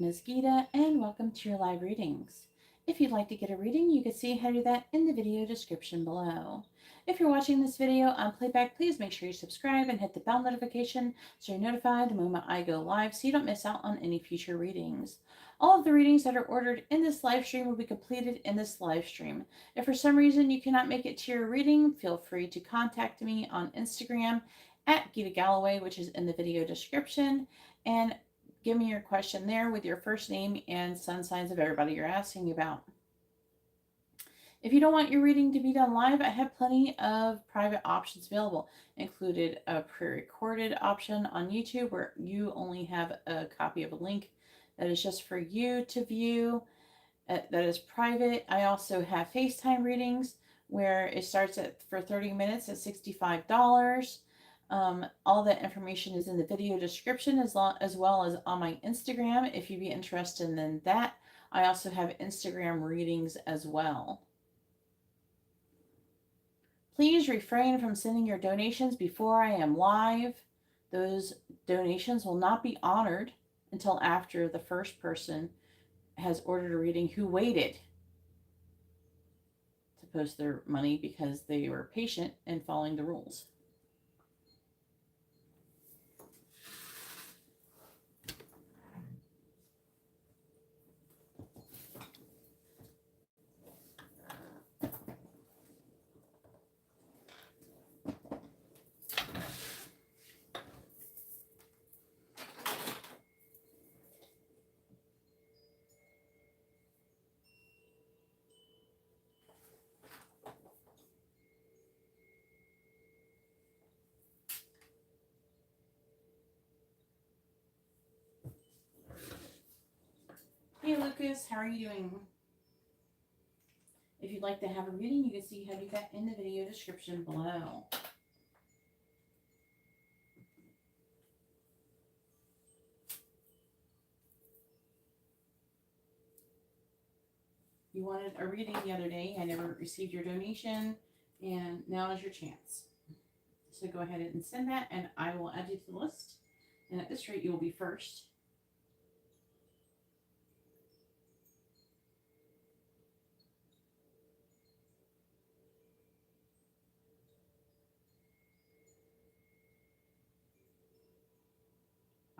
Ms. Geeta, and welcome to your live readings. If you'd like to get a reading, you can see how to do that in the video description below. If you're watching this video on playback, please make sure you subscribe and hit the bell notification so you're notified the moment I go live so you don't miss out on any future readings. All of the readings that are ordered in this live stream will be completed in this live stream. If for some reason you cannot make it to your reading, feel free to contact me on Instagram at GeetaGalaway, which is in the video description, and give me your question there with your first name and sun signs of everybody you're asking about. If you don't want your reading to be done live, I have plenty of private options available, included a pre-recorded option on YouTube where you only have a copy of a link that is just for you to view, that is private. I also have FaceTime readings where it starts for 30 minutes at $65. All that information is in the video description as well as on my Instagram if you'd be interested in that. I also have Instagram readings as well. Please refrain from sending your donations before I am live. Those donations will not be honored until after the first person has ordered a reading who waited to post their money because they were patient and following the rules. Hey Lucas, how are you doing? If you'd like to have a reading, you can see how to do that in the video description below. You wanted a reading the other day. I never received your donation, and now is your chance. So go ahead and send that, and I will add you to the list. And at this rate, you will be first.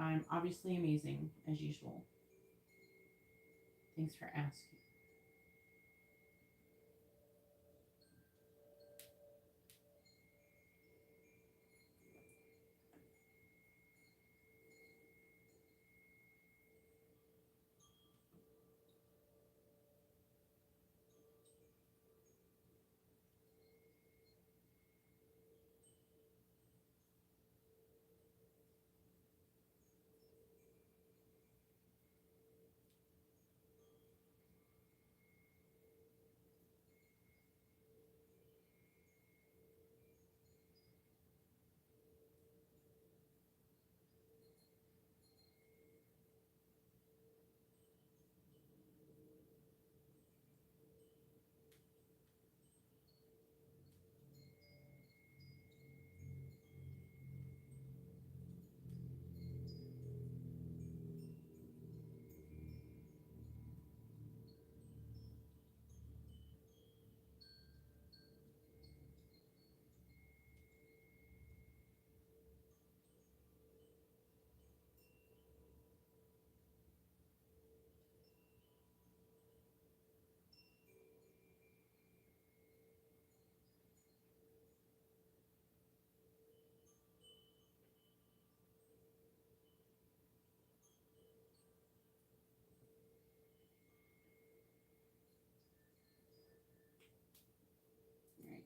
I'm obviously amazing, as usual. Thanks for asking.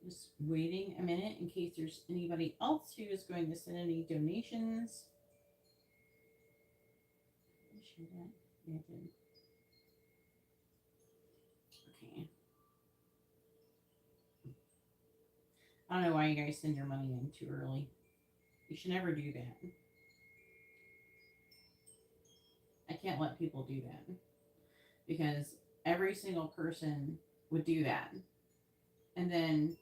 Just waiting a minute in case there's anybody else who is going to send any donations. Share that. Yeah, I did. Okay. I don't know why you guys send your money in too early. You should never do that. I can't let people do that because every single person would do that. And then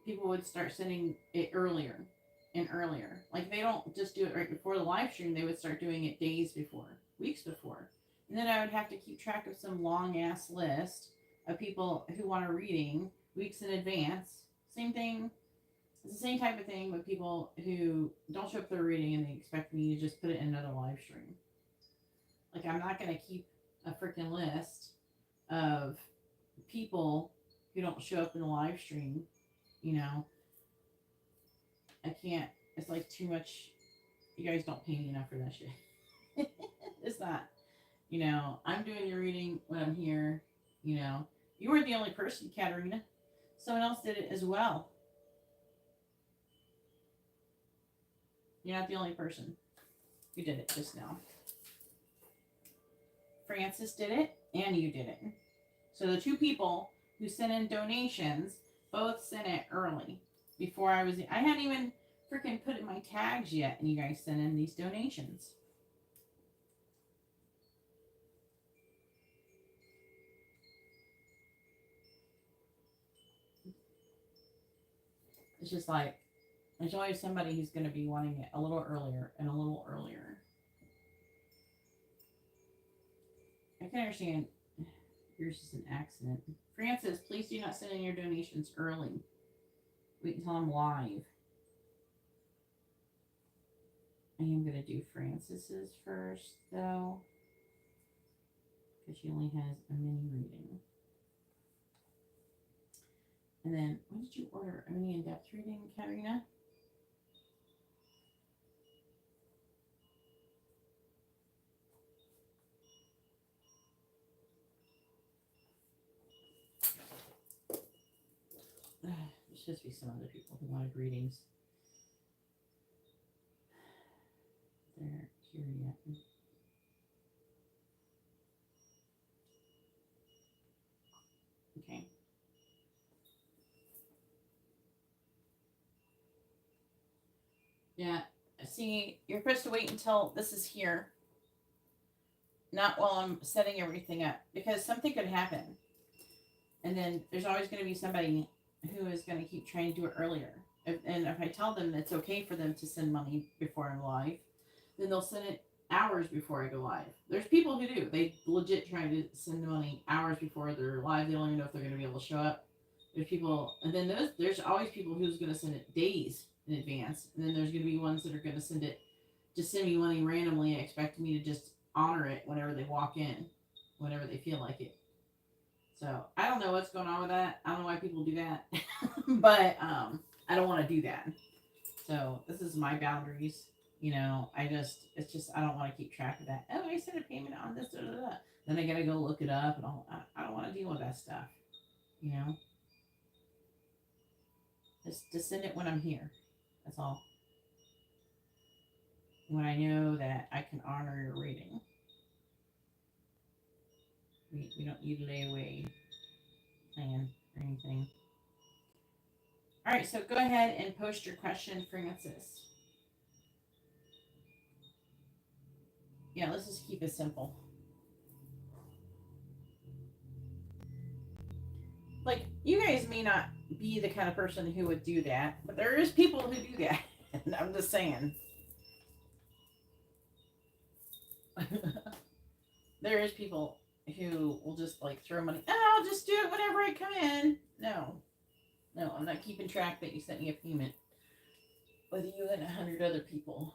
people would start sending it earlier and earlier. Like they don't just do it right before the live stream, they would start doing it days before, weeks before. And then I would have to keep track of some long ass list of people who want a reading weeks in advance. Same thing. It's the same type of thing with people who don't show up for their reading and they expect me to just put it in another live stream. Like, I'm not going to keep a freaking list of people who don't show up in the live stream. You know, I can't. It's like too much. You guys don't pay me enough for that shit. It's not. You know, I'm doing your reading when I'm here. You know, you weren't the only person, Katarina. Someone else did it as well. You're not the only person who did it just now. Francis did it, and you did it. So the two people who sent in donations both sent it early before I hadn't even freaking put in my tags yet, and you guys sent in these donations. It's just like, there's always somebody who's going to be wanting it a little earlier and a little earlier. I can understand yours is an accident. Francis, please do not send in your donations early. Wait until I'm live. I am going to do Francis's first, though, because she only has a mini reading. And then, when did you order a mini in-depth reading, Katarina? There's supposed to be some other people who wanted readings. They're here yet. Okay. Yeah. See, you're supposed to wait until this is here. Not while I'm setting everything up. Because something could happen. And then there's always going to be somebody who is going to keep trying to do it earlier. And if I tell them it's okay for them to send money before I'm live, then they'll send it hours before I go live. There's people who do. They legit try to send money hours before they're live. They don't even know if they're going to be able to show up. There's people, and then there's always people who's going to send it days in advance. And then there's going to be ones that are going to send me money randomly and expect me to just honor it whenever they walk in, whenever they feel like it. So I don't know what's going on with that. I don't know why people do that. But I don't want to do that. So this is my boundaries. You know, I don't want to keep track of that. Oh, I sent a payment on this, da, da, da. Then I got to go look it up. And I don't want to deal with that stuff. You know? Just send it when I'm here. That's all. When I know that I can honor your reading. We don't need a layaway plan or anything. All right, so go ahead and post your question, Francis. Yeah, let's just keep it simple. Like, you guys may not be the kind of person who would do that, but there is people who do that. And I'm just saying. There is people who will just like throw money. Oh, I'll just do it whenever I come in. No, I'm not keeping track that you sent me a payment with you and 100 other people.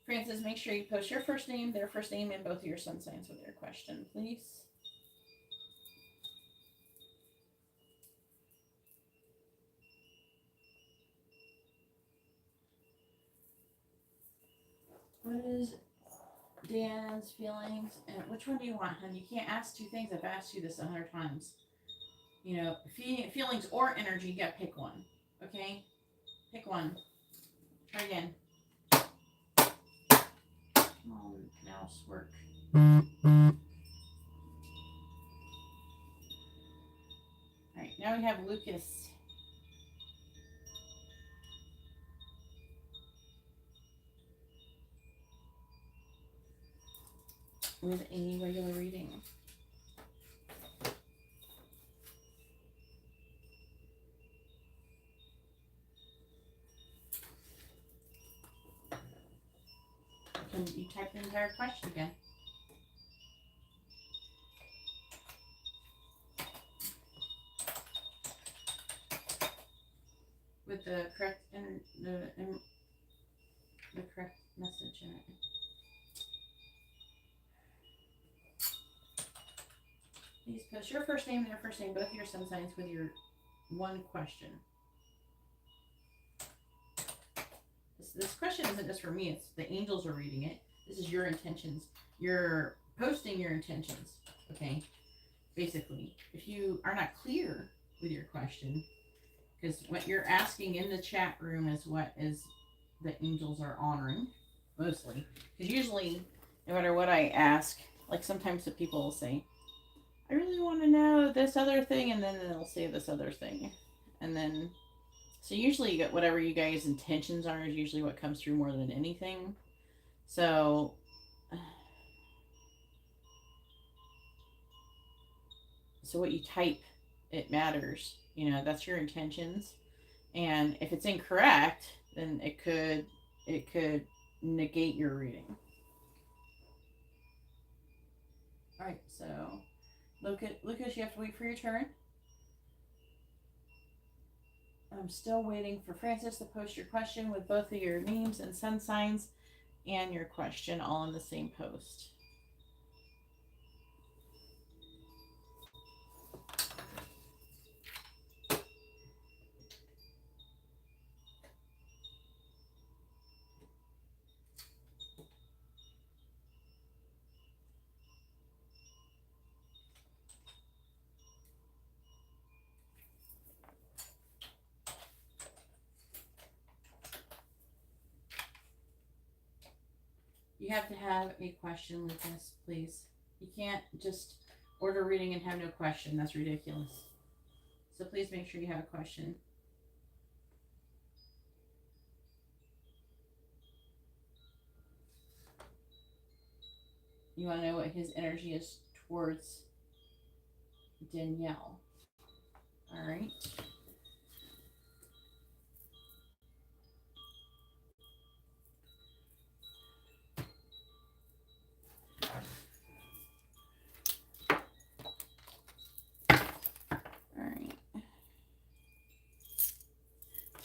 Francis, make sure you post your first name, their first name, and both of your sun signs with their question, please. What is Dan's feelings? And which one do you want, honey? You can't ask two things. I've asked you this 100 times. You know, feelings or energy, you gotta pick one. Okay? Pick one. Try again. Come on, mouse, work. Alright, now we have Lucas. With a regular reading. and you type the entire question again. With the correct the correct message in it. Please post your first name and their first name, both your sun signs, with your one question. This question isn't just for me, it's the angels are reading it. This is your intentions. You're posting your intentions, okay? Basically, if you are not clear with your question, because what you're asking in the chat room is what is the angels are honoring, mostly. Because usually, no matter what I ask, like sometimes the people will say, I really want to know this other thing, and then they'll say this other thing. And then, so usually you get whatever you guys' intentions are is usually what comes through more than anything. So, what you type, it matters. You know, that's your intentions. And if it's incorrect, then it could negate your reading. All right, so Lucas, you have to wait for your turn. I'm still waiting for Francis to post your question with both of your names and sun signs and your question all in the same post. You have to have a question, Lucas, please. You can't just order reading and have no question. That's ridiculous. So please make sure you have a question. You want to know what his energy is towards Danielle. All right.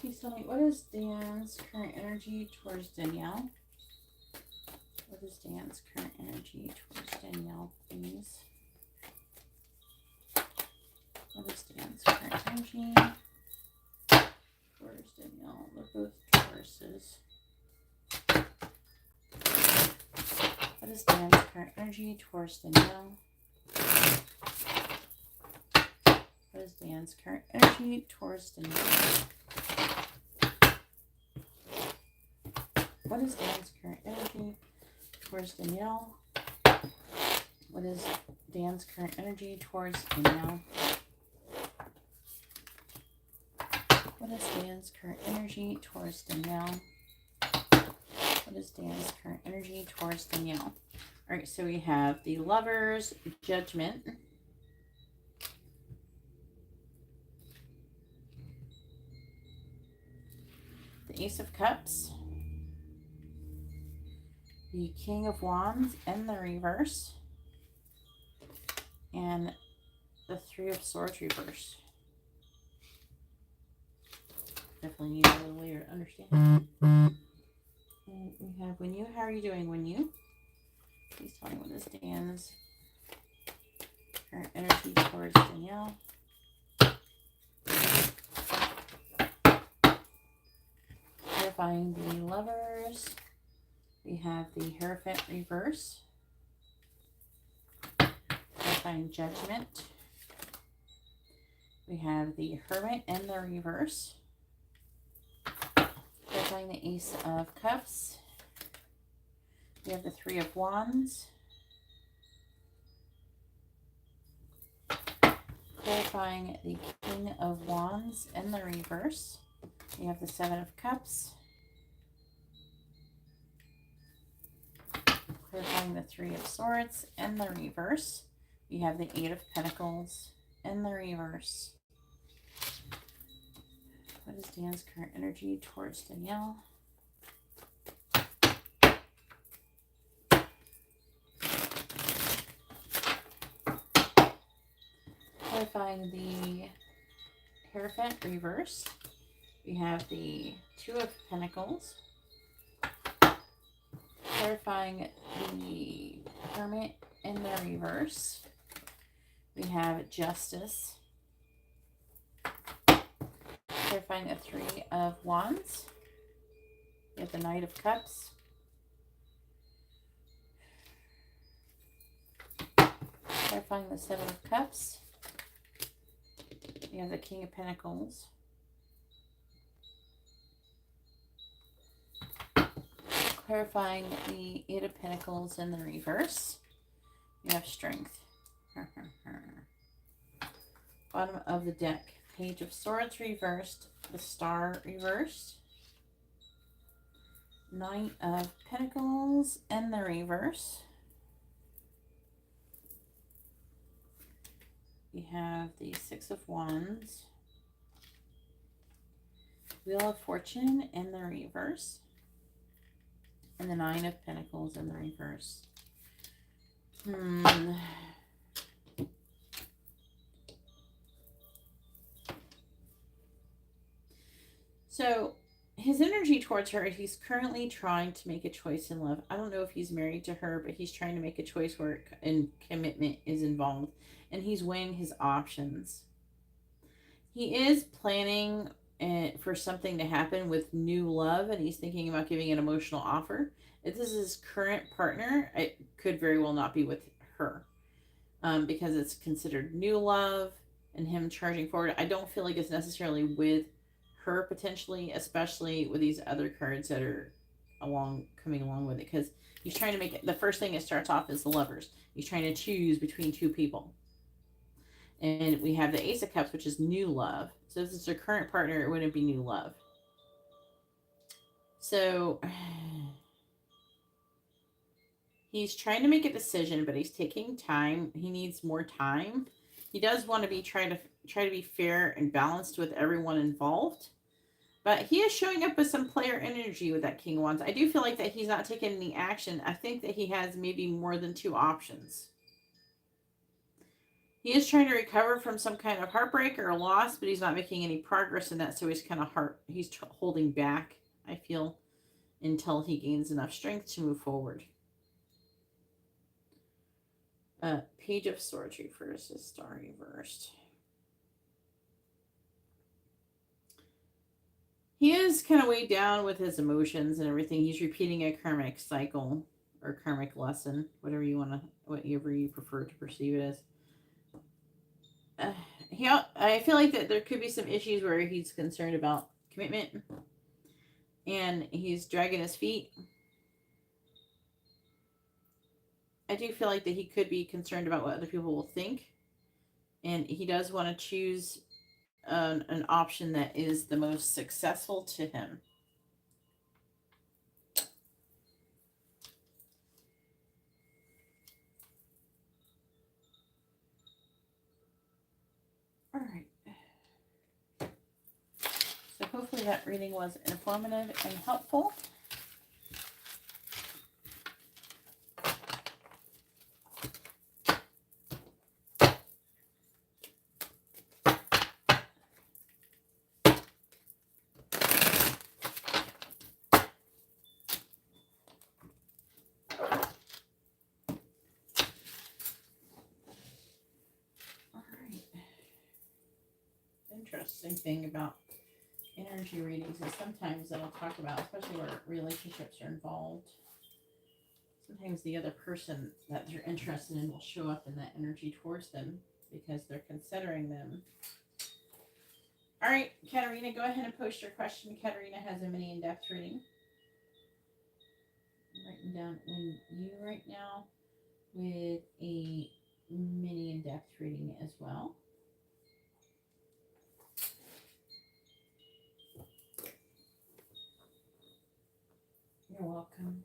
Please tell me, what is Dan's current energy towards Danielle? What is Dan's current energy towards Danielle, please? What is Dan's current energy towards Danielle? They're both Tauruses. What is Dan's current energy towards Danielle? What is Dan's current energy towards Danielle? What is Dan's current energy towards Danielle? What is Dan's current energy towards Danielle? What is Dan's current energy towards Danielle? What is Dan's current energy towards Danielle? All right, so we have the Lovers, Judgment, the Ace of Cups, the King of Wands in the reverse, and the Three of Swords reverse. Definitely need a little later to understand. And we have When You. How are you doing, When You? Please tell me what is Dan's current energy towards Danielle. Clarifying the Lovers. We have the Hierophant reverse. Clarifying Judgment. We have the Hermit in the reverse. Clarifying the Ace of Cups. We have the Three of Wands. Clarifying the King of Wands in the reverse. We have the Seven of Cups. Clarifying the Three of Swords in the reverse. We have the Eight of Pentacles in the reverse. What is Dan's current energy towards Danielle? Clarifying the Hierophant reverse. We have the Two of Pentacles. Clarifying the Hermit in the reverse. We have Justice. Clarifying the Three of Wands. We have the Knight of Cups. Clarifying the Seven of Cups. We have the King of Pentacles. Clarifying the Eight of Pentacles in the reverse. We have Strength. Bottom of the deck. Page of Swords reversed. The Star reversed. Nine of Pentacles in the reverse. We have the Six of Wands. Wheel of Fortune in the reverse. And the Nine of Pentacles in the reverse. So his energy towards her, he's currently trying to make a choice in love. I don't know if he's married to her, but he's trying to make a choice where commitment is involved. And he's weighing his options. He is planning for something to happen with new love, and he's thinking about giving an emotional offer. If this is his current partner, it could very well not be with her, because it's considered new love and him charging forward. I don't feel like it's necessarily with her potentially, especially with these other cards that are coming along with it, because he's trying to make it. The first thing it starts off is the Lovers. He's trying to choose between two people. And we have the Ace of Cups, which is new love. So if it's your current partner, it wouldn't be new love. So he's trying to make a decision, but he's taking time. He needs more time. He does want to try to be fair and balanced with everyone involved. But he is showing up with some player energy with that King of Wands. I do feel like that he's not taking any action. I think that he has maybe more than two options. He is trying to recover from some kind of heartbreak or a loss, but he's not making any progress in that. So he's kind of holding back, I feel, until he gains enough strength to move forward. Page of Swords reverses, Star reversed. He is kind of weighed down with his emotions and everything. He's repeating a karmic cycle or karmic lesson, whatever you prefer to perceive it as. I feel like that there could be some issues where he's concerned about commitment and he's dragging his feet. I do feel like that he could be concerned about what other people will think, and he does want to choose an option that is the most successful to him. All right. So hopefully that reading was informative and helpful. Interesting thing about energy readings is sometimes it'll talk about, especially where relationships are involved, sometimes the other person that you're interested in will show up in that energy towards them because they're considering them. All right, Katarina, go ahead and post your question. Katarina has a mini in-depth reading. I'm writing down when you right now with a mini in-depth reading as well. You're welcome.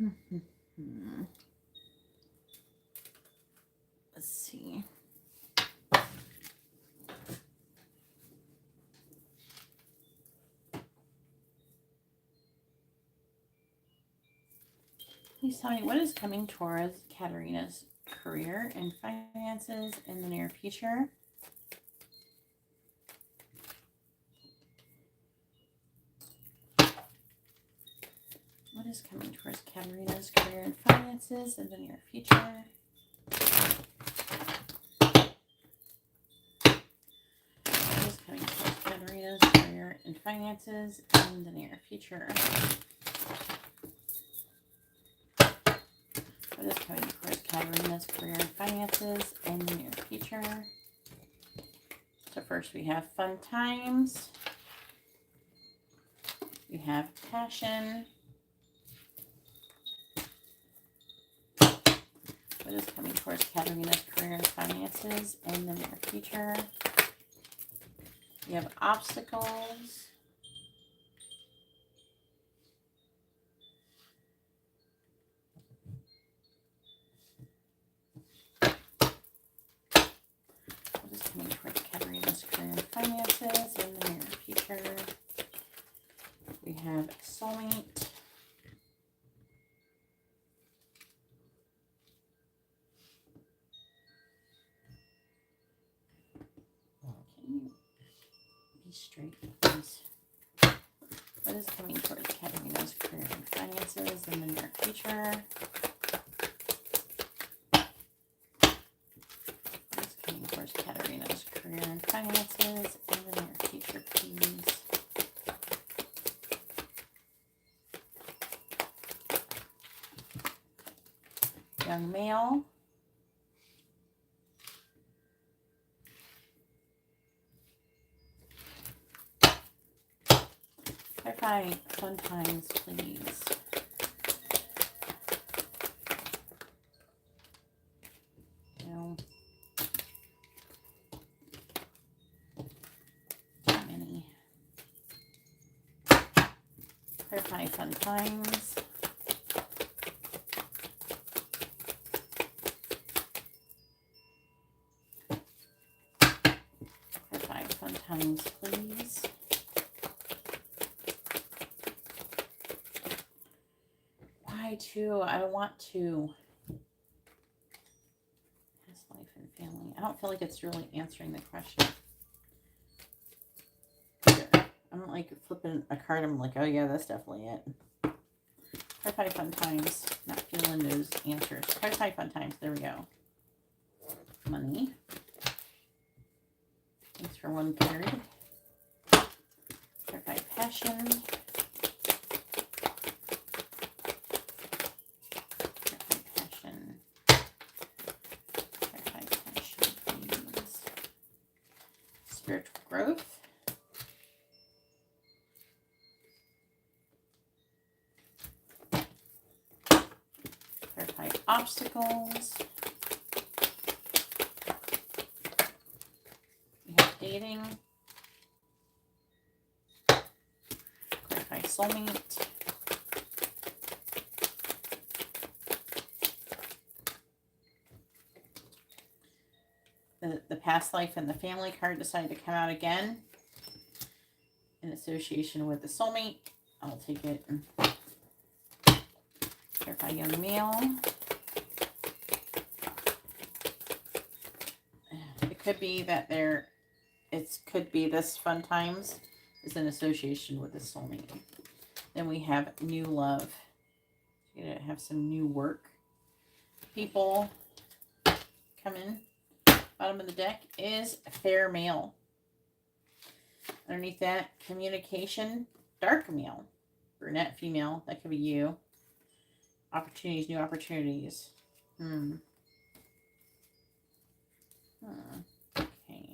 Let's see. Please tell me what is coming towards Katarina's career and finances in the near future. What is coming towards Katarina's career and finances in the near future? What is coming towards Katarina's career and finances in the near future? What is coming towards Katarina's career and finances in the near future? So first we have fun times. We have passion. What is coming towards Katarina's career and finances in the near future? We have obstacles. What is coming towards Katarina's career and finances in the near future? We have soulmate. Can you be straight, please? What is coming towards Katarina's career and finances in the near future? What is coming towards Katarina's career and finances in the near future, please? Young male. Clarify fun times, please. No. Too many. Clarify fun times. Clarify fun times, please. Why two? I want to. Past life and family. I don't feel like it's really answering the question. I'm like flipping a card. I'm like, oh yeah, that's definitely it. Clarify fun times. Not feeling those answers. Clarify fun times. There we go. Money. Thanks for one card. Clarify passion. Clarify passion. Clarify passion, please. Spiritual growth. Clarify obstacles. We have dating. Clarify soulmate. The past life and the family card decided to come out again in association with the soulmate. I'll take it. Clarify young male. It could be that could be this fun times is in association with the soulmate. Then we have new love. You're gonna have some new work. People come in. Bottom of the deck is fair male. Underneath that, communication, dark male. Brunette female, that could be you. Opportunities, new opportunities. Okay.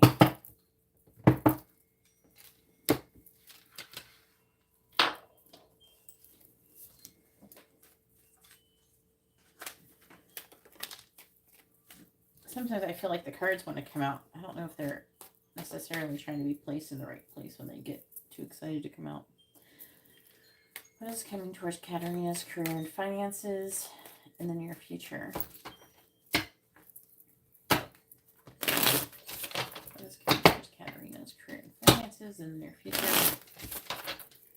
Sometimes I feel like the cards want to come out. I don't know if they're necessarily trying to be placed in the right place when they get too excited to come out. What is coming towards Katarina's career and finances in the near future? What is coming towards Katarina's career and finances in the near future?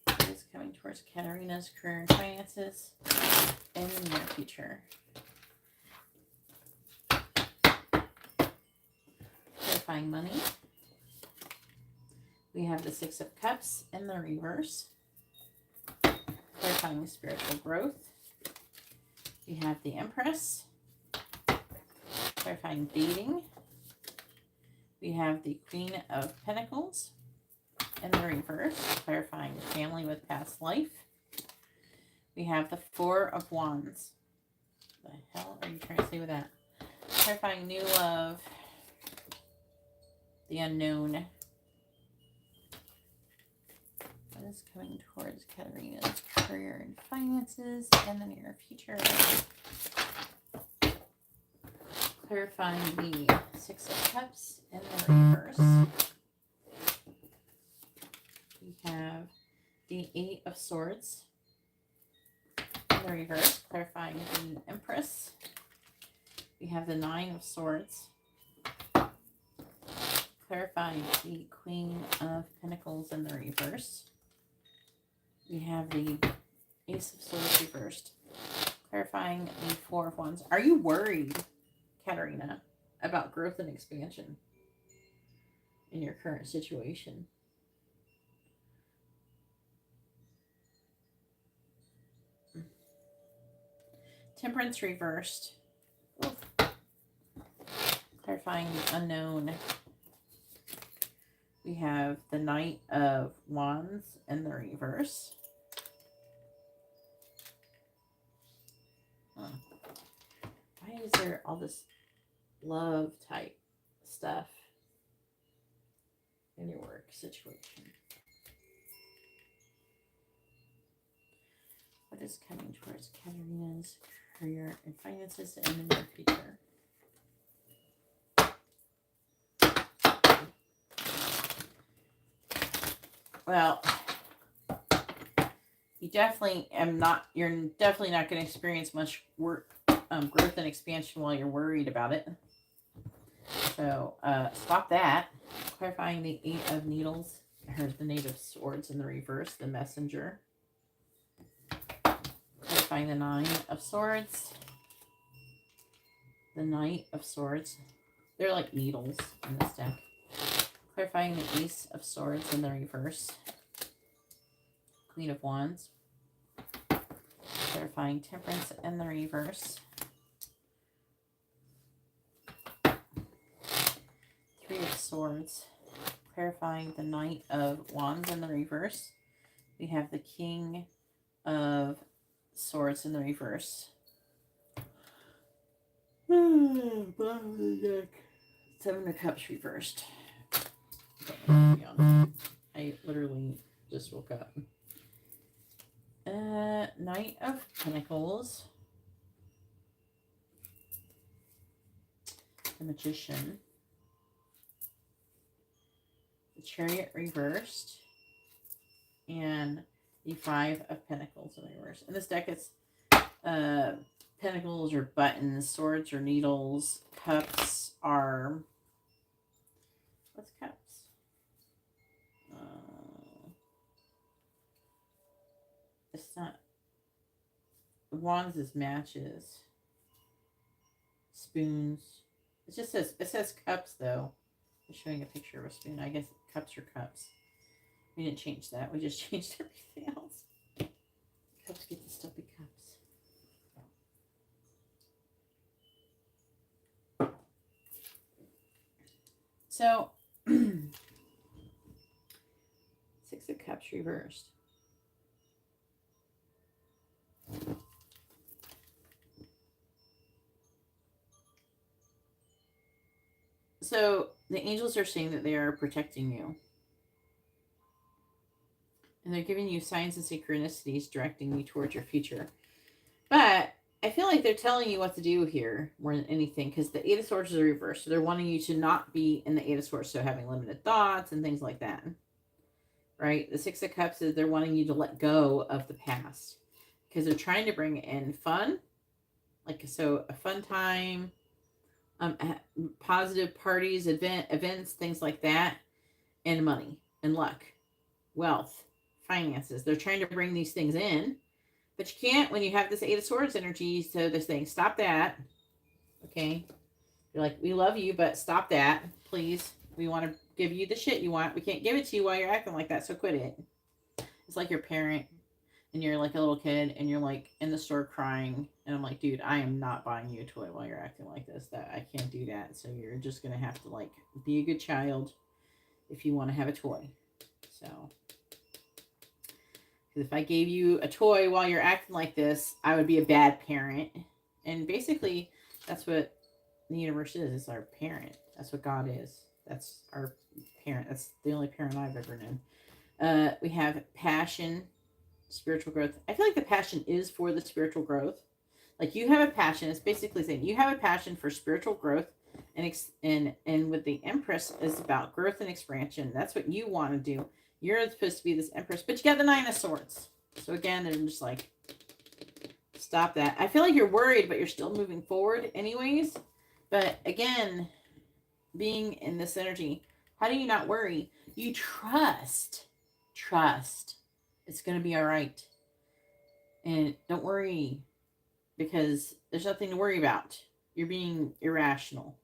What is coming towards Katarina's career and finances in the near future? Clarifying money. We have the Six of Cups in the reverse. Clarifying spiritual growth. We have the Empress. Clarifying dating. We have the Queen of Pentacles in the reverse. Clarifying family with past life. We have the Four of Wands. What the hell are you trying to say with that? Clarifying new love. The unknown. What is coming towards Katarina's career and finances in the near future? Clarifying the Six of Cups in the reverse. We have the Eight of Swords in the reverse. Clarifying the Empress. We have the Nine of Swords. Clarifying the Queen of Pentacles in the reverse. We have the Ace of Swords reversed. Clarifying the Four of Wands. Are you worried, Katarina, about growth and expansion in your current situation? Temperance reversed. Oof. Clarifying the unknown. We have the Knight of Wands in the reverse. Why is there all this love type stuff in your work situation? What is coming towards Katarina's career and finances in the near future? Well, you're definitely not going to experience much work, growth and expansion while you're worried about it. So, stop that. Clarifying the Eight of Needles. Here's the Knave of Swords in the reverse, the Messenger. Clarifying the Nine of Swords. The Knight of Swords. They're like needles in this deck. Clarifying the Ace of Swords in the reverse. Queen of Wands. Clarifying Temperance in the reverse. Three of Swords. Clarifying the Knight of Wands in the reverse. We have the King of Swords in the reverse. Bottom of the deck. Seven of Cups reversed. I literally just woke up. Knight of Pentacles. The Magician. The Chariot reversed. And the Five of Pentacles in reverse. In this deck, it's Pentacles or buttons, swords or needles, cups are... What's cups? It's not... Wands is matches. Spoons. It just says... It says cups, though. I'm showing a picture of a spoon. I guess cups are cups. We didn't change that. We just changed everything else. Cups get the stuffy cups. So, Six of Cups reversed. So, the angels are saying that they are protecting you. And they're giving you signs and synchronicities directing you towards your future. But I feel like they're telling you what to do here more than anything, because the Eight of Swords is reversed. So they're wanting you to not be in the Eight of Swords, so having limited thoughts and things like that. right? The Six of Cups is they're wanting you to let go of the past because they're trying to bring in fun, like so a fun time, positive parties, events, things like that, and money and luck, wealth, finances. They're trying to bring these things in, but you can't when you have this Eight of Swords energy. So they're saying, stop that. Okay. You're like, we love you, but stop that, please. We want to give you the shit you want. We can't give it to you while you're acting like that, so quit it. It's like your parent and you're like a little kid and you're like in the store crying. And I'm like, dude, I am not buying you a toy while you're acting like this. That I can't do that. So you're just going to have to like be a good child if you want to have a toy. So if I gave you a toy while you're acting like this, I would be a bad parent. And basically, that's what the universe is. It's our parent. That's what God is. That's our parent. That's the only parent I've ever known. We have passion, spiritual growth. I feel like the passion is for the spiritual growth. Like you have a passion. It's basically saying you have a passion for spiritual growth, and with the Empress is about growth and expansion. That's what you want to do. You're supposed to be this Empress, but you got the Nine of Swords. So again, they're just like, stop that. I feel like you're worried, but you're still moving forward anyways. But again, being in this energy, how do you not worry? You trust. It's going to be all right. And don't worry because there's nothing to worry about. You're being irrational.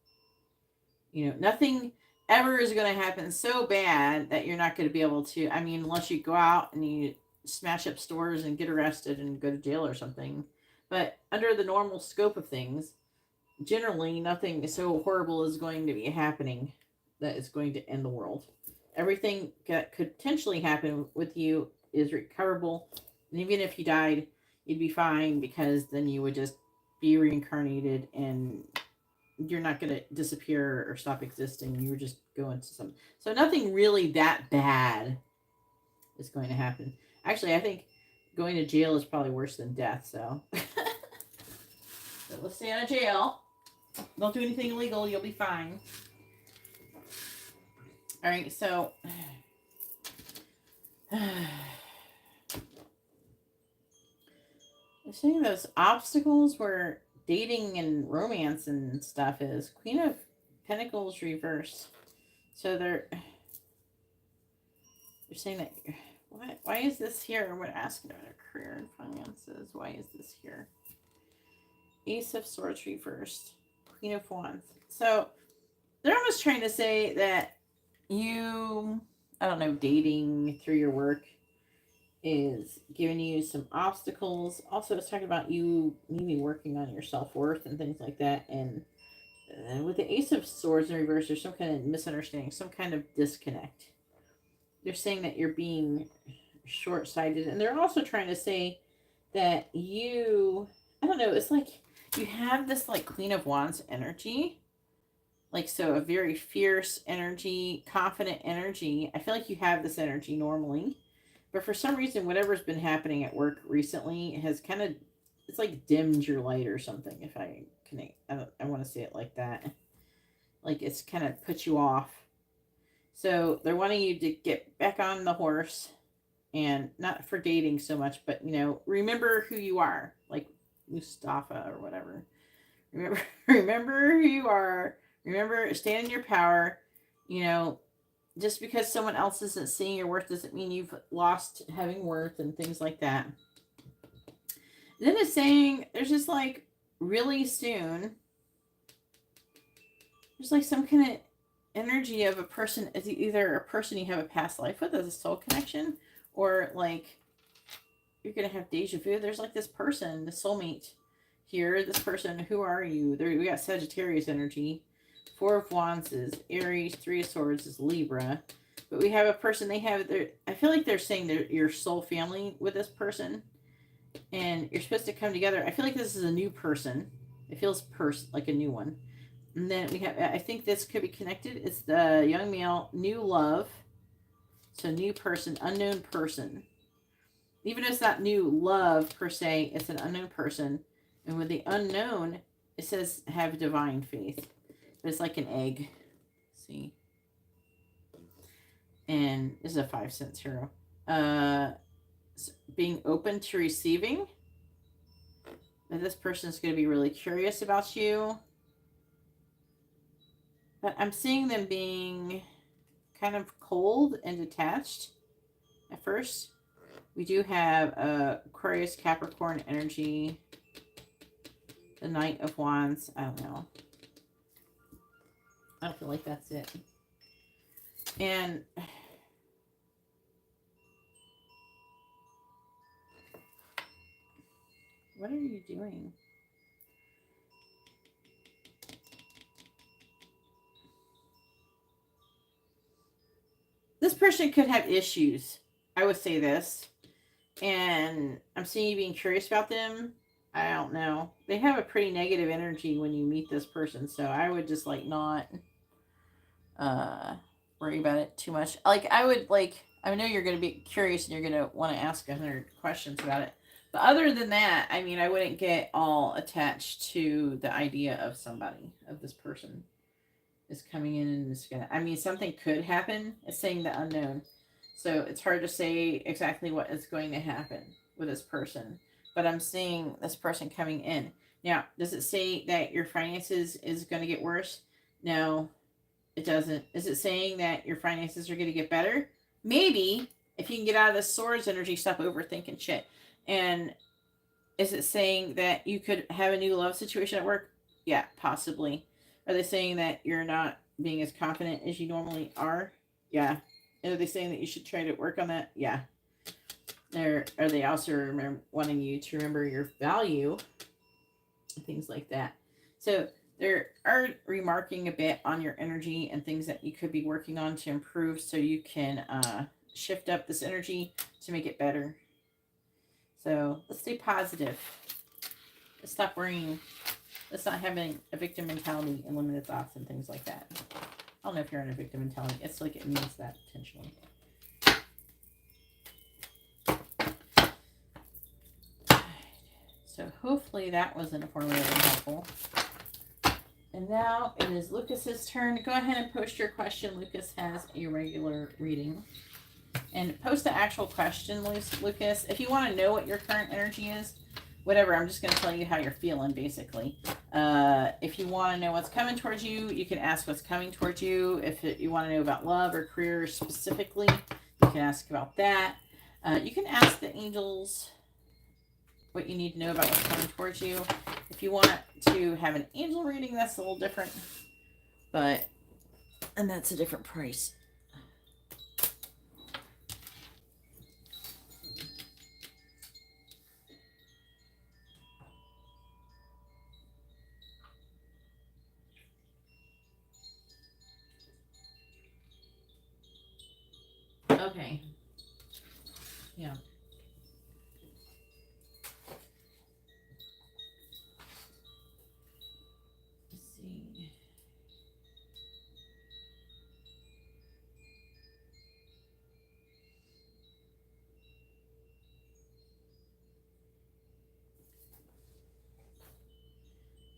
You know, nothing ever is going to happen so bad that you're not going to be able to, I mean, unless you go out and you smash up stores and get arrested and go to jail or something. But under the normal scope of things, generally nothing so horrible is going to be happening that is going to end the world. Everything that could potentially happen with you is recoverable. And even if you died, you'd be fine because then you would just be reincarnated and you're not going to disappear or stop existing. You would just go into some. So nothing really that bad is going to happen. Actually, I think going to jail is probably worse than death. So, so let's stay out of jail. Don't do anything illegal. You'll be fine. All right. So, I'm saying those obstacles where dating and romance and stuff is Queen of Pentacles reversed. So they're saying that. Why is this here? We're asking about our career and finances. Why is this here? Ace of Swords reversed. Queen of Wands. So they're almost trying to say that you, I don't know, dating through your work is giving you some obstacles. Also, it's talking about you maybe working on your self-worth and things like that. And with the Ace of Swords in reverse, there's some kind of misunderstanding, some kind of disconnect. They're saying that you're being short-sighted. And they're also trying to say that you, I don't know, it's like you have this like Queen of Wands energy. Like, so a very fierce energy, confident energy. I feel like you have this energy normally. But for some reason, whatever's been happening at work recently has kind of, it's like dimmed your light or something. If I can, I want to say it like that. Like it's kind of put you off. So they're wanting you to get back on the horse, and not for dating so much, but, you know, remember who you are, like Mustafa or whatever. Remember who you are. Remember, stand in your power. You know, just because someone else isn't seeing your worth doesn't mean you've lost having worth and things like that. And then it's saying there's just like really soon, there's like some kind of energy of a person, is either a person you have a past life with as a soul connection, or like you're going to have deja vu. There's like this person, the soulmate here, this person, who are you? There, we got Sagittarius energy. Four of Wands is Aries. Three of Swords is Libra. But we have a person, they have their, I feel like they're saying they're your soul family with this person. And you're supposed to come together. I feel like this is a new person. It feels like a new one. And then we have, I think this could be connected. It's the young male, new love. So new person, unknown person. Even if it's not new love per se, it's an unknown person. And with the unknown, it says have divine faith. But it's like an egg. See? And this is a 5-cent hero. Being open to receiving. That this person is going to be really curious about you. But I'm seeing them being kind of cold and detached at first. We do have Aquarius, Capricorn energy. The Knight of Wands. I don't know. I don't feel like that's it. And what are you doing? This person could have issues. I would say this. And I'm seeing you being curious about them. I don't know. They have a pretty negative energy when you meet this person. So I would just like not worry about it too much. Like I would like, I know you're going to be curious and you're going to want to ask 100 questions about it. But other than that, I mean, I wouldn't get all attached to the idea of somebody, of this person is coming in and is gonna. I mean, something could happen. It's saying the unknown, so it's hard to say exactly what is going to happen with this person. But I'm seeing this person coming in. Now, does it say that your finances is going to get worse? No, it doesn't. Is it saying that your finances are going to get better? Maybe if you can get out of this swords energy, stop overthinking shit. And is it saying that you could have a new love situation at work? Yeah, possibly. Are they saying that you're not being as confident as you normally are? Yeah. And are they saying that you should try to work on that? Yeah. Are they also wanting you to remember your value? Things like that. So they are remarking a bit on your energy and things that you could be working on to improve so you can shift up this energy to make it better. So let's stay positive. Let's stop worrying. Let's not having a victim mentality and limited thoughts and things like that. I don't know if you're in a victim mentality. It's like it means that potentially. So hopefully that was informative and helpful. And now it is Lucas's turn. Go ahead and post your question. Lucas has a regular reading. And post the actual question, Lucas. If you want to know what your current energy is, whatever, I'm just going to tell you how you're feeling, basically. If you want to know what's coming towards you, you can ask what's coming towards you. If you want to know about love or career specifically, you can ask about that. You can ask the angels what you need to know about what's coming towards you. If you want to have an angel reading, that's a little different. And that's a different price. Okay. Yeah. Let's see.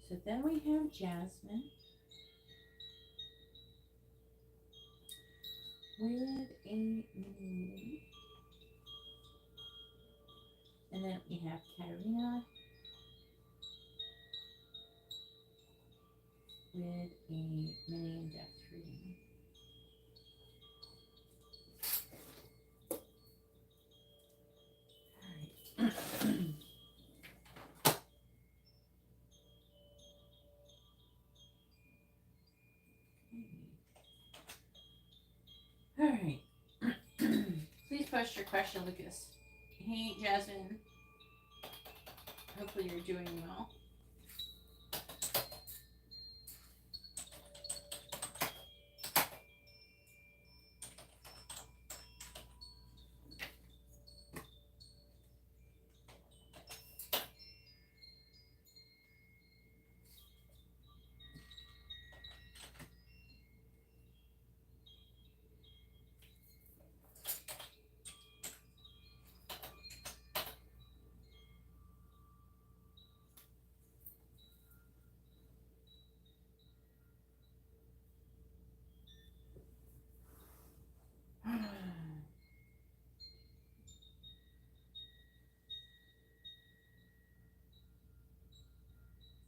So then we have Jasmine with a moon. And then we have Katarina with a mini in-depth reading. All right. All right. Please post your question, Lucas. Hey, Jasmine. Hopefully you're doing well.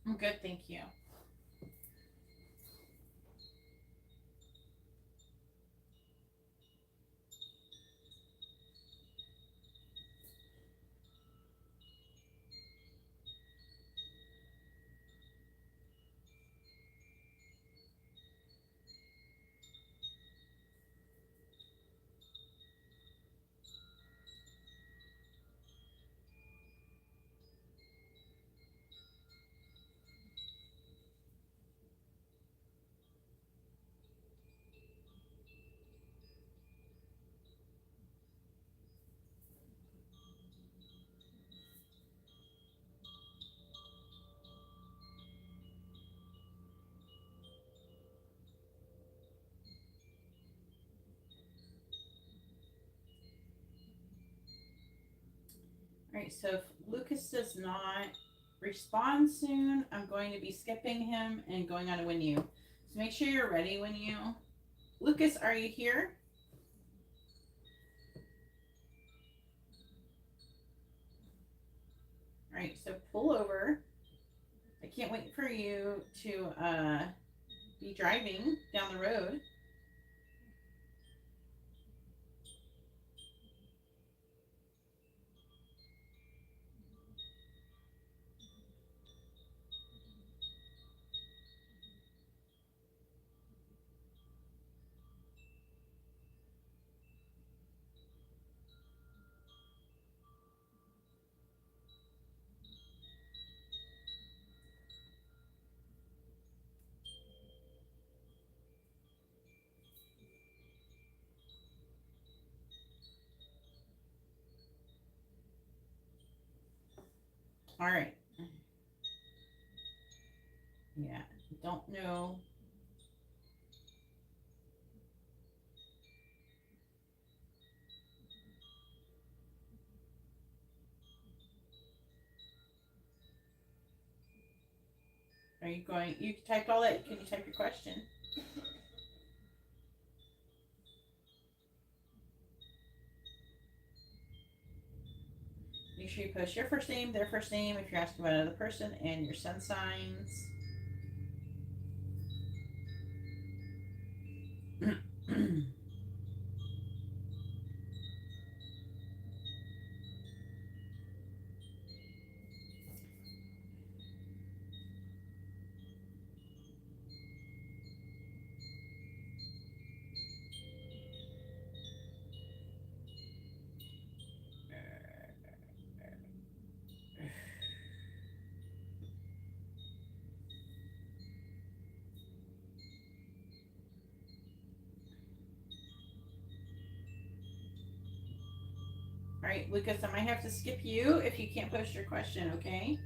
I'm good, thank you. All right, so if Lucas does not respond soon, I'm going to be skipping him and going on to When You. So make sure you're ready when you. Lucas, are you here? All right, so pull over. I can't wait for you to be driving down the road. All right. Yeah, don't know. Are you going? You typed all that. Can you type your question? Make sure you post your first name, their first name, if you're asking about another person, and your sun signs. All right, Lucas, I might have to skip you if you can't post your question, okay?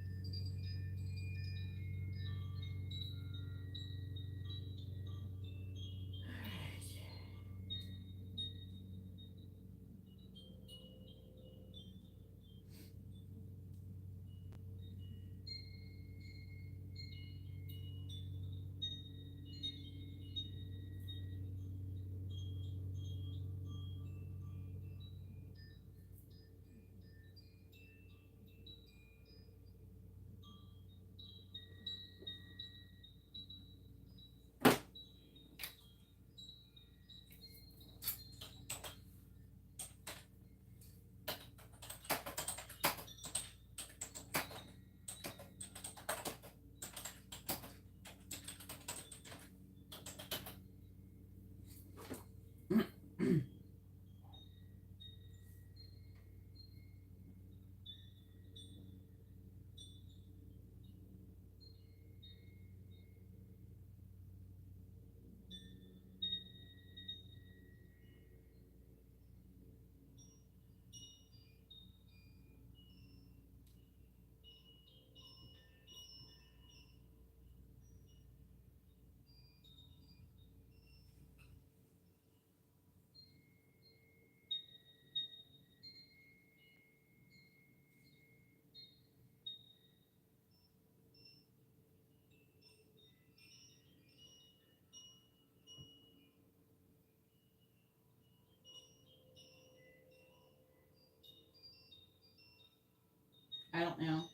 I don't know.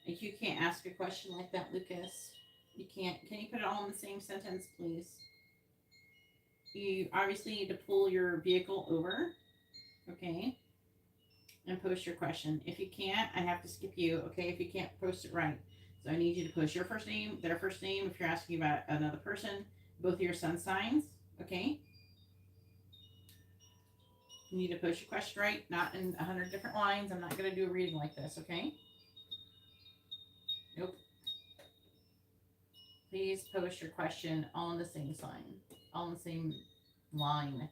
I You can't ask a question like that, Lucas. You can't. Can you put it all in the same sentence, please? You obviously need to pull your vehicle over, okay, and post your question. If you can't, I have to skip you, okay, if you can't post it right. So I need you to post your first name, their first name, if you're asking about another person, both of your sun signs, okay? You need to post your question right, not in 100 different lines. I'm not going to do a reading like this, okay? Nope. Please post your question all in the same sign, all in the same line.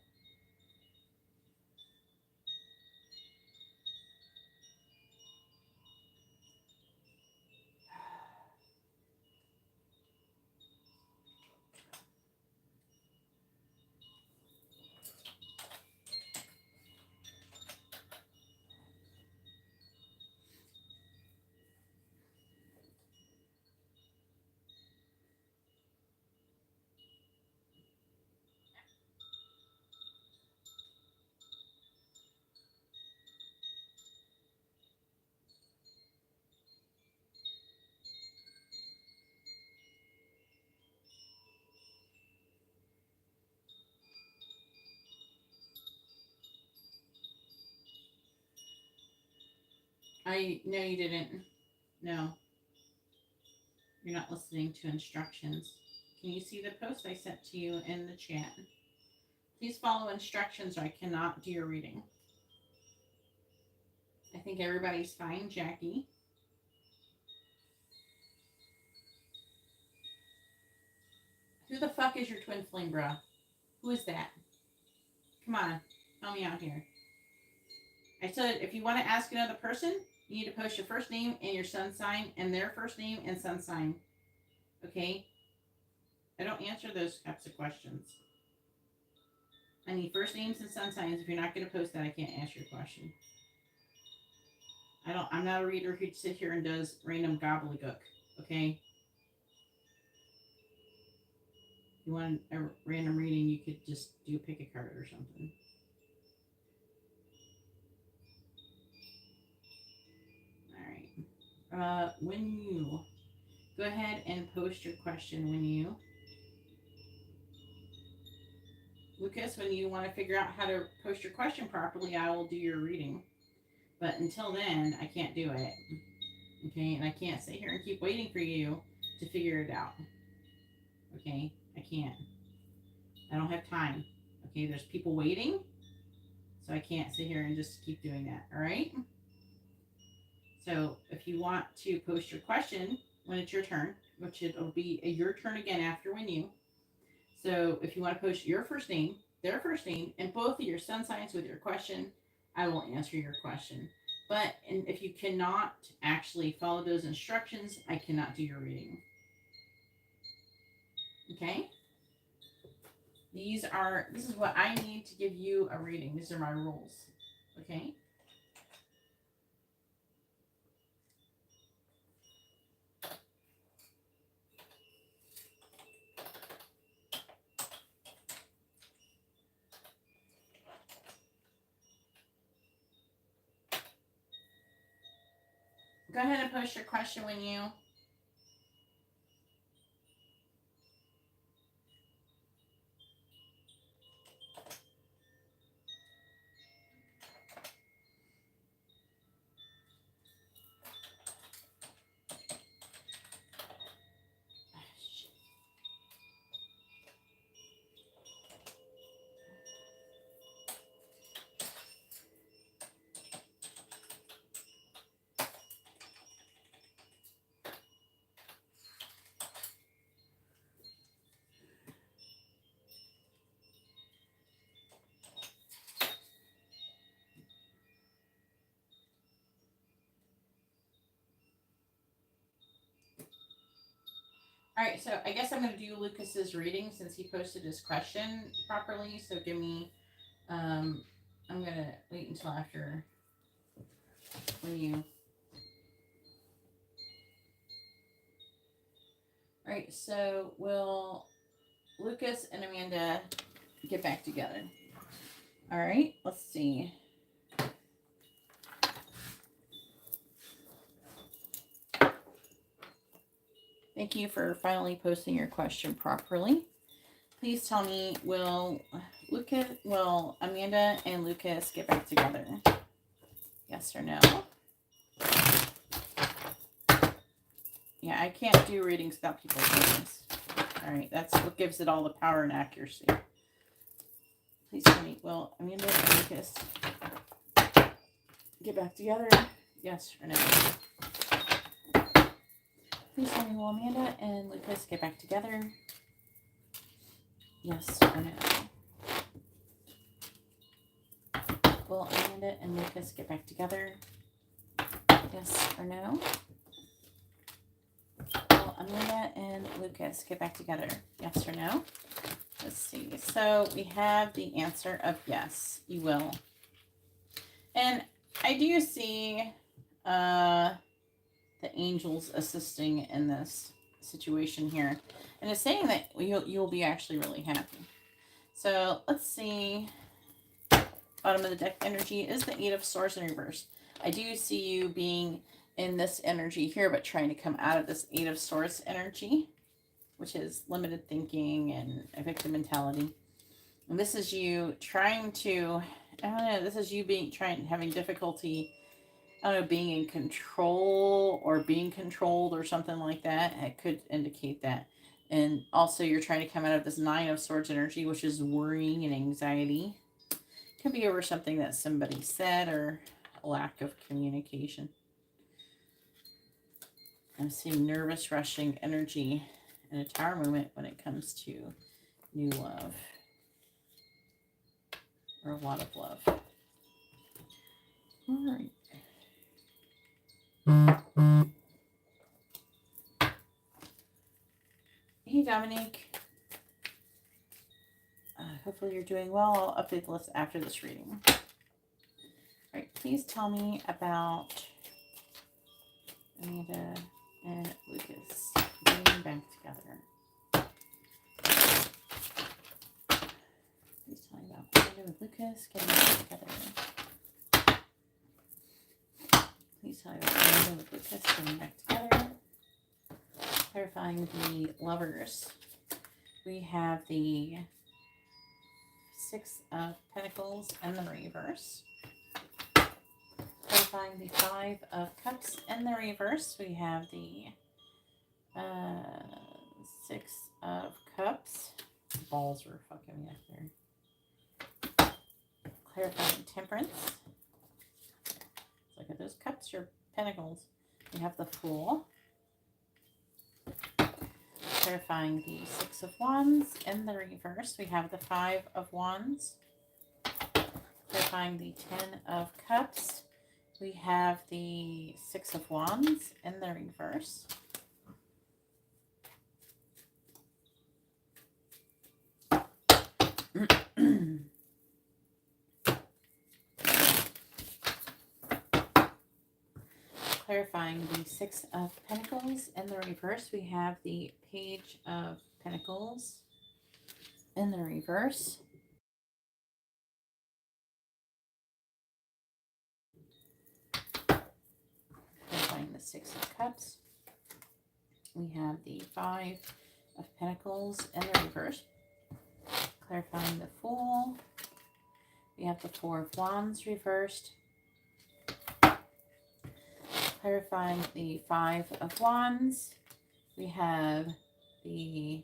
No, you didn't. No. You're not listening to instructions. Can you see the post I sent to you in the chat? Please follow instructions or I cannot do your reading. I think everybody's fine. Jackie. Who the fuck is your twin flame, bruh? Who is that? Come on. Help me out here. I said if you want to ask another person, you need to post your first name and your sun sign and their first name and sun sign. Okay? I don't answer those types of questions. I need first names and sun signs. If you're not going to post that, I can't answer your question. I'm not a reader who'd sit here and does random gobbledygook. Okay? If you want a random reading, you could just do pick a card or something. All right. When you go ahead and post your question, when you Lucas, when you want to figure out how to post your question properly, I will do your reading. But until then, I can't do it. Okay, and I can't sit here and keep waiting for you to figure it out. Okay, I can't. I don't have time. Okay, there's people waiting, so I can't sit here and just keep doing that. All right. So if you want to post your question when it's your turn, which it'll be your turn again after when you. So if you want to post your first name, their first name, and both of your sun signs with your question, I will answer your question. But if you cannot actually follow those instructions, I cannot do your reading. Okay? This is what I need to give you a reading. These are my rules. Okay? Go ahead and post your question when you. All right, so I guess I'm going to do Lucas's reading since he posted his question properly. So give me, I'm going to wait until after when you. All right, so will Lucas and Amanda get back together? All right, let's see. Thank you for finally posting your question properly. Please tell me, will Amanda and Lucas get back together? Yes or no? Yeah, I can't do readings without people's names. All right, that's what gives it all the power and accuracy. Please tell me, will Amanda and Lucas get back together? Yes or no? Please tell me, will Amanda and Lucas get back together? Yes or no? Will Amanda and Lucas get back together? Yes or no? Will Amanda and Lucas get back together? Yes or no? Let's see. So we have the answer of yes, you will. And I do see the angels assisting in this situation here. And it's saying that you'll be actually really happy. So let's see. Bottom of the deck energy is the Eight of Swords in reverse. I do see you being in this energy here, but trying to come out of this Eight of Swords energy, which is limited thinking and a victim mentality. And this is you trying to, I don't know, this is you having difficulty, I don't know, being in control or being controlled or something like that. It could indicate that. And also you're trying to come out of this Nine of Swords energy, which is worrying and anxiety. Could be over something that somebody said or a lack of communication. I'm seeing nervous, rushing energy and a tower movement when it comes to new love. Or a lot of love. All right. Hey, Dominique. Hopefully you're doing well. I'll update the list after this reading. All right, please tell me about Amanda and Lucas getting back together. Please tell me about Amanda and Lucas getting back together. Please tell me about Amanda and Lucas getting back together. Clarifying the lovers. We have the Six of Pentacles in the reverse. Clarifying the Five of Cups in the reverse. We have the Six of Cups. The balls are fucking me up there. Clarifying Temperance. Look at those cups or pentacles. We have the Fool. Clarifying the Six of Wands in the reverse. We have the Five of Wands. Clarifying the Ten of Cups. We have the Six of Wands in the reverse. Clarifying the Six of Pentacles in the reverse, we have the Page of Pentacles in the reverse. Clarifying the Six of Cups, we have the Five of Pentacles in the reverse. Clarifying the Fool, we have the Four of Wands reversed. Clarifying the Five of Wands, we have the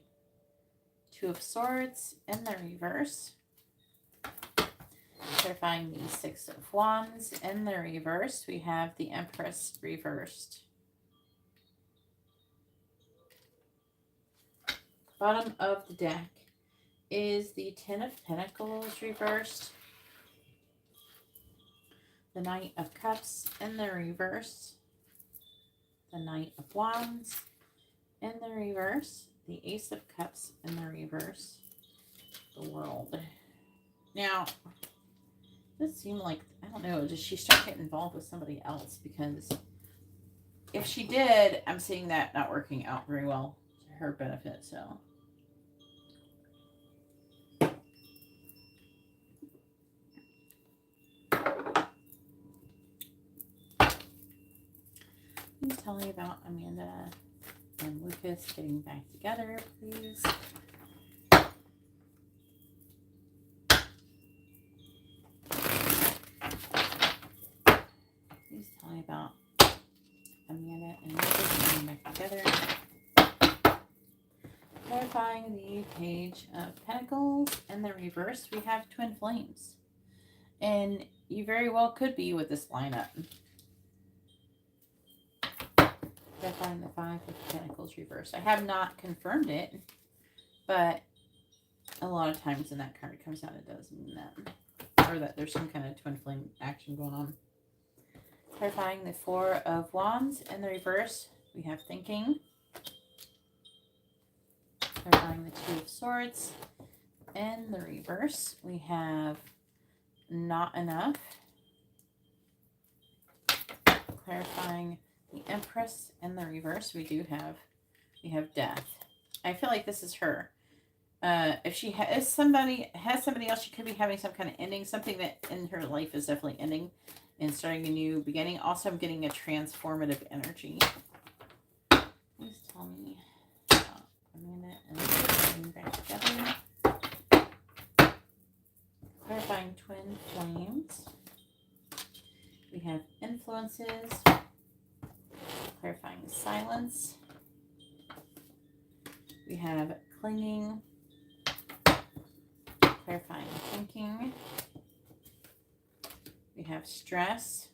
Two of Swords in the reverse. Clarifying the Six of Wands in the reverse, we have the Empress reversed. Bottom of the deck is the Ten of Pentacles reversed. The Knight of Cups in the reverse. The Knight of Wands in the reverse. The Ace of Cups in the reverse. The World. Now, this seemed like, I don't know, does she start getting involved with somebody else? Because if she did, I'm seeing that not working out very well to her benefit, so. Please tell me about Amanda and Lucas getting back together, please. Please tell me about Amanda and Lucas getting back together. Clarifying the Page of Pentacles. In the reverse, we have Twin Flames. And you very well could be with this lineup. Clarifying the Five of Pentacles reverse. I have not confirmed it, but a lot of times when that card comes out, it does mean that. Or that there's some kind of twin flame action going on. Clarifying the Four of Wands. In the reverse, we have Thinking. Clarifying the Two of Swords. In the reverse, we have Not Enough. Clarifying the Empress. In the reverse, we have Death. I feel like this is her. If she has somebody else, she could be having some kind of ending, something that in her life is definitely ending and starting a new beginning. Also, I'm getting a transformative energy. Please tell me about Amanda and getting back together. Clarifying Twin Flames. We have Influences. Clarifying Silence. We have Clinging. Clarifying Thinking. We have Stress.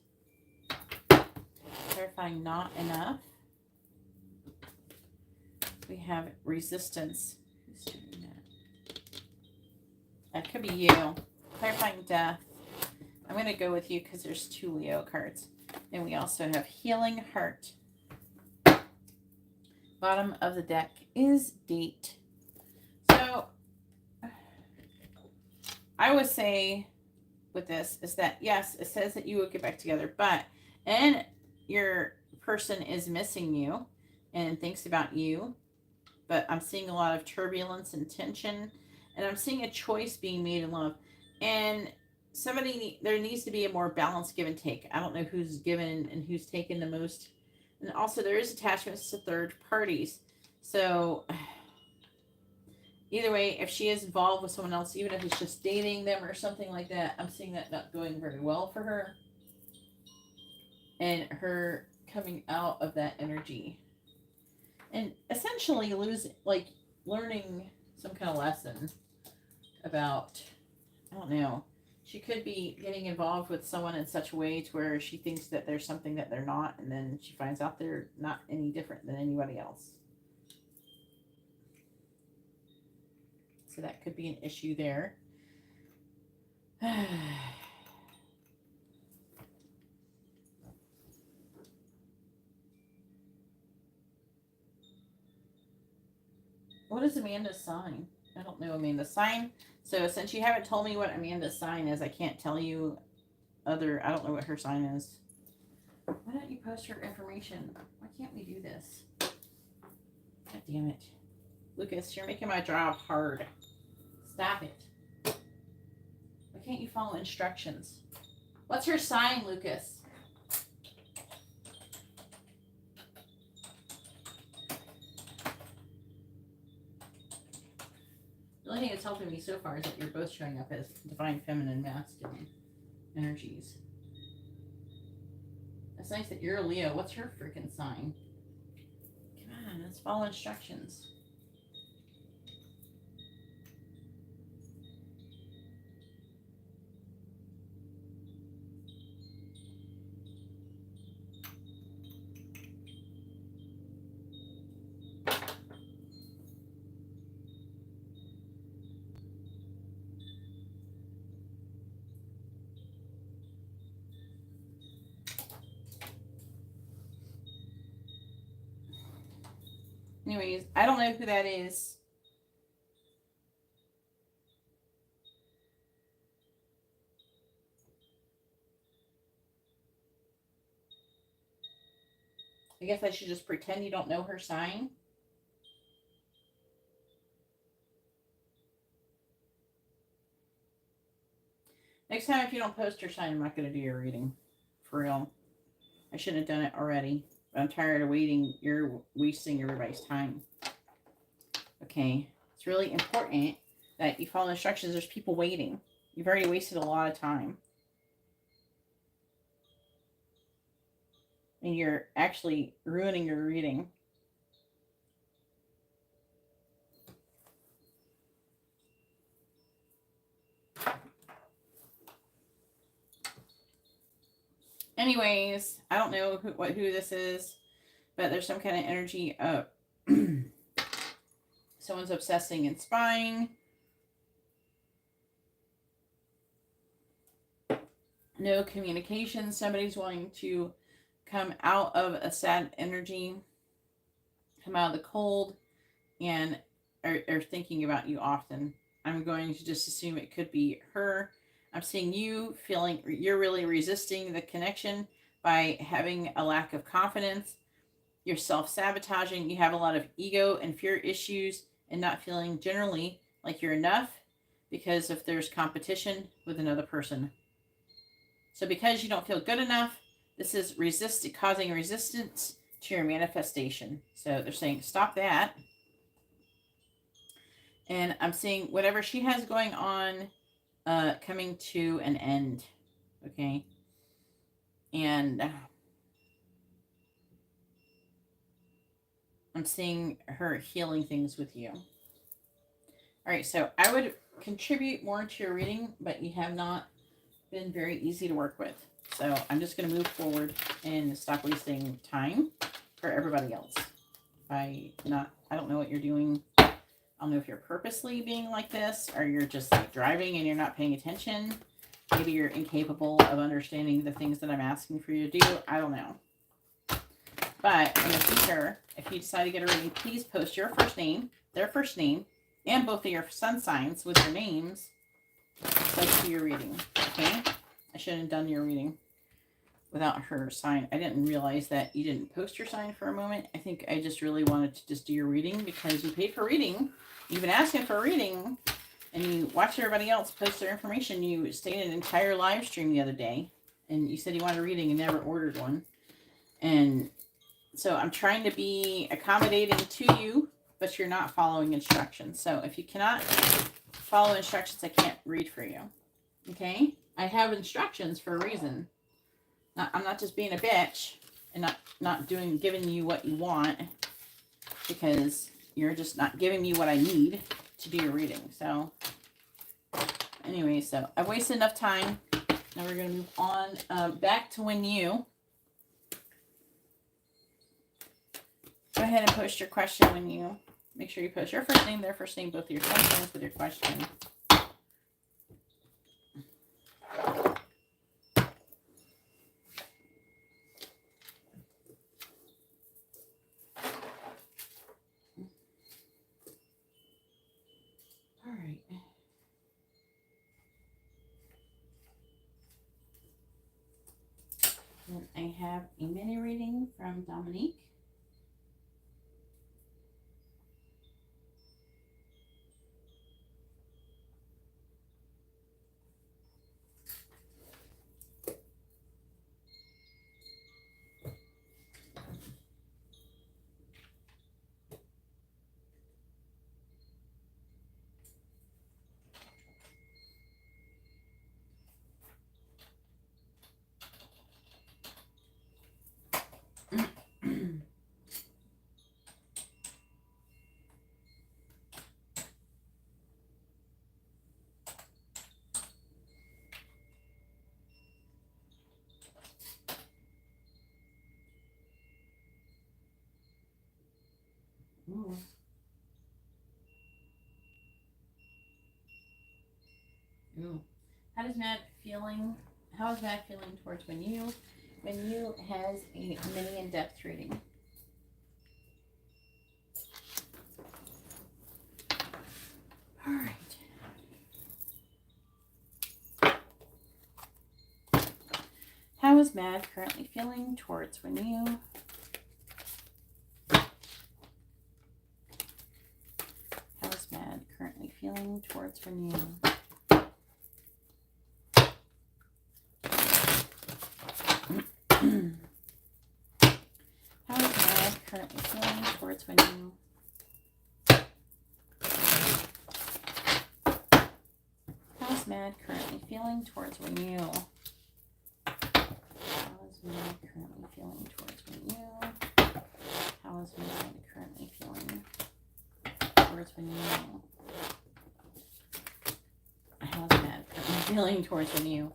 Clarifying Not Enough. We have Resistance. Who's doing that? That could be you. Clarifying Death. I'm going to go with you because there's 2 Leo cards. And we also have Healing Heart. Bottom of the deck is Date. So, I would say with this is that, yes, it says that you will get back together, and your person is missing you and thinks about you, but I'm seeing a lot of turbulence and tension, and I'm seeing a choice being made in love, and there needs to be a more balanced give and take. I don't know who's given and who's taken the most, and also there is attachments to third parties, so either way, if she is involved with someone else, even if it's just dating them or something like that, I'm seeing that not going very well for her. And her coming out of that energy. And essentially learning some kind of lesson about, I don't know. She could be getting involved with someone in such a way to where she thinks that there's something that they're not, and then she finds out they're not any different than anybody else. So that could be an issue there. What is Amanda's sign? I don't know Amanda's sign. So since you haven't told me what Amanda's sign is, I can't tell you I don't know what her sign is. Why don't you post her information? Why can't we do this? God damn it. Lucas, you're making my job hard. Stop it. Why can't you follow instructions? What's her sign, Lucas? The only thing that's helping me so far is that you're both showing up as divine feminine masculine energies. That's nice that you're a Leo. What's her freaking sign? Come on, let's follow instructions. Anyways, I don't know who that is. I guess I should just pretend you don't know her sign. Next time, if you don't post her sign, I'm not going to do your reading. For real. I shouldn't have done it already. I'm tired of waiting. You're wasting everybody's time. Okay. It's really important that you follow instructions. There's people waiting. You've already wasted a lot of time. And you're actually ruining your reading. Anyways, I don't know who this is, but there's some kind of energy of someone's obsessing and spying. No communication. Somebody's wanting to come out of a sad energy, come out of the cold, and are thinking about you often. I'm going to just assume it could be her. I'm seeing you feeling you're really resisting the connection by having a lack of confidence. You're self-sabotaging. You have a lot of ego and fear issues and not feeling generally like you're enough because if there's competition with another person. So because you don't feel good enough, this is causing resistance to your manifestation. So they're saying, stop that. And I'm seeing whatever she has going on coming to an end. Okay. And I'm seeing her healing things with you. All right. So I would contribute more to your reading, but you have not been very easy to work with. So I'm just going to move forward and stop wasting time for everybody else. I don't know what you're doing. I don't know if you're purposely being like this or you're just like driving and you're not paying attention. Maybe you're incapable of understanding the things that I'm asking for you to do. I don't know. But in the future, if you decide to get a reading, please post your first name, their first name, and both of your sun signs with your names so I see your reading. Okay? I shouldn't have done your reading without her sign. I didn't realize that you didn't post your sign for a moment. I think I just really wanted to just do your reading because you paid for reading. You've been asking for a reading and you watch everybody else post their information. You stayed in an entire live stream the other day and you said you wanted a reading and never ordered one. And so I'm trying to be accommodating to you, but you're not following instructions. So if you cannot follow instructions, I can't read for you. Okay? I have instructions for a reason. I'm not just being a bitch and not giving you what you want because you're just not giving me what I need to do your reading. So anyway, so I've wasted enough time. Now we're going to move on back to when you. Go ahead and post your question when you. Make sure you post your first name, their first name, both of your sentences with your question. All right. Then I have a mini reading from Dominique. Ooh. Ooh. How is Matt feeling towards when you has a mini in-depth reading? All right. How is Mad currently feeling towards when you? How is Mad currently feeling towards when you? How when you. How's Mad currently feeling towards when you? How is Mad currently feeling towards when you? How is Mad currently feeling towards when you? How's Mad currently feeling towards when you?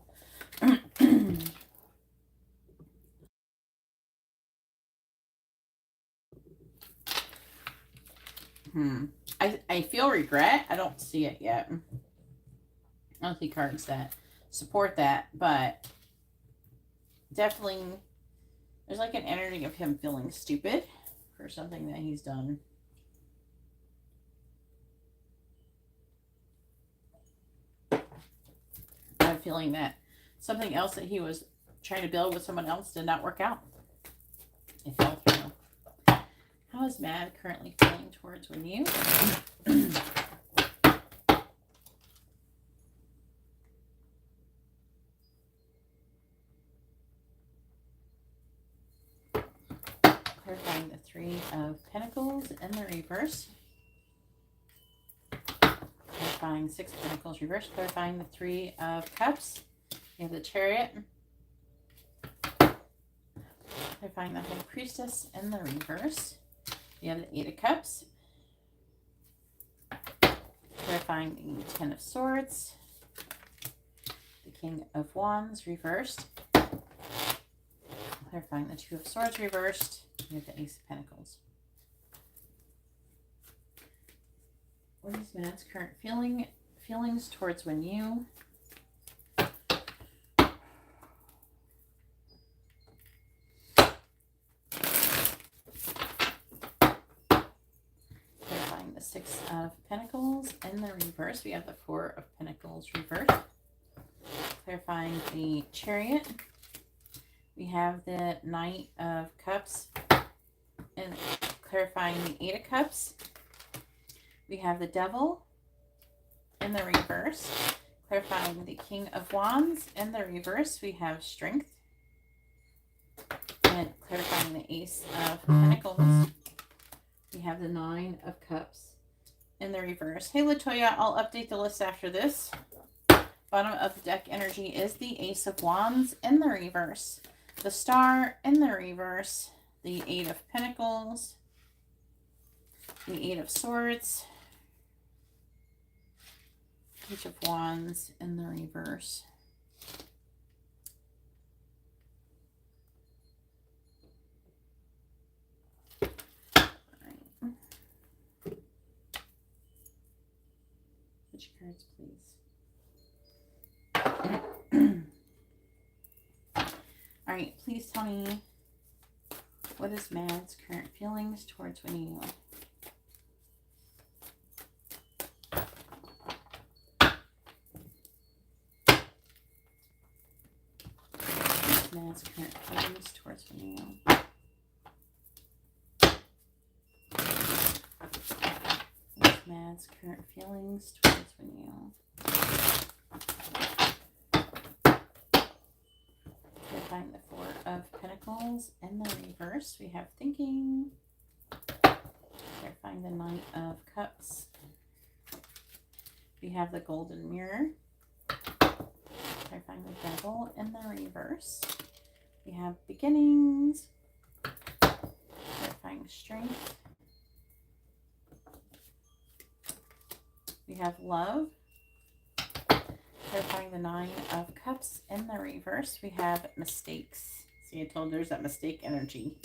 I feel regret. I don't see it yet. I don't see cards that support that, but definitely there's like an energy of him feeling stupid for something that he's done. I have a feeling that something else that he was trying to build with someone else did not work out. It fell through. How is Mad currently feeling towards when you? Clarifying the Three of Pentacles in the reverse. Clarifying Six of Pentacles reverse. Clarifying the Three of Cups. You have the Chariot. Clarifying the High Priestess in the reverse. You have the Eight of Cups. Clarifying the Ten of Swords. The King of Wands reversed. Clarifying the Two of Swords reversed. You have the Ace of Pentacles. What is Mad's current feelings towards when you? Clarifying the Six of Pentacles in the reverse. We have the Four of Pentacles reversed. Clarifying the Chariot. We have the Knight of Cups and clarifying the Eight of Cups. We have the Devil in the reverse. Clarifying the King of Wands in the reverse. We have Strength. And clarifying the Ace of Pentacles. We have the Nine of Cups in the reverse. Hey, Latoya, I'll update the list after this. Bottom of the deck energy is the Ace of Wands in the reverse. The Star in the reverse, the Eight of Pentacles, the Eight of Swords, Page of Wands in the reverse. All right. Switch cards, please. All right, please tell me, what is Mad's current feelings towards when you? What is Mad's current feelings towards when you? What is Mad's current feelings towards when you? Clarifying the Four of Pentacles in the reverse. We have Thinking. Clarifying the Knight of Cups. We have the Golden Mirror. Clarifying the Devil in the reverse. We have Beginnings. Clarifying Strength. We have Love. Clarifying the Nine of Cups in the reverse. We have Mistakes. See, I told there's that mistake energy.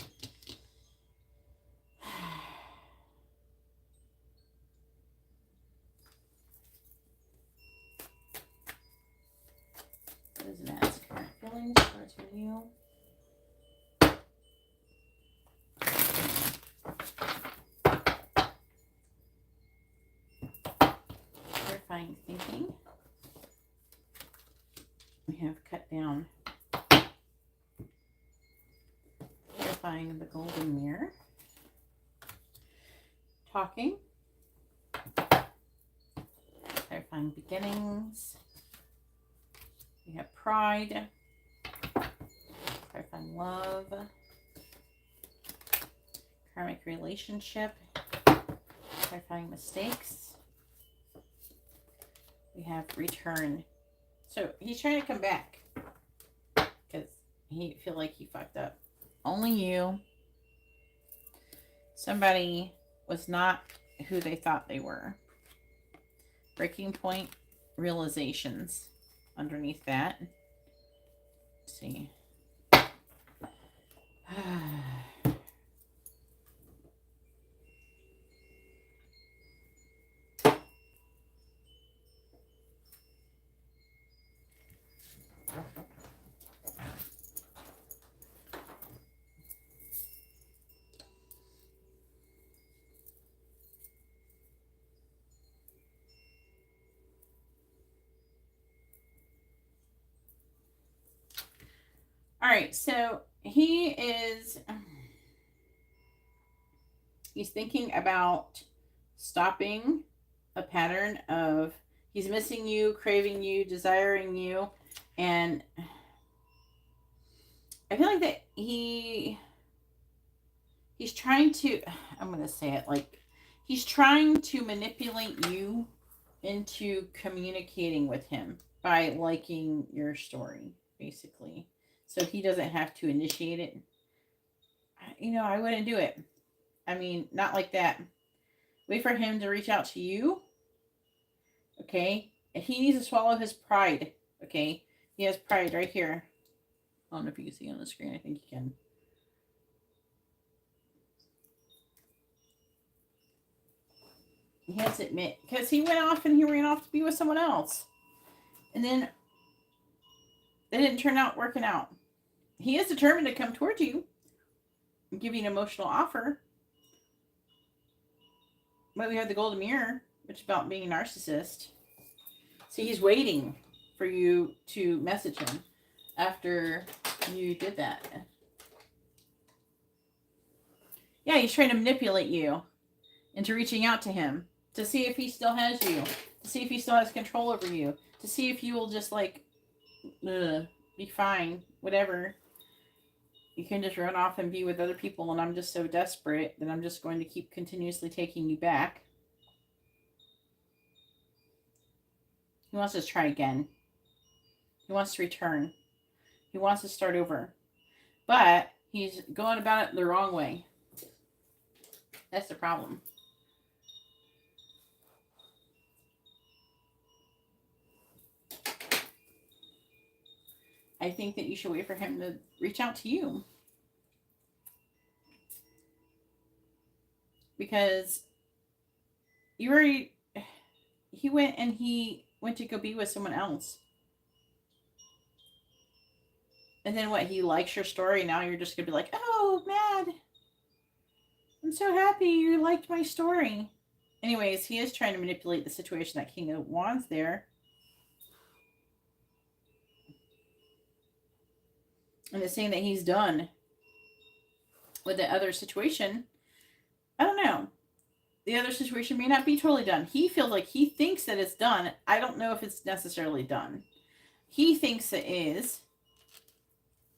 What is Mad's current feelings towards you? Clarifying Thinking. We have Cut Down. Clarifying the Golden Mirror. Talking. Clarifying Beginnings. We have Pride. Clarifying Love. Karmic relationship. Clarifying mistakes. We have return. So he's trying to come back because he feel like he fucked up. Only you. Somebody was not who they thought they were. Breaking point realizations underneath that. Let's see. All right, so he's thinking about stopping a pattern of he's missing you, craving you, desiring you, and I feel like that he's trying to, I'm going to say it like, he's trying to manipulate you into communicating with him by liking your story, basically. So he doesn't have to initiate it. You know, I wouldn't do it. I mean, not like that. Wait for him to reach out to you. Okay? And he needs to swallow his pride. Okay? He has pride right here. I don't know if you can see on the screen. I think you can. He has to admit, because he went off and he ran off to be with someone else. And then they didn't turn out working out. He is determined to come towards you and give you an emotional offer. But we have the golden mirror, which is about being a narcissist. So he's waiting for you to message him after you did that. Yeah, he's trying to manipulate you into reaching out to him to see if he still has you, to see if he still has control over you, to see if you will just like be fine, whatever. You can just run off and be with other people, and I'm just so desperate that I'm just going to keep continuously taking you back. He wants to try again. He wants to return. He wants to start over. But he's going about it the wrong way. That's the problem. I think that you should wait for him to reach out to you. Because he went to go be with someone else. And then what, he likes your story, now you're just going to be like, oh, mad. I'm so happy you liked my story. Anyways, he is trying to manipulate the situation. That King of Wands there. And it's saying that he's done with the other situation. I don't know. The other situation may not be totally done. He feels like he thinks that it's done. I don't know if it's necessarily done. He thinks it is.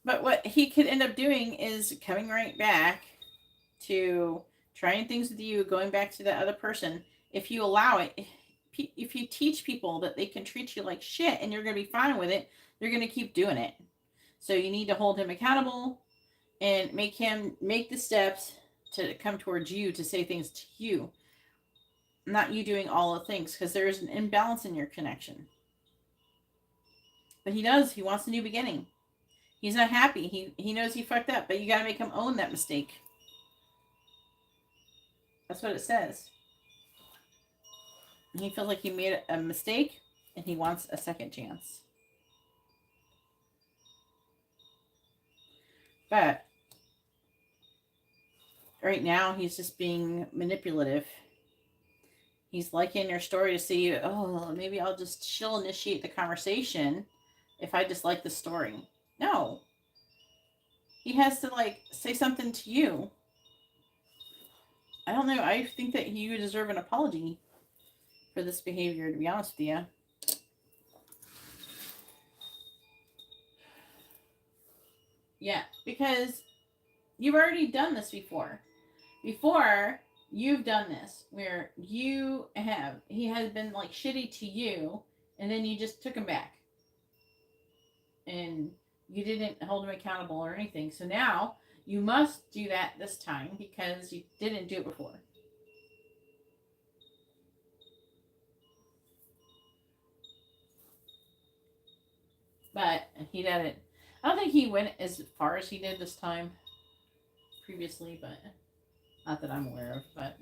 But what he could end up doing is coming right back to trying things with you, going back to the other person. If you allow it, if you teach people that they can treat you like shit and you're going to be fine with it, they're going to keep doing it. So you need to hold him accountable and make him make the steps to come towards you, to say things to you. Not you doing all the things, because there is an imbalance in your connection. But he wants a new beginning. He's not happy. He knows he fucked up, but you got to make him own that mistake. That's what it says. He feels like he made a mistake and he wants a second chance. But right now he's just being manipulative. He's liking your story to see, oh, maybe she'll initiate the conversation if I just like the story. No. He has to say something to you. I don't know. I think that you deserve an apology for this behavior, to be honest with you. Yeah, because you've already done this before. Before, you've done this where he has been like shitty to you, and then you just took him back. And you didn't hold him accountable or anything. So now you must do that this time because you didn't do it before. But he didn't. I don't think he went as far as he did this time previously, but not that I'm aware of. But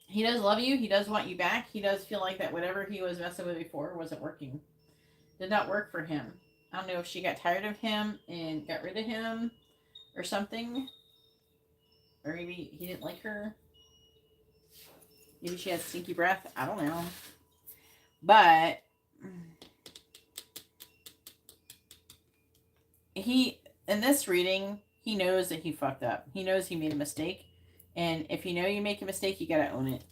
he does love you. He does want you back. He does feel like that whatever he was messing with before wasn't working. Did not work for him. I don't know if she got tired of him and got rid of him or something. Or maybe he didn't like her. Maybe she had stinky breath. I don't know. But he, in this reading, he knows that he fucked up. He knows he made a mistake. And if you know you make a mistake, you gotta own it.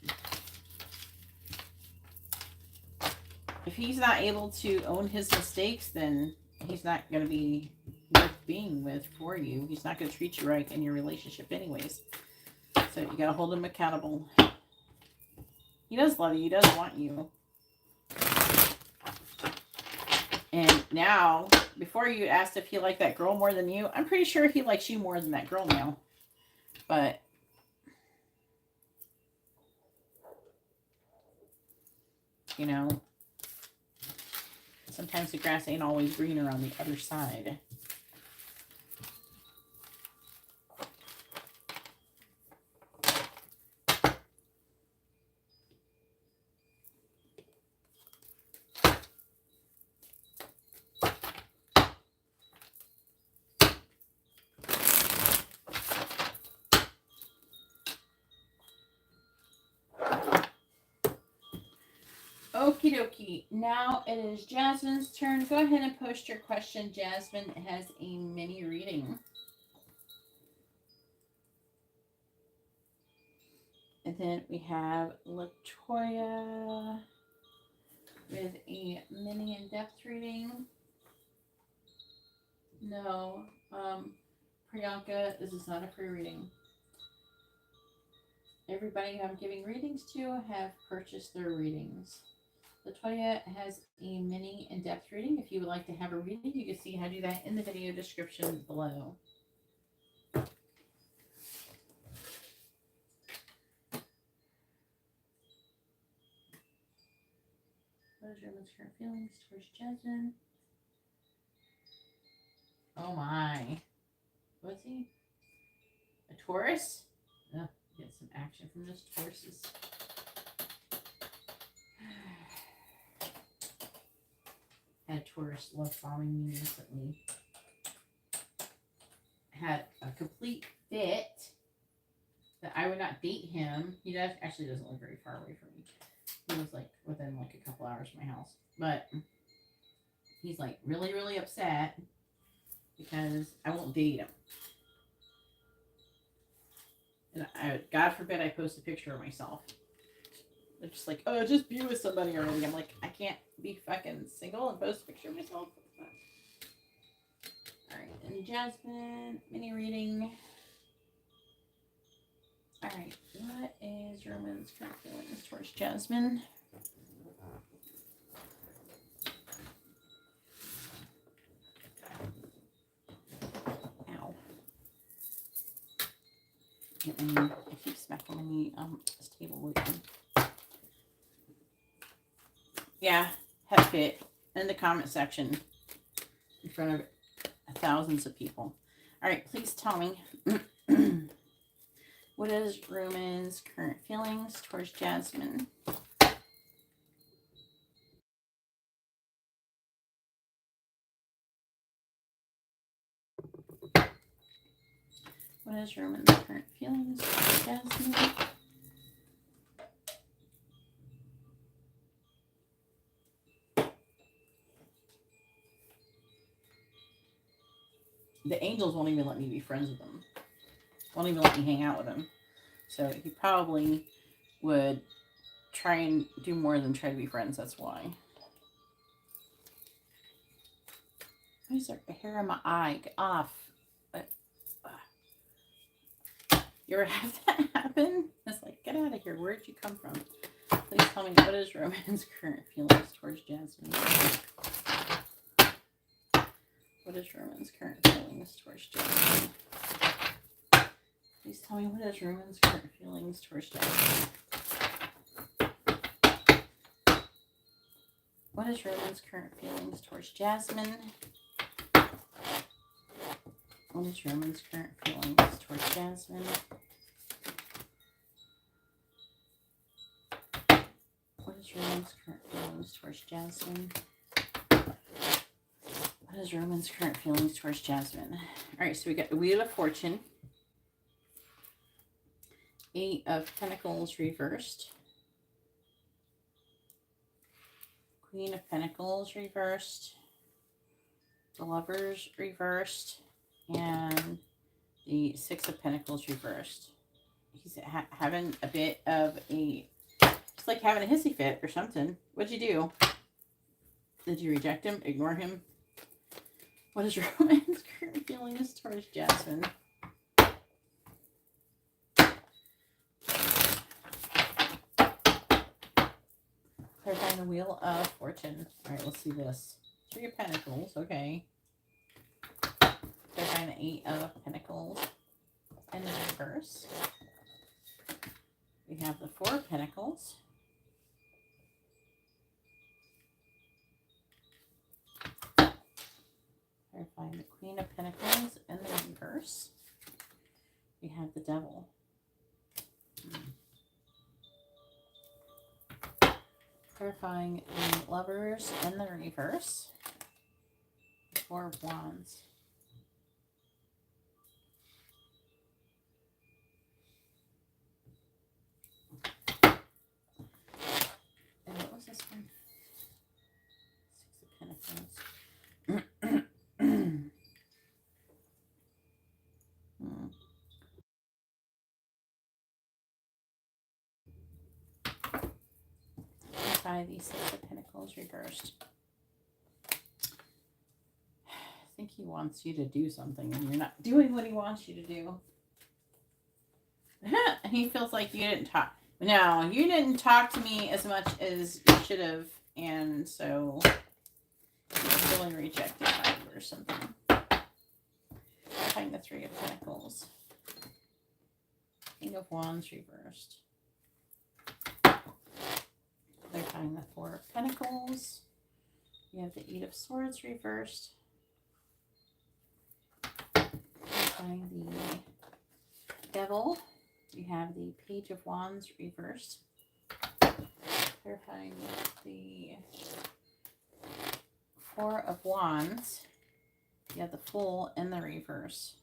If he's not able to own his mistakes, then he's not gonna be worth being with for you. He's not gonna treat you right in your relationship anyways. So you gotta hold him accountable. He does love you. He does want you. And now, before you asked if he liked that girl more than you, I'm pretty sure he likes you more than that girl now. But you know, sometimes the grass ain't always greener on the other side. Okie dokie. Now it is Jasmine's turn. Go ahead and post your question. Jasmine has a mini reading. And then we have Latoya with a mini in-depth reading. No, Priyanka, this is not a free reading. Everybody who I'm giving readings to have purchased their readings. Latoya has a mini in-depth reading. If you would like to have a reading, you can see how to do that in the video description below. What is your most current feelings towards Jasmine? Oh my. What's he? A Taurus? Oh, get some action from this Tauruses. Had a Taurus love bombing me recently. Had a complete fit that I would not date him. He actually doesn't live very far away from me. He was like within like a couple hours of my house. But he's like really, really upset because I won't date him. And God forbid I post a picture of myself. They're just like, oh, just be with somebody already. I'm like, I can't be fucking single and post a picture of myself. Alright, and Jasmine, mini reading. Alright, what is your woman's current feelings towards Jasmine? Ow. And I keep smacking me this table with me. Yeah, had a fit in the comment section in front of thousands of people. All right, please tell me what is Roman's current feelings towards Jasmine? What is Roman's current feelings towards Jasmine? The angels won't even let me be friends with him. Won't even let me hang out with him. So he probably would try and do more than try to be friends. That's why. Why is there a hair on my eye? Get off. You ever have that happen? It's like, get out of here. Where'd you come from? Please tell me, what is Roman's current feelings towards Jasmine? What is Roman's current feelings towards Jasmine? Please tell me, what is Roman's current feelings towards Jasmine? What is Roman's current feelings towards Jasmine? What is Roman's current feelings towards Jasmine? What is Roman's current feelings towards Jasmine? What is Roman's current feelings towards Jasmine? All right, so we got the Wheel of Fortune, 8 of Pentacles reversed, Queen of Pentacles reversed, the Lovers reversed, and the 6 of Pentacles reversed. He's having a bit of a, it's like having a hissy fit or something. What'd you do? Did you reject him? Ignore him? What is Roman's current feelings towards Jasmine? Clarifying the Wheel of Fortune. All right, let's see this. 3 of Pentacles. Okay. Clarifying the 8 of Pentacles in the reverse. We have the 4 of Pentacles. Clarifying the Queen of Pentacles in the reverse. We have the Devil. Clarifying the Lovers in the reverse. The 4 of Wands. And what was this one? 6 of Pentacles. By the 6 of Pentacles reversed. I think he wants you to do something and you're not doing what he wants you to do. He feels like you didn't talk. No, you didn't talk to me as much as you should have, and so you're feeling rejected by you or something. Find the 3 of Pentacles. King of Wands reversed. They're finding the 4 of Pentacles. You have the 8 of Swords reversed. They're finding the Devil. You have the Page of Wands reversed. They're finding the 4 of Wands. You have the Fool in the reverse.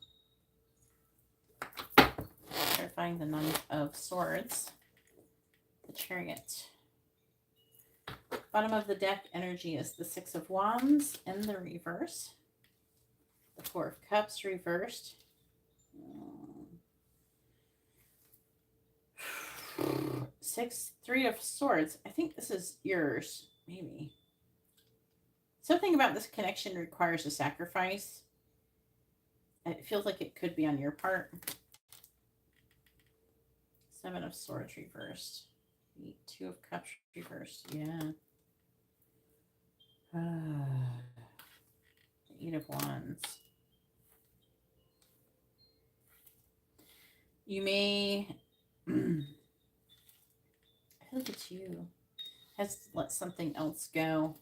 They're finding the 9 of Swords. The Chariot. Bottom of the deck energy is the 6 of Wands in the reverse. The 4 of Cups reversed. 3 of Swords. I think this is yours, maybe. Something about this connection requires a sacrifice. It feels like it could be on your part. 7 of Swords reversed. 2 of Cups reversed. Yeah. 8 of Wands. You may, I feel like it's you, has to let something else go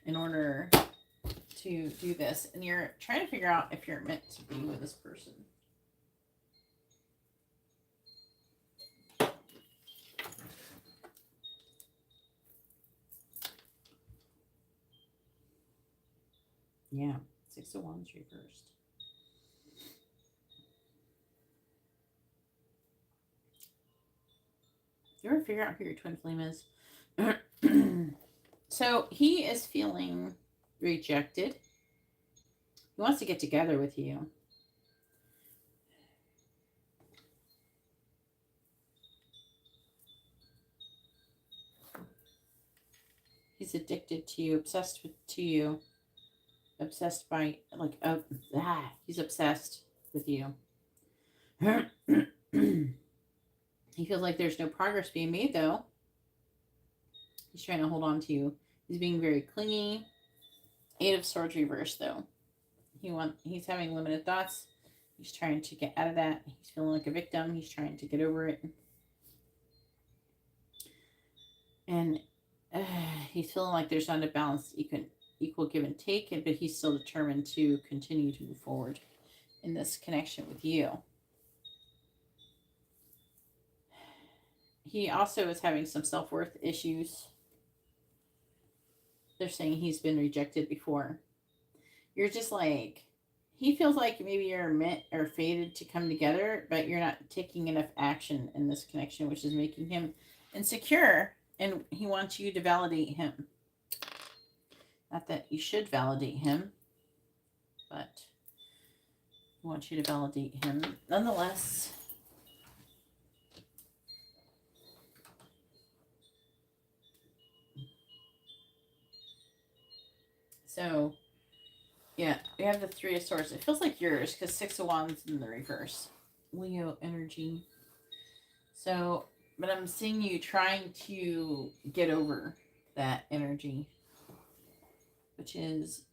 in order to do this. And you're trying to figure out if you're meant to be with this person. Yeah, 6 of Wands reversed. You ever figure out who your twin flame is? So he is feeling rejected. He wants to get together with you. He's addicted to you, obsessed to you. Obsessed by, like, he's obsessed with you. He feels like there's no progress being made, though. He's trying to hold on to you. He's being very clingy. Eight of Swords reversed, though. He's having limited thoughts. He's trying to get out of that. He's feeling like a victim. He's trying to get over it. And he's feeling like there's not a balanced equal give and take, but he's still determined to continue to move forward in this connection with you. He also is having some self-worth issues. They're saying he's been rejected before. You're just like, he feels like maybe you're meant or fated to come together, but you're not taking enough action in this connection, which is making him insecure, and he wants you to validate him. Not that you should validate him, but he wants you to validate him nonetheless. So, yeah, we have the Three of Swords. It feels like yours because Six of Wands in the reverse. Leo energy. So, but I'm seeing you trying to get over that energy, which is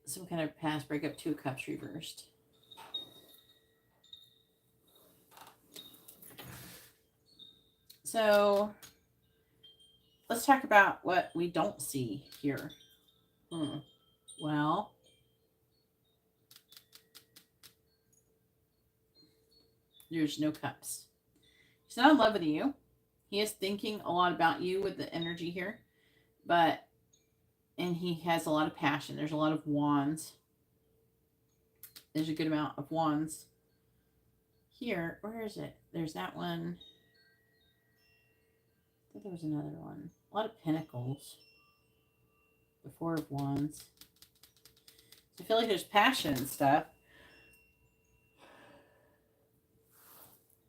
some kind of past breakup. Two of Cups reversed. So, let's talk about what we don't see here. Well, there's no cups. He's not in love with you. He is thinking a lot about you with the energy here, and he has a lot of passion. There's a lot of wands. There's a good amount of wands here. Where is it? There's that one. I thought there was another one. A lot of pentacles. The Four of Wands. So I feel like there's passion and stuff.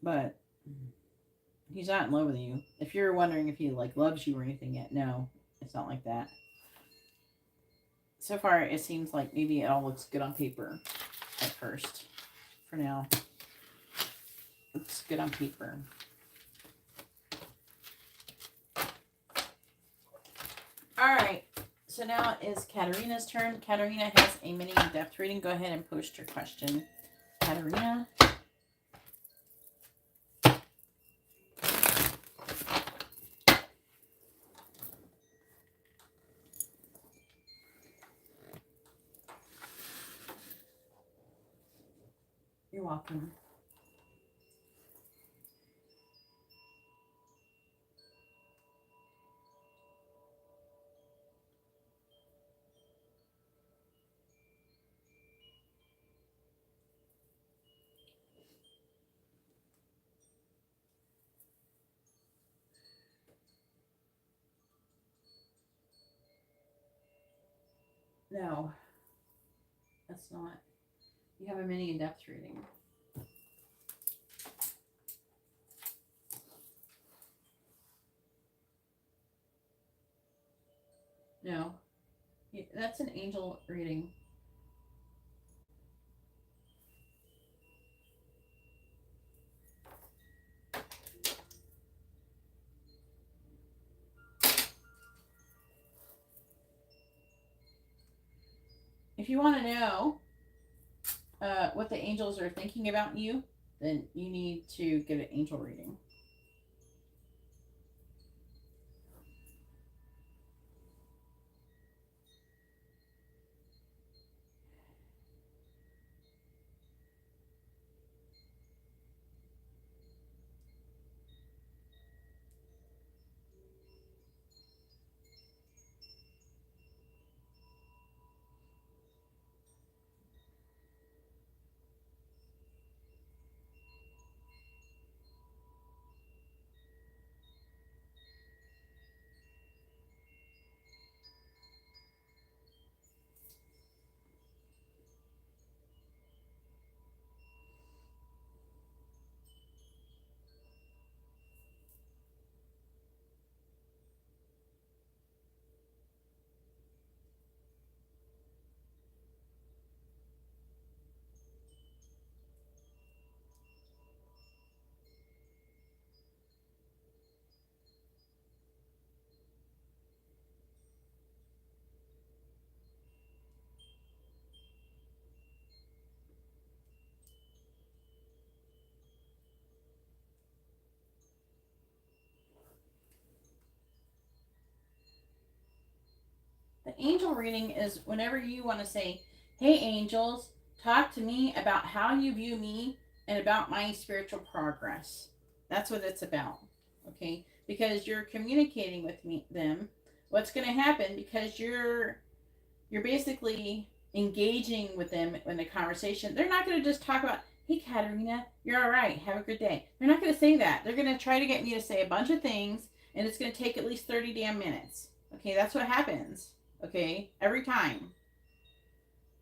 But he's not in love with you. If you're wondering if he like loves you or anything yet, no, it's not like that. So far, it seems like maybe it all looks good on paper at first. For now, looks good on paper. All right. So now it is Katarina's turn. Katarina has a mini in-depth reading. Go ahead and post your question, Katarina. You're welcome. No, that's not. You have a mini in-depth reading. No, that's an angel reading. If you want to know what the angels are thinking about you, then you need to get an angel reading. angel reading is whenever you want to say, hey, angels, talk to me about how you view me and about my spiritual progress. That's what it's about. Okay? Because you're communicating with them. What's going to happen, because you're basically engaging with them in the conversation. They're not going to just talk about, hey, Katarina, you're all right. Have a good day. They're not going to say that. They're going to try to get me to say a bunch of things, and it's going to take at least 30 damn minutes. Okay, that's what happens. Okay, every time.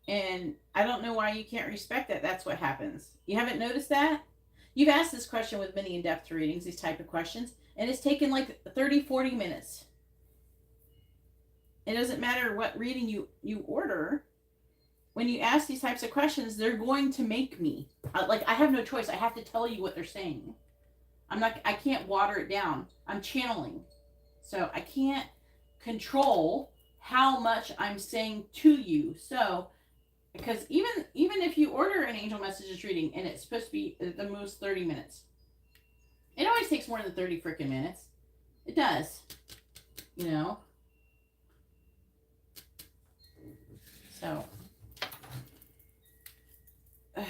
And I don't know why you can't respect that. That's what happens. You haven't noticed that? You've asked this question with many in-depth readings, these type of questions, and it's taken like 30, 40 minutes. It doesn't matter what reading you order. When you ask these types of questions, they're going to make me. I have no choice. I have to tell you what they're saying. I can't water it down. I'm channeling. So I can't control how much I'm saying to you. So, because even if you order an angel messages reading and it's supposed to be the most 30 minutes, it always takes more than 30 freaking minutes. It does. You know? So, I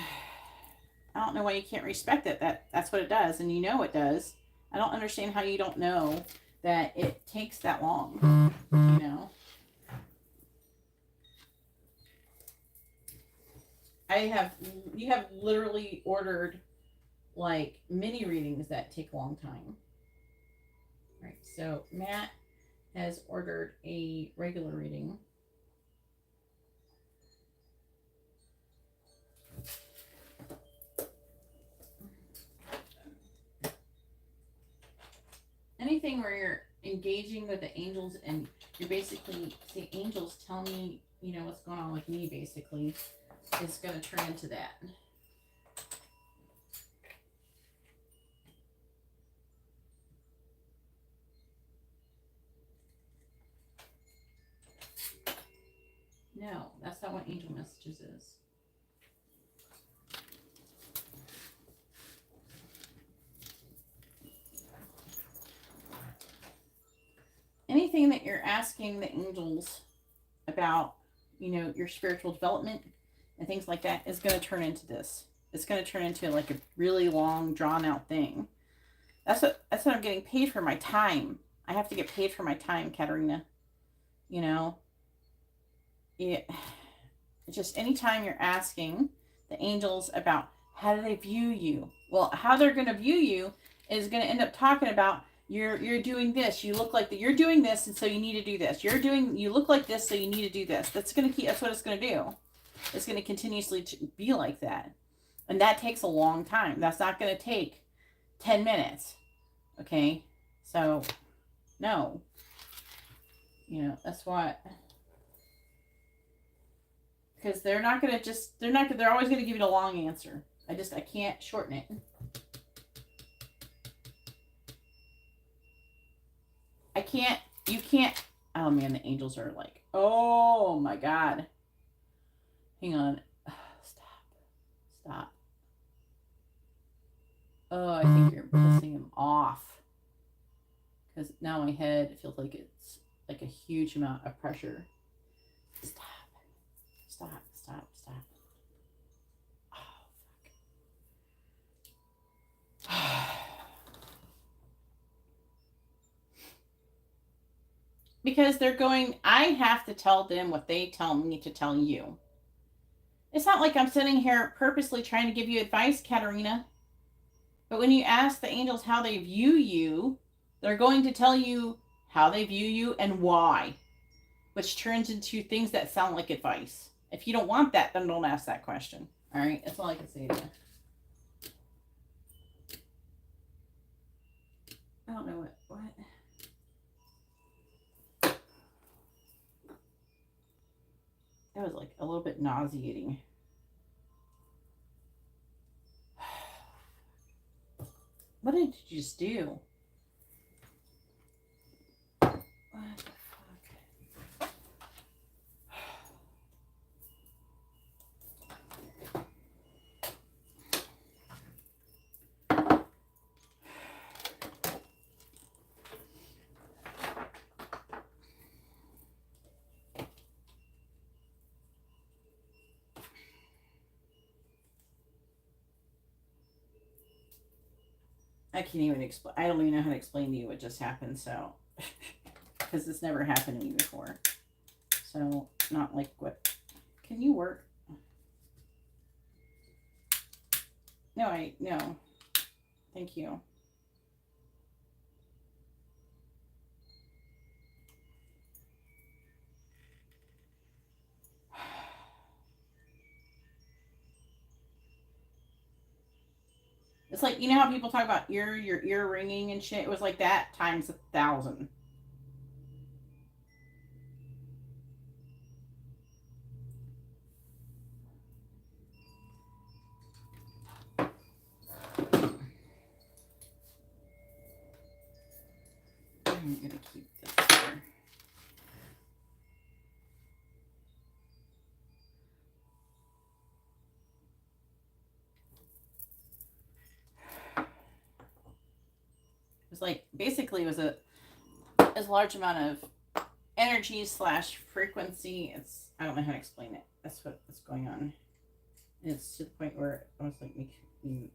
don't know why you can't respect it. That's what it does, and you know it does. I don't understand how you don't know that it takes that long. You know? You have literally ordered like mini readings that take a long time. Right. So Matt has ordered a regular reading. Anything where you're engaging with the angels and you're basically say, angels, tell me, you know, what's going on with me, basically, is going to turn into that. No, that's not what angel messages is. Anything that you're asking the angels about, you know, your spiritual development and things like that is going to turn into this. It's going to turn into like a really long, drawn out thing. That's what I'm getting paid for, my time. I have to get paid for my time, Katarina. You know, just anytime you're asking the angels about how do they view you, well, how they're going to view you is going to end up talking about you're doing this, you look like that, you're doing this, and so you need to do this. You look like this, so you need to do this. That's what it's going to do. It's going to continuously be like that, and that takes a long time. That's not going to take 10 minutes. Okay, so no, you know, that's what. Because they're always going to give you the long answer. I can't shorten it. You can't. Oh man, the angels are like, oh my God. Hang on. Stop. Oh, I think you're pissing him off. Because now my head feels like it's like a huge amount of pressure. Stop. Oh, fuck. Because I have to tell them what they tell me to tell you. It's not like I'm sitting here purposely trying to give you advice, Katarina. But when you ask the angels how they view you, they're going to tell you how they view you and why, which turns into things that sound like advice. If you don't want that, then don't ask that question. All right? That's all I can say to you. I don't know what. That was like a little bit nauseating. What did you just do? What the fuck? I can't even explain. I don't even know how to explain to you what just happened. So, because this never happened to me before. So, not like what. Can you work? No. Thank you. It's like, you know how people talk about your ear ringing and shit? It was like that times 1,000. I'm gonna keep this here. It was like, basically, it was a large amount of energy / frequency. I don't know how to explain it. That's what's going on. And it's to the point where it almost like makes me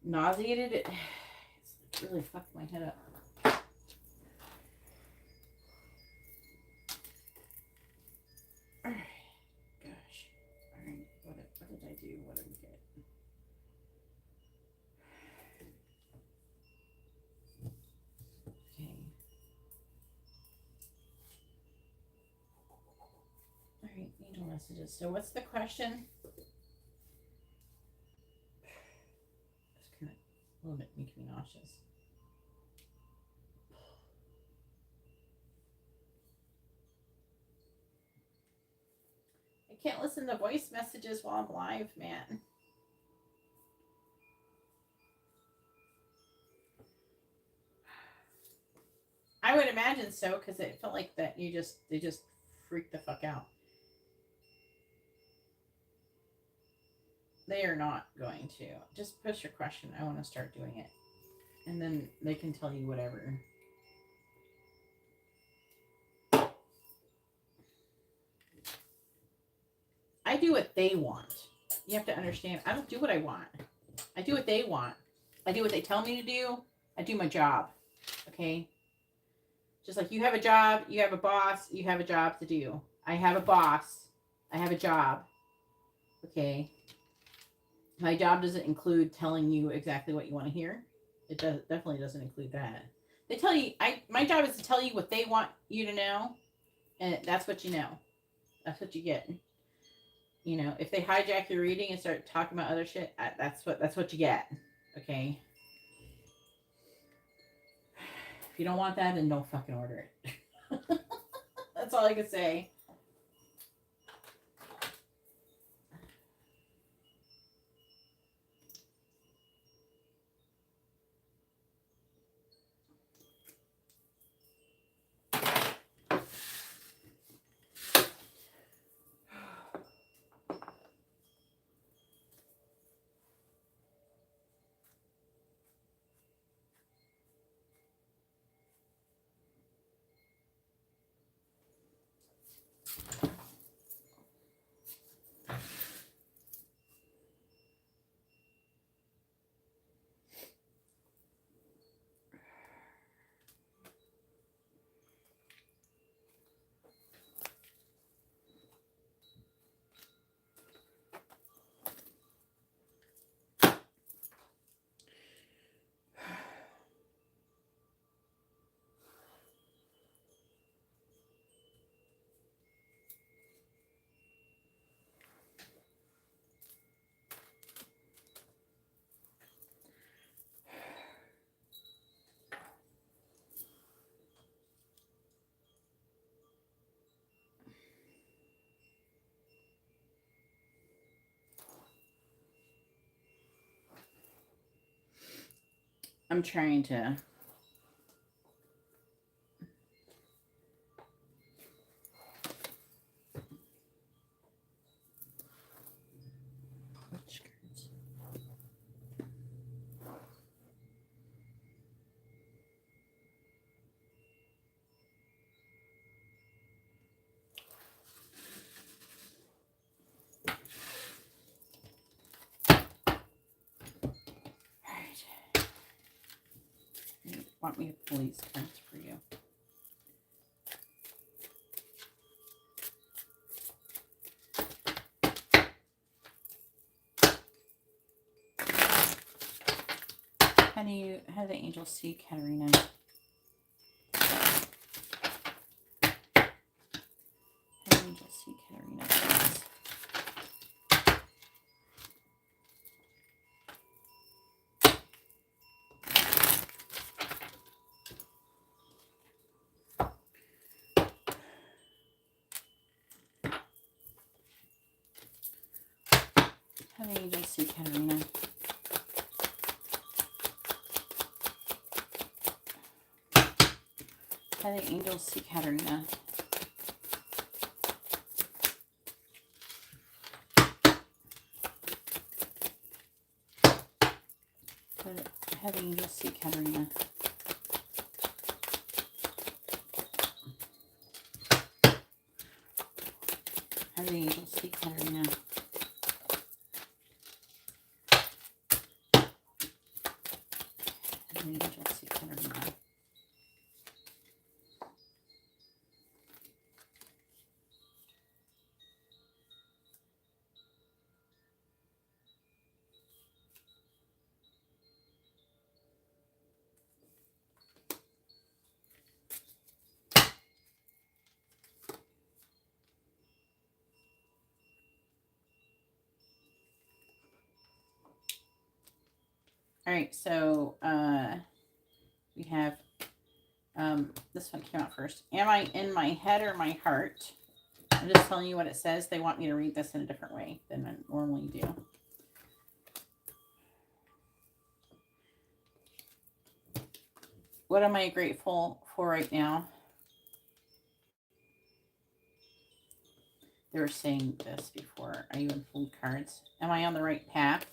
nauseated. It's really fucked my head up. Alright. Gosh. Alright. What did I do? What did we get? Okay. Alright, angel messages. So what's the question? It's kind of a little bit making me nauseous. I can't listen to voice messages while I'm live, man. I would imagine so, because it felt like that they just freaked the fuck out. They are not going to. Just post your question. I want to start doing it. And then they can tell you whatever. I do what they want. You have to understand, I don't do what I want. I do what they want. I do what they tell me to do. I do my job. Okay? Just like you have a job, you have a boss, you have a job to do. I have a boss. I have a job. Okay? My job doesn't include telling you exactly what you want to hear. It definitely doesn't include that. They tell you, my job is to tell you what they want you to know, and that's what you know. That's what you get. You know, if they hijack your reading and start talking about other shit, that's what you get. Okay. If you don't want that, then don't fucking order it. That's all I can say. I'm trying to. want me to pull these cards for you? How do the angels see Katarina? How do the angels see Katarina, please? How do the angels see Katarina? How do the angels see Katarina? How do the angels see Katarina? How do the angels see Katarina? How do the angels see Katarina? All right, so we have this one came out first. Am I in my head or my heart? I'm just telling you what it says. They want me to read this in a different way than I normally do. What am I grateful for right now? They were saying this before. Are you in full cards? Am I on the right path?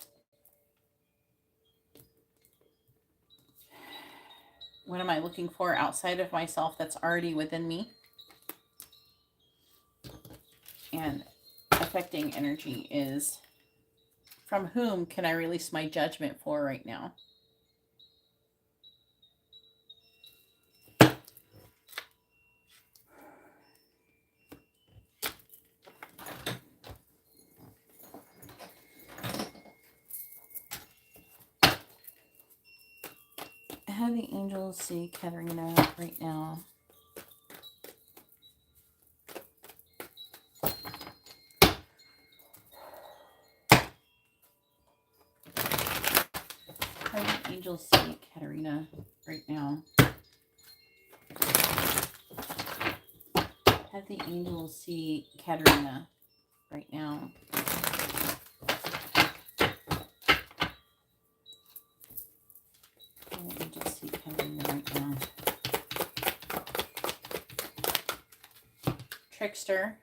What am I looking for outside of myself that's already within me? And affecting energy is, from whom can I release my judgment for right now? How do the angels see Katarina right now? How do the angels see Katarina right now? How do the angels see Katarina right now? How do the angels see Katarina right now? Trickster.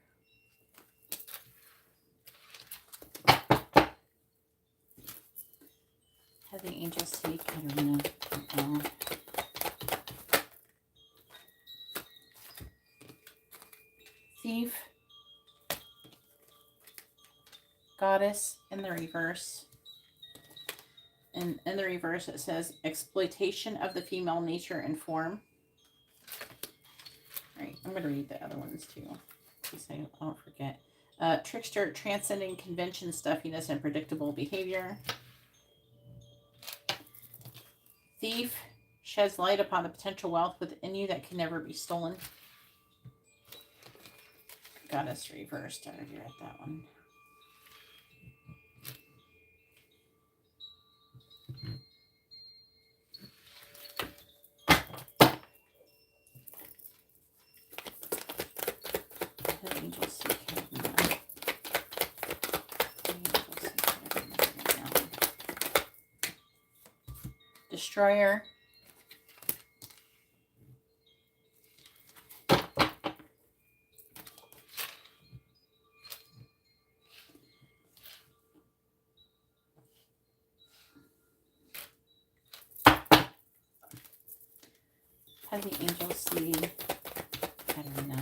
How do the angels see Katarina right now? Thief. Goddess in the reverse. And in the reverse it says exploitation of the female nature and form. All right, I'm going to read the other ones too, in case I don't forget. Trickster, transcending convention, stuffiness, and predictable behavior. Thief, sheds light upon the potential wealth within you that can never be stolen. Goddess reversed. I already read that one. The angels see Katarina. The angels see Katarina right now. Destroyer. How do the angels see Katarina?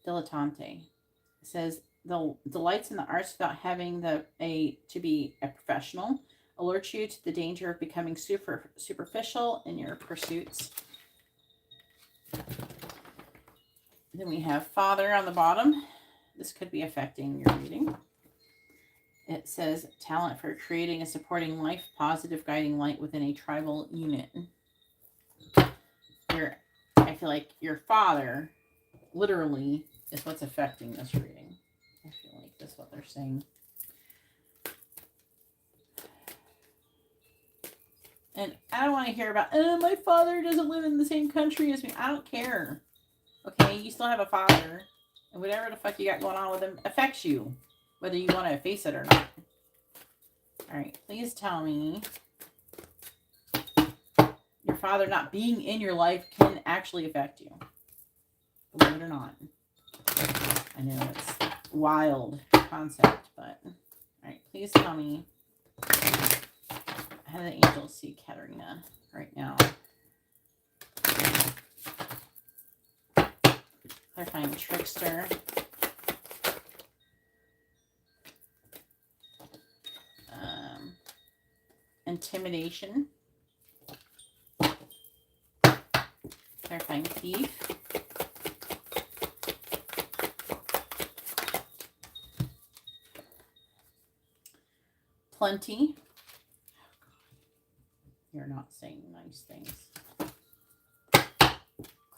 Dilettante. It says, the lights in the arts without having to be a professional. Alert you to the danger of becoming superficial in your pursuits. Then we have Father on the bottom. This could be affecting your reading. It says talent for creating and supporting life, positive guiding light within a tribal unit. I feel like your father literally is what's affecting this reading. I feel like that's what they're saying. And I don't want to hear about, my father doesn't live in the same country as me. I don't care. Okay, you still have a father. And whatever the fuck you got going on with him affects you. Whether you want to face it or not. Alright, please tell me. Your father not being in your life can actually affect you. Believe it or not. I know it's a wild concept, but... Alright, please tell me. How do the angels see Katarina right now? Clarifying trickster. Intimidation. Clarifying thief. Plenty. You're not saying nice things.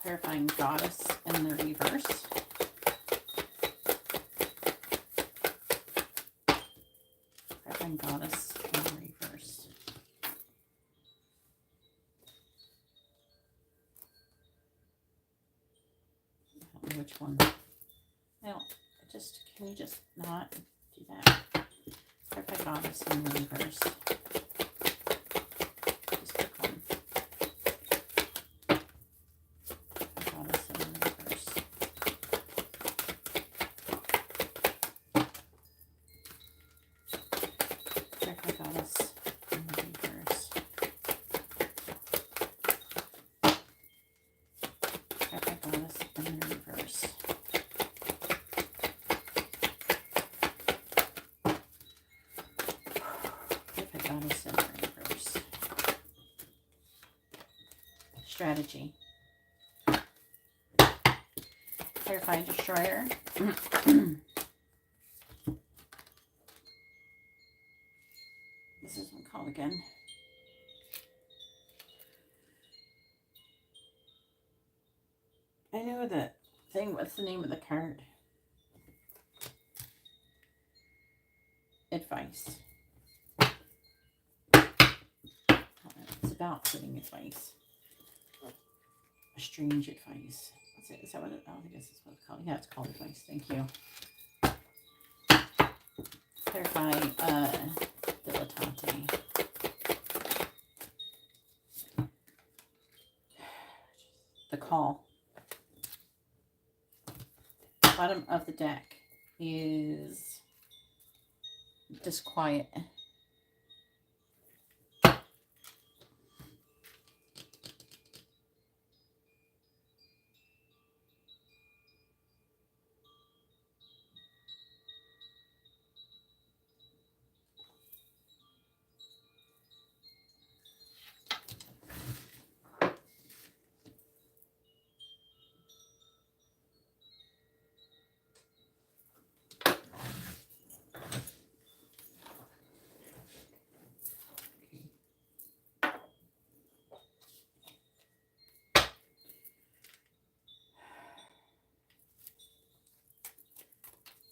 Clarifying goddess in the reverse. Clarifying goddess in the reverse. I don't know which one. Can you just not do that? Clarify goddess in the reverse. Strategy. Clarify destroyer. This isn't called again. I know the thing. What's the name of the card? Advice. It's about giving advice. Strange advice. Is that what it? I don't think this is what it's called. Yeah, it's called advice. Thank you. Clarify dilettante. The call. Bottom of the deck is disquiet.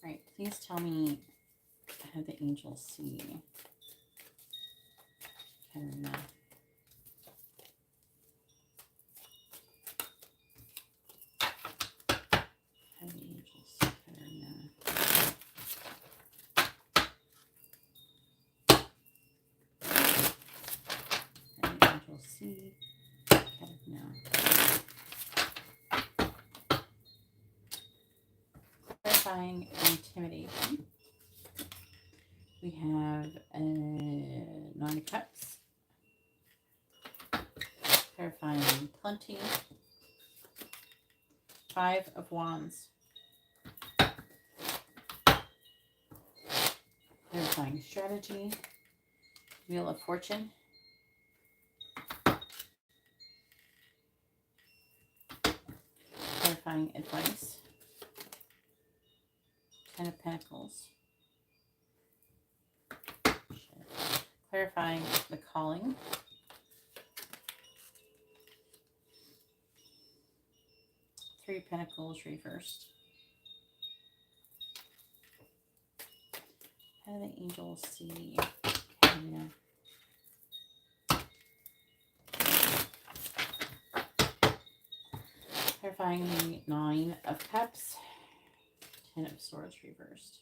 Right, please tell me how the angels see Katarina. How the angels see Katarina. How the angels see Katarina. Clarifying intimidation. We have Nine of Cups. Clarifying plenty. Five of Wands. Clarifying strategy. Wheel of Fortune. Clarifying advice. Ten of Pentacles. Clarifying the calling. Three Pentacles reversed. How do the angels see Katarina? Clarifying the Nine of Cups. Ten of Swords reversed.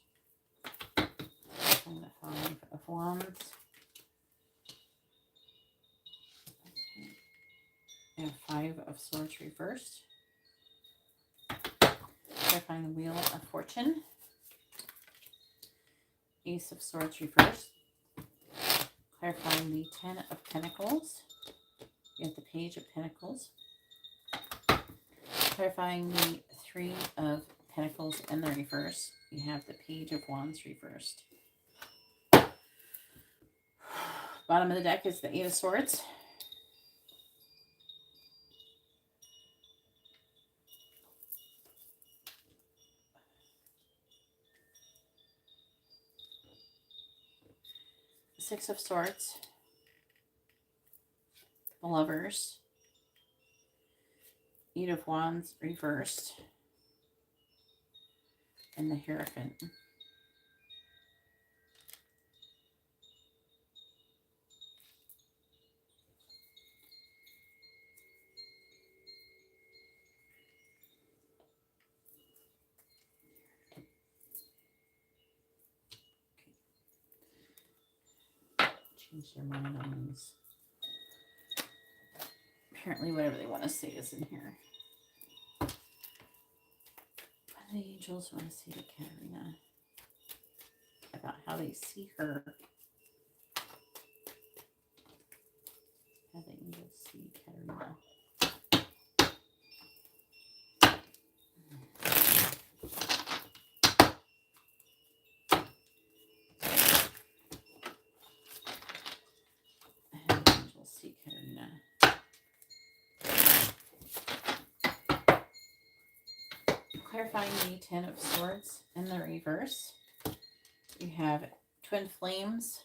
Clarifying the Five of Wands. Okay. And Five of Swords reversed. Clarifying the Wheel of Fortune. Ace of Swords reversed. Clarifying the Ten of Pentacles. You have the Page of Pentacles. Clarifying the Three of Pentacles in the reverse. You have the Page of Wands reversed. Bottom of the deck is the Eight of Swords. Six of Swords. The Lovers. Eight of Wands reversed. And the Hierophant. Change their mind on these. Apparently whatever they want to say is in here. What do the angels want to say to Katarina about how they see her? How the angels see Katarina. How the angels see Katarina. Clarifying the Ten of Swords in the reverse. You have Twin Flames.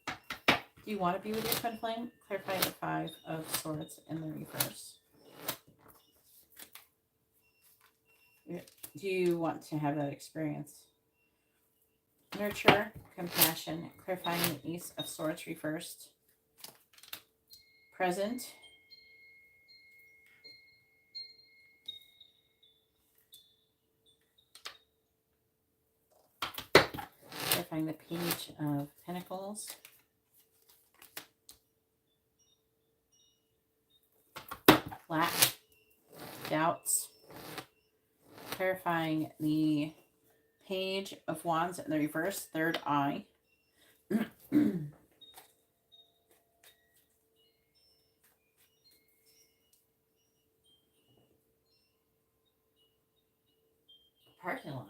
Do you want to be with your twin flame? Clarifying the Five of Swords in the reverse. Do you want to have that experience? Nurture, compassion, clarifying the Ace of Swords reversed. Present. Clarifying the Page of Pentacles. Lack, doubts. Clarifying the Page of Wands in the reverse, Third Eye. Parking lot.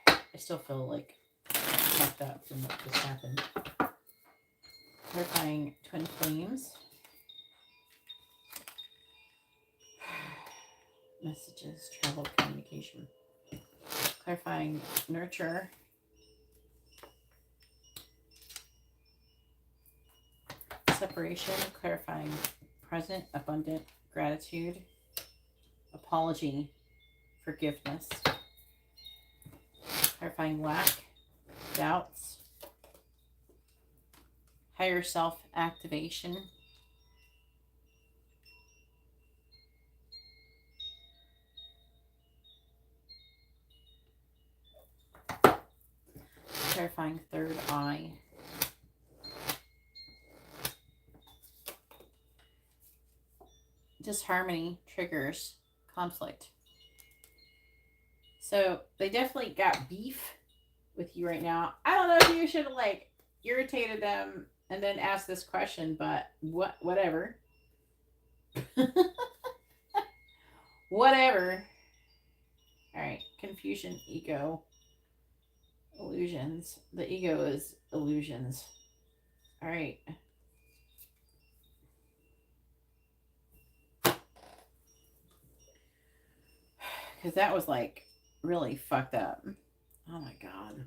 I still feel like fucked up from what just happened. Clarifying Twin Flames. Messages, travel, communication. Clarifying Nurture. Separation, clarifying Present, Abundant, Gratitude. Apology, Forgiveness. Clarifying Lack, Doubts. Higher Self Activation. Clarifying Third Eye. Disharmony triggers conflict. So they definitely got beef with you right now. I don't know if you should have like irritated them and then asked this question, but whatever. Whatever. All right. Confusion, ego, illusions. The ego is illusions. All right. Because that was like really fucked up. Oh my God.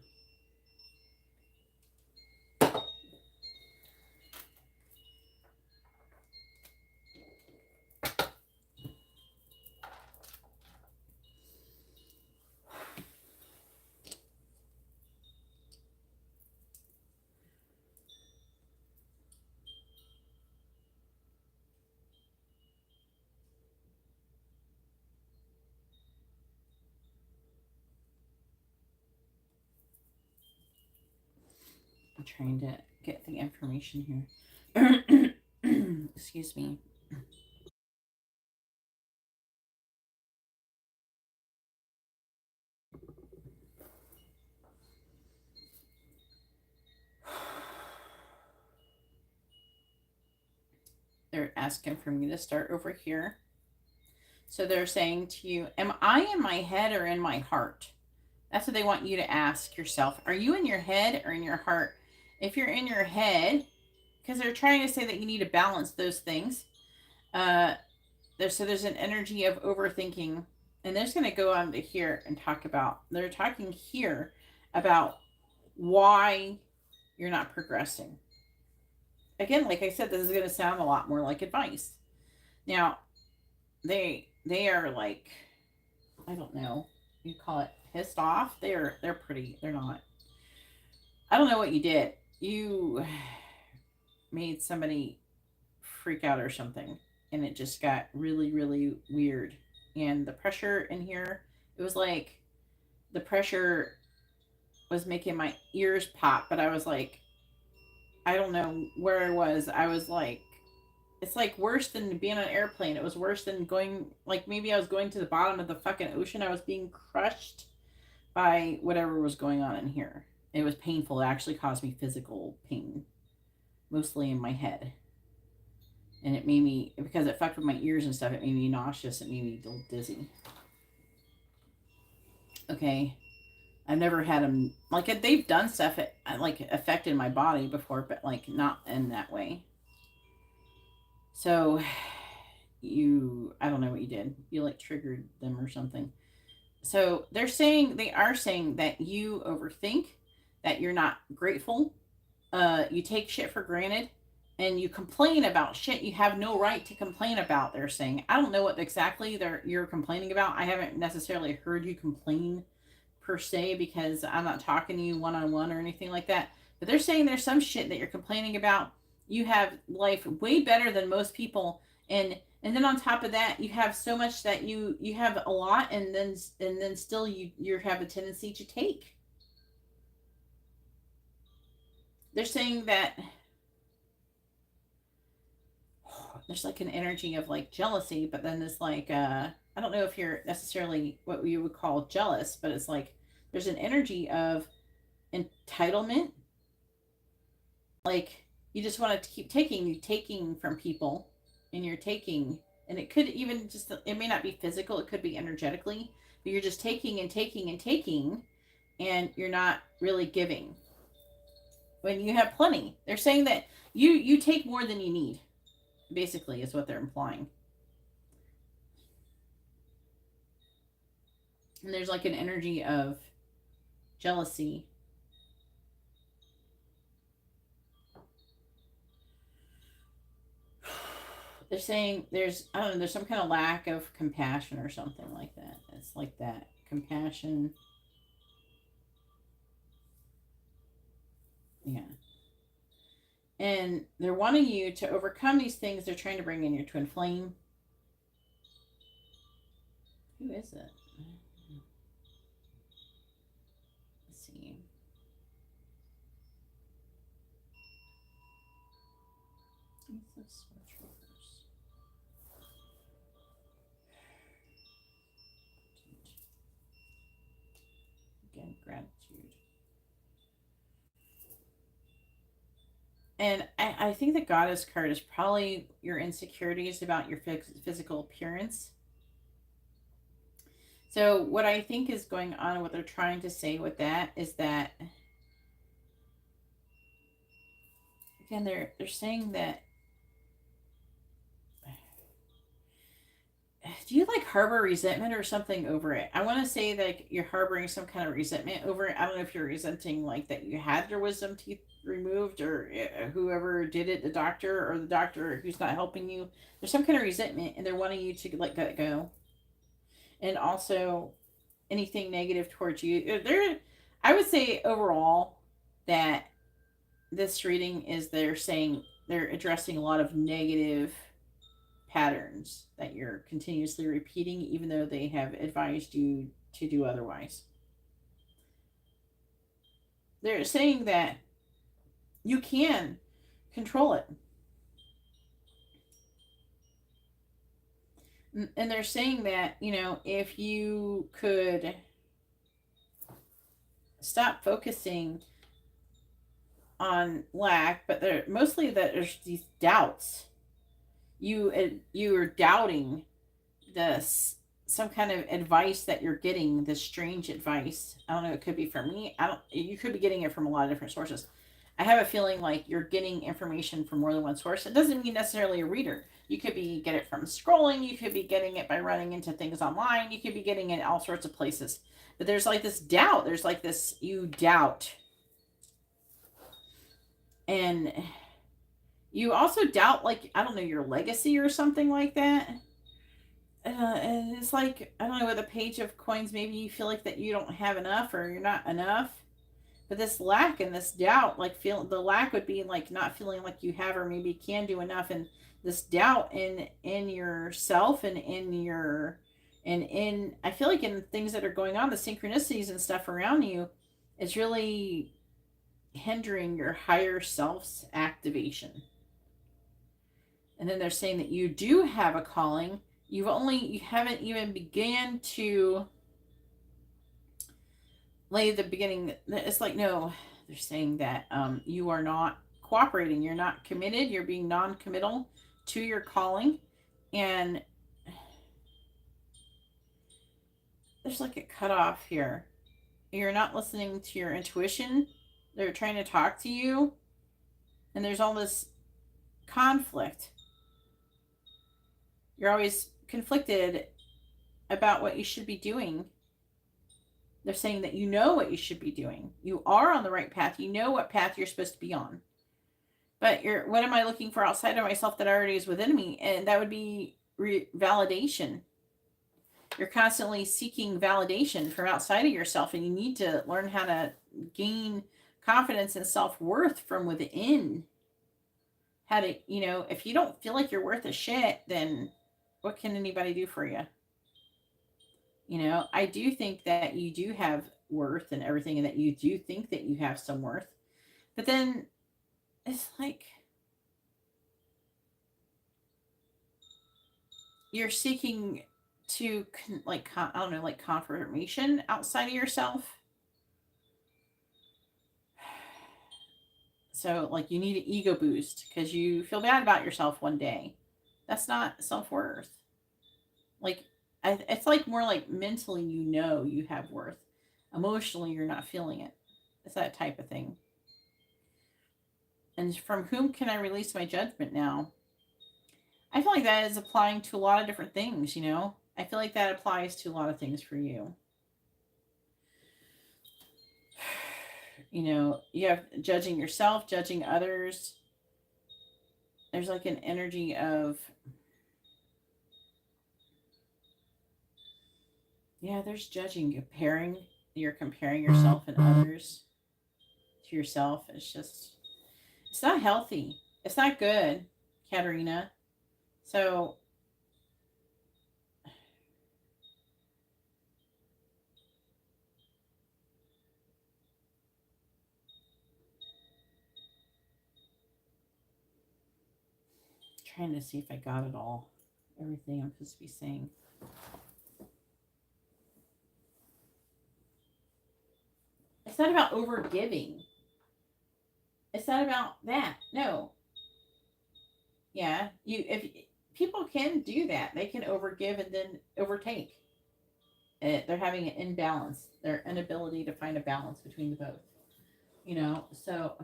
I'm trying to get the information here. Excuse me. They're asking for me to start over here. So they're saying to you, am I in my head or in my heart? That's what they want you to ask yourself. Are you in your head or in your heart? If you're in your head, because they're trying to say that you need to balance those things. There's an energy of overthinking, and they're just going to go on to here and talk about. They're talking here about why you're not progressing. Again, like I said, this is going to sound a lot more like advice. Now, they are like, I don't know, you call it pissed off. They're pretty. They're not. I don't know what you did. You made somebody freak out or something, and it just got really really weird. And the pressure in here, it was like the pressure was making my ears pop, but I was like, I don't know where I was like, it's like worse than being on an airplane. It was worse than going, like maybe I was going to the bottom of the fucking ocean. I was being crushed by whatever was going on in here. It was painful. It actually caused me physical pain, mostly in my head. And it made me, because it fucked with my ears and stuff, it made me nauseous. It made me dizzy. Okay. I've never had them, like, they've done stuff that, like, affected my body before, but, like, not in that way. So, I don't know what you did. You, like, triggered them or something. So, they are saying that you overthink, that you're not grateful, you take shit for granted, and you complain about shit you have no right to complain about. They're saying, I don't know what exactly you're complaining about. I haven't necessarily heard you complain per se, because I'm not talking to you one on one or anything like that. But they're saying there's some shit that you're complaining about. You have life way better than most people, and then on top of that, you have so much that you have a lot, and then still you have a tendency to take. They're saying that there's like an energy of like jealousy, but then there's like I don't know if you're necessarily what you would call jealous, but it's like there's an energy of entitlement. Like you just want to keep taking, you taking from people, and you're taking, and it could even just, it may not be physical, it could be energetically, but you're just taking and taking and taking, and you're not really giving when you have plenty. They're saying that you take more than you need, basically, is what they're implying. And there's like an energy of jealousy. They're saying there's, I don't know, there's some kind of lack of compassion or something like that. It's like that compassion. Yeah. And they're wanting you to overcome these things. They're trying to bring in your twin flame. Who is it? Let's see. What's this? Again, gratitude. And I think the Goddess card is probably your insecurities about your physical appearance. So what I think is going on, what they're trying to say with that is that, again, they're saying that, do you like harbor resentment or something over it? I want to say that you're harboring some kind of resentment over it. I don't know if you're resenting like that you had your wisdom teeth removed, or whoever did it, the doctor or the doctor who's not helping you. There's some kind of resentment and they're wanting you to let that go. And also anything negative towards you. I would say overall that this reading is, they're saying they're addressing a lot of negative patterns that you're continuously repeating, even though they have advised you to do otherwise. They're saying that you can control it. And they're saying that, if you could stop focusing on lack, but they're mostly that there's these doubts. You're doubting this, some kind of advice that you're getting, this strange advice. I don't know, it could be from me. You could be getting it from a lot of different sources. I have a feeling like you're getting information from more than one source. It doesn't mean necessarily a reader. You could be get it from scrolling, you could be getting it by running into things online, you could be getting it all sorts of places. But there's like this doubt, there's like this, you doubt. And you also doubt, like, I don't know, your legacy or something like that. And it's like, I don't know, with a page of coins, maybe you feel like that you don't have enough or you're not enough. But this lack and this doubt, like, the lack would be like not feeling like you have or maybe can do enough, and this doubt in yourself and in I feel like in things that are going on, the synchronicities and stuff around you, it's really hindering your higher self's activation. And then they're saying that you do have a calling. You haven't even began to lay the beginning. It's like, no, they're saying that you are not cooperating. You're not committed. You're being non-committal to your calling. And there's like a cutoff here. You're not listening to your intuition. They're trying to talk to you. And there's all this conflict. You're always conflicted about what you should be doing. They're saying that you know what you should be doing. You are on the right path. You know what path you're supposed to be on. But what am I looking for outside of myself that already is within me? And that would be validation. You're constantly seeking validation from outside of yourself, and you need to learn how to gain confidence and self-worth from within. How to, if you don't feel like you're worth a shit, then what can anybody do for you? I do think that you do have worth and everything, and that you do think that you have some worth. But then it's like you're seeking to I don't know, like confirmation outside of yourself. So like you need an ego boost because you feel bad about yourself one day. That's not self-worth. Like it's like more like mentally you have worth. Emotionally you're not feeling it. It's that type of thing. And from whom can I release my judgment now? I feel like that is applying to a lot of different things, I feel like that applies to a lot of things for you. You have judging yourself, judging others. There's like an energy of, there's judging, comparing. You're comparing yourself and others to yourself. It's not healthy. It's not good, Katarina. So trying to see if I got it all. Everything I'm supposed to be saying. It's not about over giving. It's not about that. No. Yeah. If people can do that, they can overgive and then overtake. They're having an imbalance, their inability to find a balance between the both. So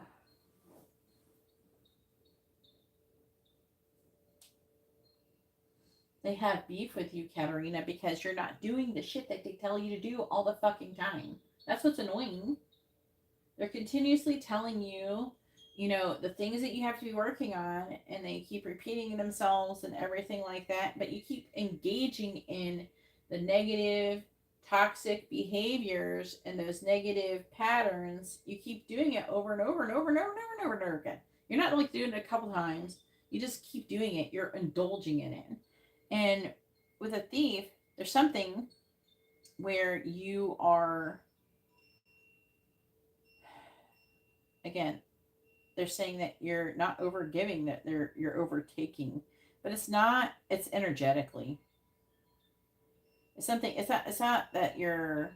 they have beef with you, Katarina, because you're not doing the shit that they tell you to do all the fucking time. That's what's annoying. They're continuously telling you, the things that you have to be working on, and they keep repeating themselves and everything like that, but you keep engaging in the negative, toxic behaviors and those negative patterns. You keep doing it over and over and over and over and over and over and over again. You're not like doing it a couple times. You just keep doing it. You're indulging in it. And with a thief, there's something where you are, again, they're saying that you're not over giving, that you're overtaking, but it's not. It's energetically. It's something. It's not that you're,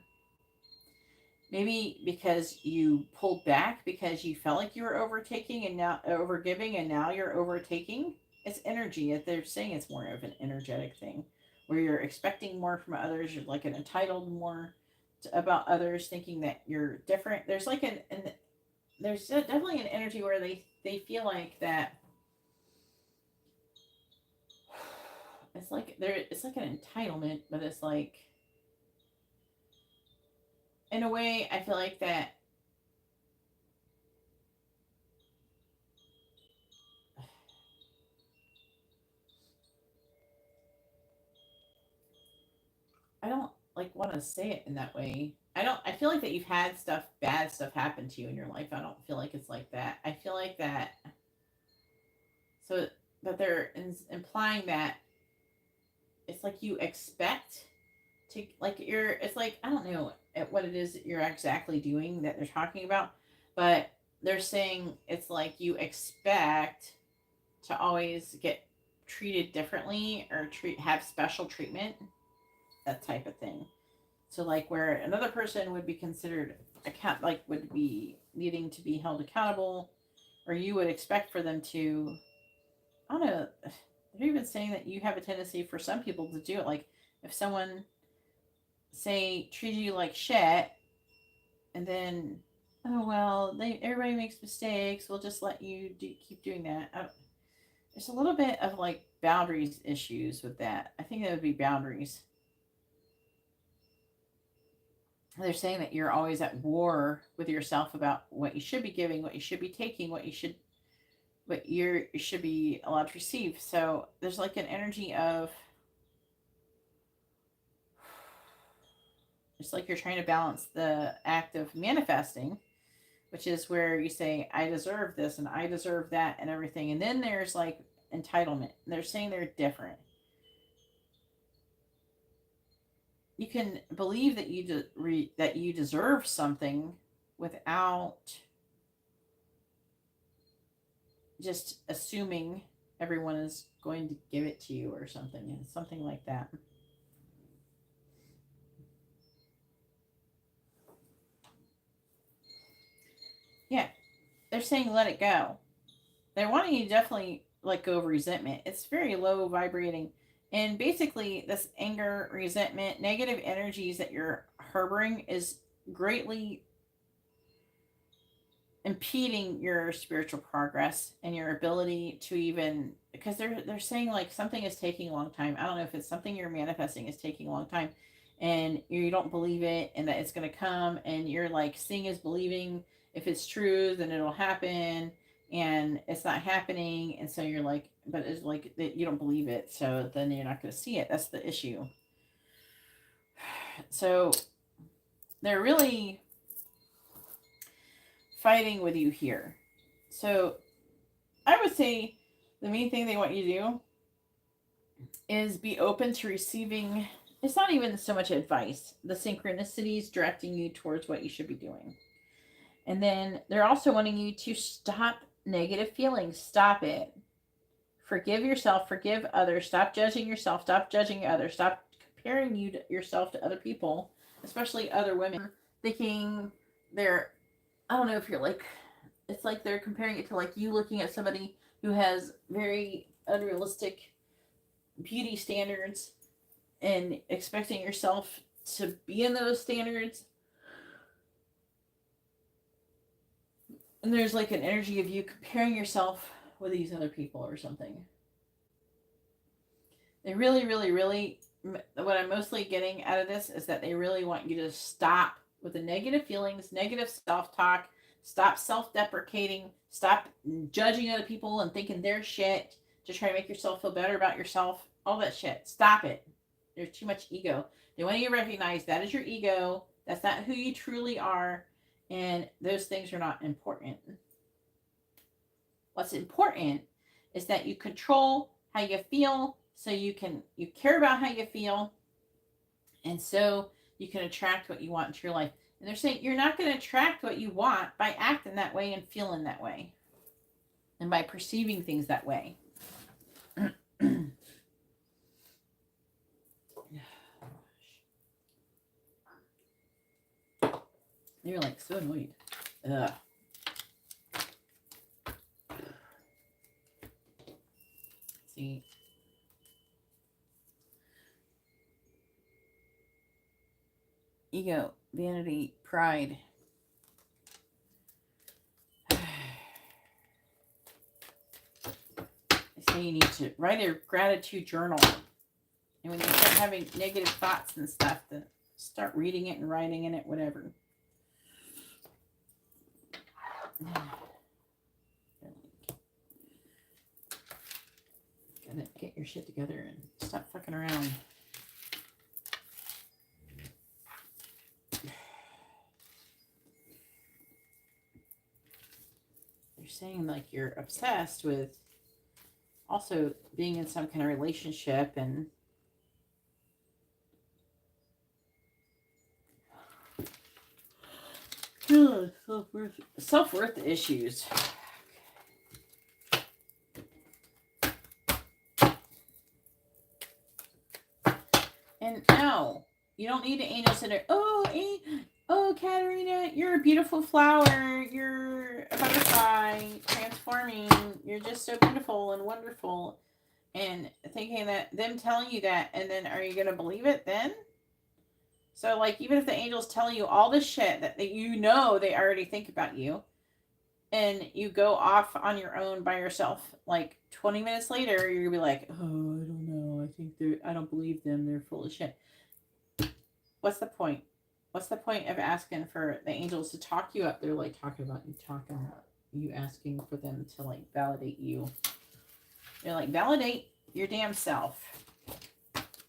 maybe because you pulled back because you felt like you were overtaking and now over giving, and now you're overtaking. It's energy. They're saying it's more of an energetic thing where you're expecting more from others. You're like an entitled more about others, thinking that you're different. There's like an there's definitely an energy where they feel like that. It's like an entitlement, but it's like, in a way, I feel like that. I don't like want to say it in that way. I feel like that you've had bad stuff happen to you in your life. I don't feel like it's like that. I feel like that. So that they're implying that it's like you expect to, like, it's like, I don't know what it is that you're exactly doing that they're talking about, but they're saying it's like you expect to always get treated differently or have special treatment, that type of thing. So like where another person would be considered like would be needing to be held accountable, or you would expect for them to, I don't know, they're even saying that you have a tendency for some people to do it. Like if someone, say, treated you like shit, and then, oh well, everybody makes mistakes, we'll just let you keep doing that. There's a little bit of like boundaries issues with that. I think that would be boundaries. They're saying that you're always at war with yourself about what you should be giving, what you should be taking, what you should be allowed to receive. So there's like an energy of, it's like you're trying to balance the act of manifesting, which is where you say, I deserve this and I deserve that and everything. And then there's like entitlement. They're saying they're different. You can believe that that you deserve something without just assuming everyone is going to give it to you or something like that. Yeah, they're saying let it go. They're wanting you to definitely let go of resentment. It's very low vibrating. And basically, this anger, resentment, negative energies that you're harboring is greatly impeding your spiritual progress and your ability to even, because they're saying like something is taking a long time. I don't know if it's something you're manifesting is taking a long time and you don't believe it and that it's going to come, and you're like seeing is believing. If it's true, then it'll happen, and it's not happening, and so you're like, but it's like that you don't believe it, so then you're not going to see it. That's the issue. So they're really fighting with you here. So I would say the main thing they want you to do is be open to receiving. It's not even so much advice, the synchronicities directing you towards what you should be doing. And then they're also wanting you to stop negative feelings. Stop it. Forgive yourself, forgive others. Stop judging yourself, stop judging others. Stop comparing yourself to other people, especially other women, thinking they're, I don't know if you're like it's like they're comparing it to like you looking at somebody who has very unrealistic beauty standards and expecting yourself to be in those standards. And there's like an energy of you comparing yourself with these other people or something. They really, really, really, what I'm mostly getting out of this is that they really want you to stop with the negative feelings, negative self talk, stop self deprecating, stop judging other people and thinking they're shit to try to make yourself feel better about yourself. All that shit. Stop it. There's too much ego. They want you to recognize that is your ego. That's not who you truly are. And those things are not important. What's important is that you control how you feel so you care about how you feel, and so you can attract what you want into your life. And they're saying you're not going to attract what you want by acting that way and feeling that way and by perceiving things that way. You're like so annoyed. Ugh. See, ego, vanity, pride. They say you need to write a gratitude journal. And when you start having negative thoughts and stuff, then start reading it and writing in it, whatever. Gotta get your shit together and stop fucking around. You're saying like you're obsessed with also being in some kind of relationship and self-worth issues. And no, you don't need an angel center. Oh, Katarina, you're a beautiful flower. You're a butterfly transforming. You're just so beautiful and wonderful. And thinking that, them telling you that, and then are you going to believe it then? So, like, even if the angels tell you all this shit that you know they already think about you, and you go off on your own by yourself, like 20 minutes later, you're gonna be like, oh, I don't know. I don't believe them. They're full of shit. What's the point? What's the point of asking for the angels to talk you up? They're like talking about you asking for them to like validate you. They're like, validate your damn self.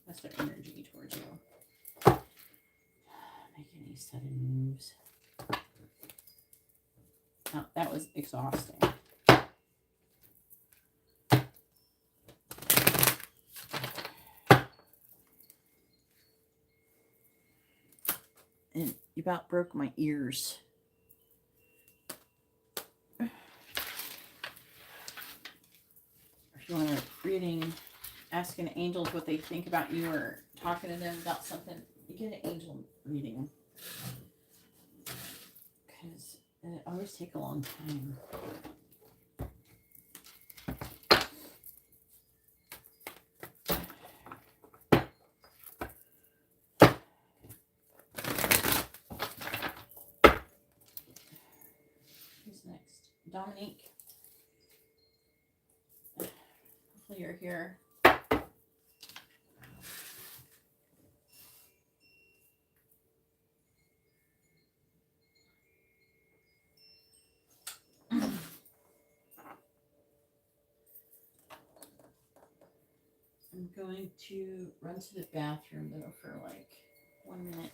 That's their energy towards you. Make any sudden moves. Oh, that was exhausting. And you about broke my ears. If you want a reading, asking angels what they think about you or talking to them about something, you get an angel reading. Because it always takes a long time. Who's next? Dominique. Hopefully you're here. I'm going to run to the bathroom though for like 1 minute.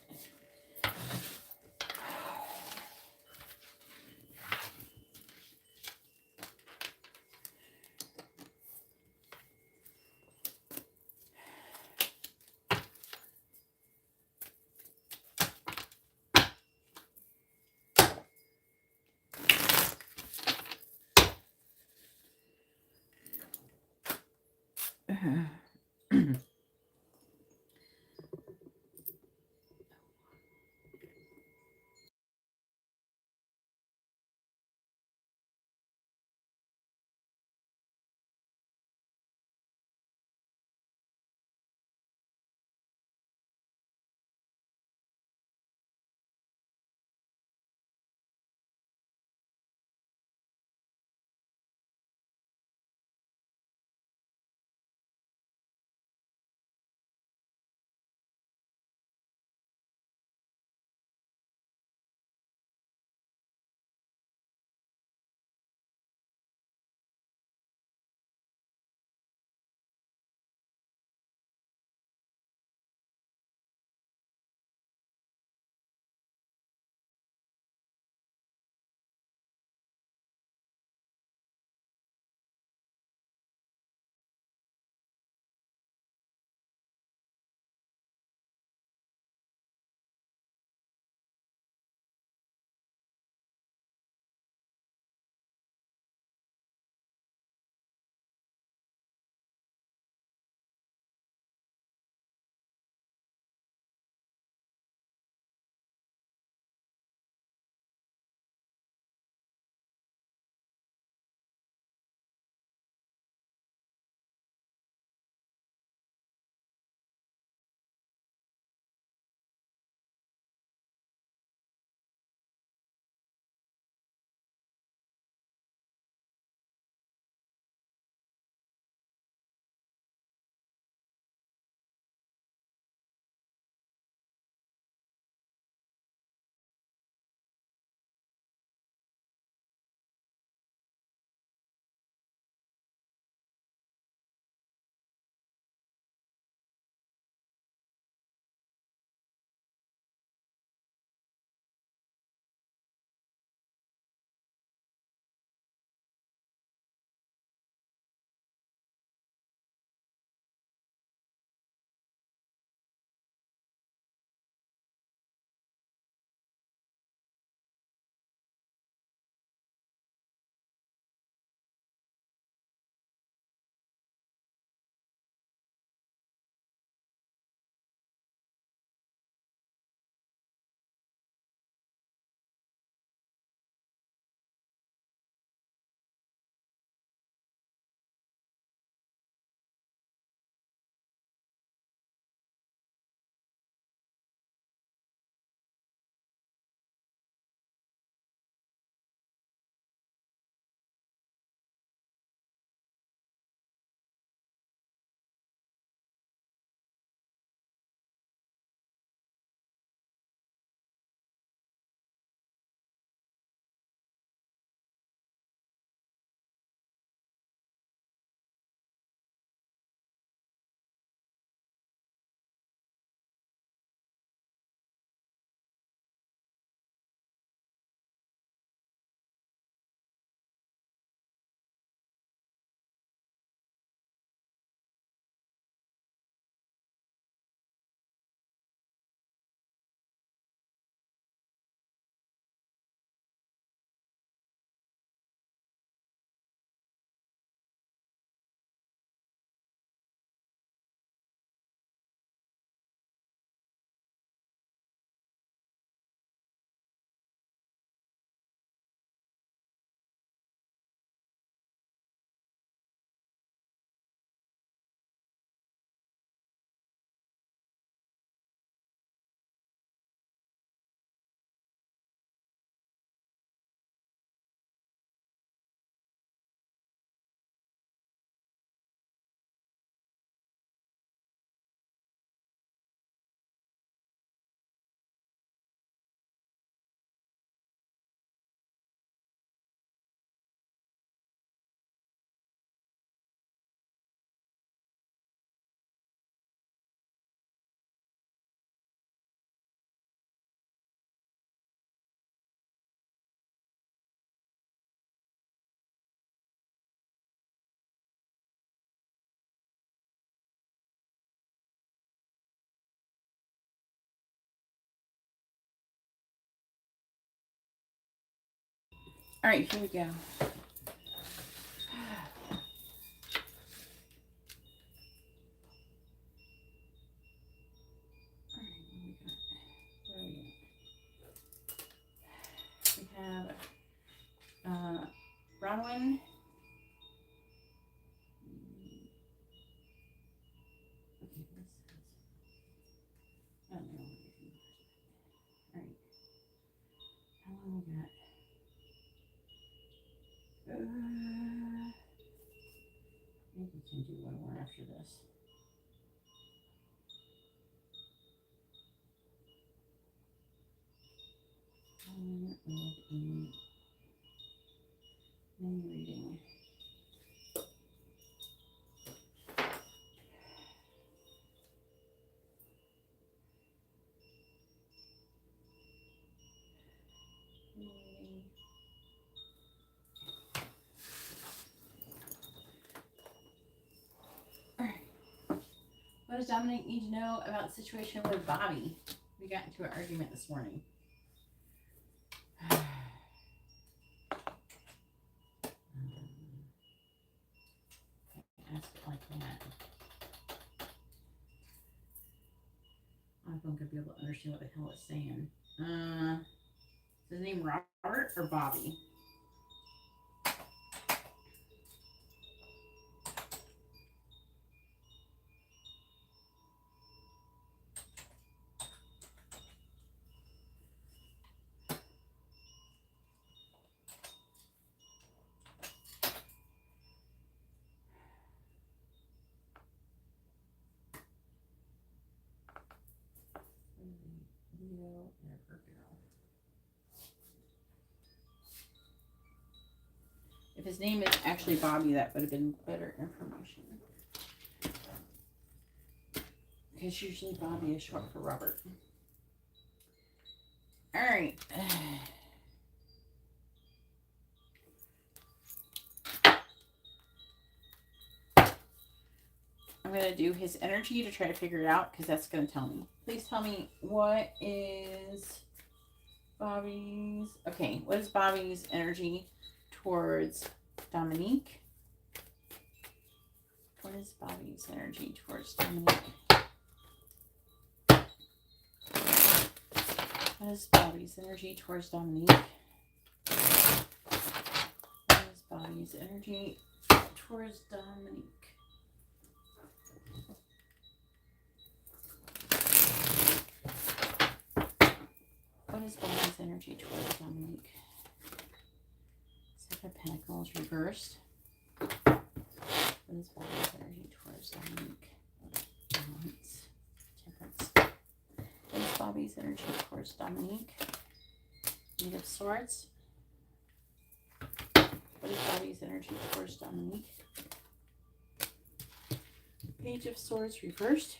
All right, here we go. We have Bronwyn. I don't know. All right. How long we got? Maybe we can do one more after this. Mini reading. All right. What does Dominique need to know about the situation with Bobby? We got into an argument this morning. Ask it like that. iPhone could be able to understand what the hell it's saying. Is his name Robert or Bobby? If his name is actually Bobby, that would have been better information. Because usually Bobby is short for Robert. All right. I'm going to do his energy to try to figure it out because that's going to tell me. Please tell me what is Bobby's... Okay, what is Bobby's energy towards Dominique? What is Bobby's energy towards Dominique? What is Bobby's energy towards Dominique? What is Bobby's energy towards Dominique? What is Bobby's energy towards Dominique? Seven of Pentacles reversed. What is Bobby's energy towards Dominique? Balance. Temperance. What is Bobby's energy towards Dominique? Eight of Swords. What is Bobby's energy towards Dominique? Page of Swords reversed.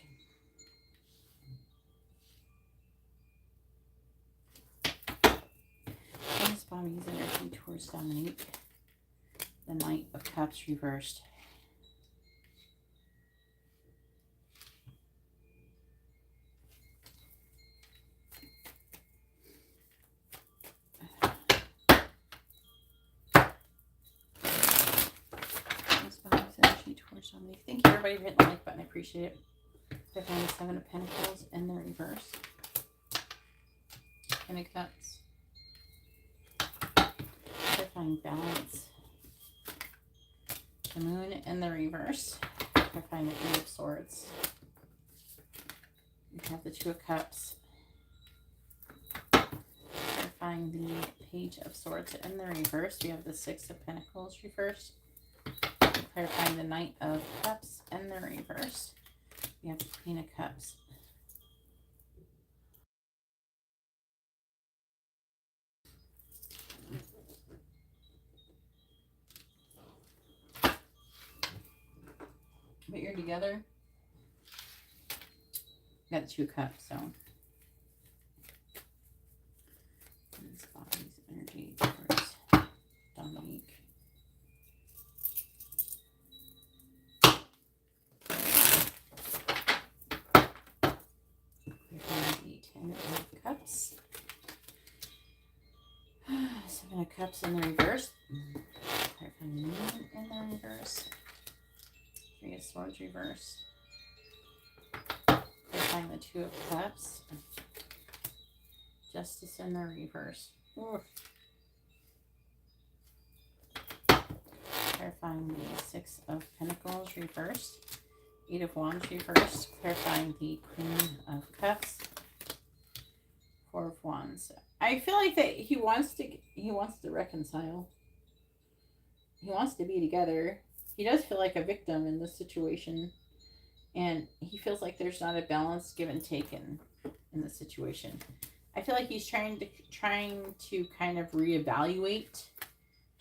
What is Bobby's energy towards Dominique? The Knight of Cups reversed. Dominique. Thank you everybody for hitting the like button. I appreciate it. I found the Seven of Pentacles in the reverse. Ten of Cups. I find Balance. The Moon in the reverse. I find the Eight of Swords. We have the Two of Cups. I find the Page of Swords in the reverse. We have the Six of Pentacles reversed. Clarifying the Knight of Cups and the reverse. We have the Queen of Cups. But you're together. You got the Two of Cups, so. This Bobby's energy towards Dominique. Ten of Cups. Seven of Cups in the reverse. Clarifying the Moon in the reverse. Three of Swords reverse. Clarifying the Two of Cups. Justice in the reverse. Oof. Clarifying the Six of Pentacles reversed. Eight of Wands reversed. Clarifying the Queen of Cups. Four of Wands. I feel like that he wants to reconcile. He wants to be together. He does feel like a victim in this situation, and he feels like there's not a balanced give and take in the situation. I feel like he's trying to kind of reevaluate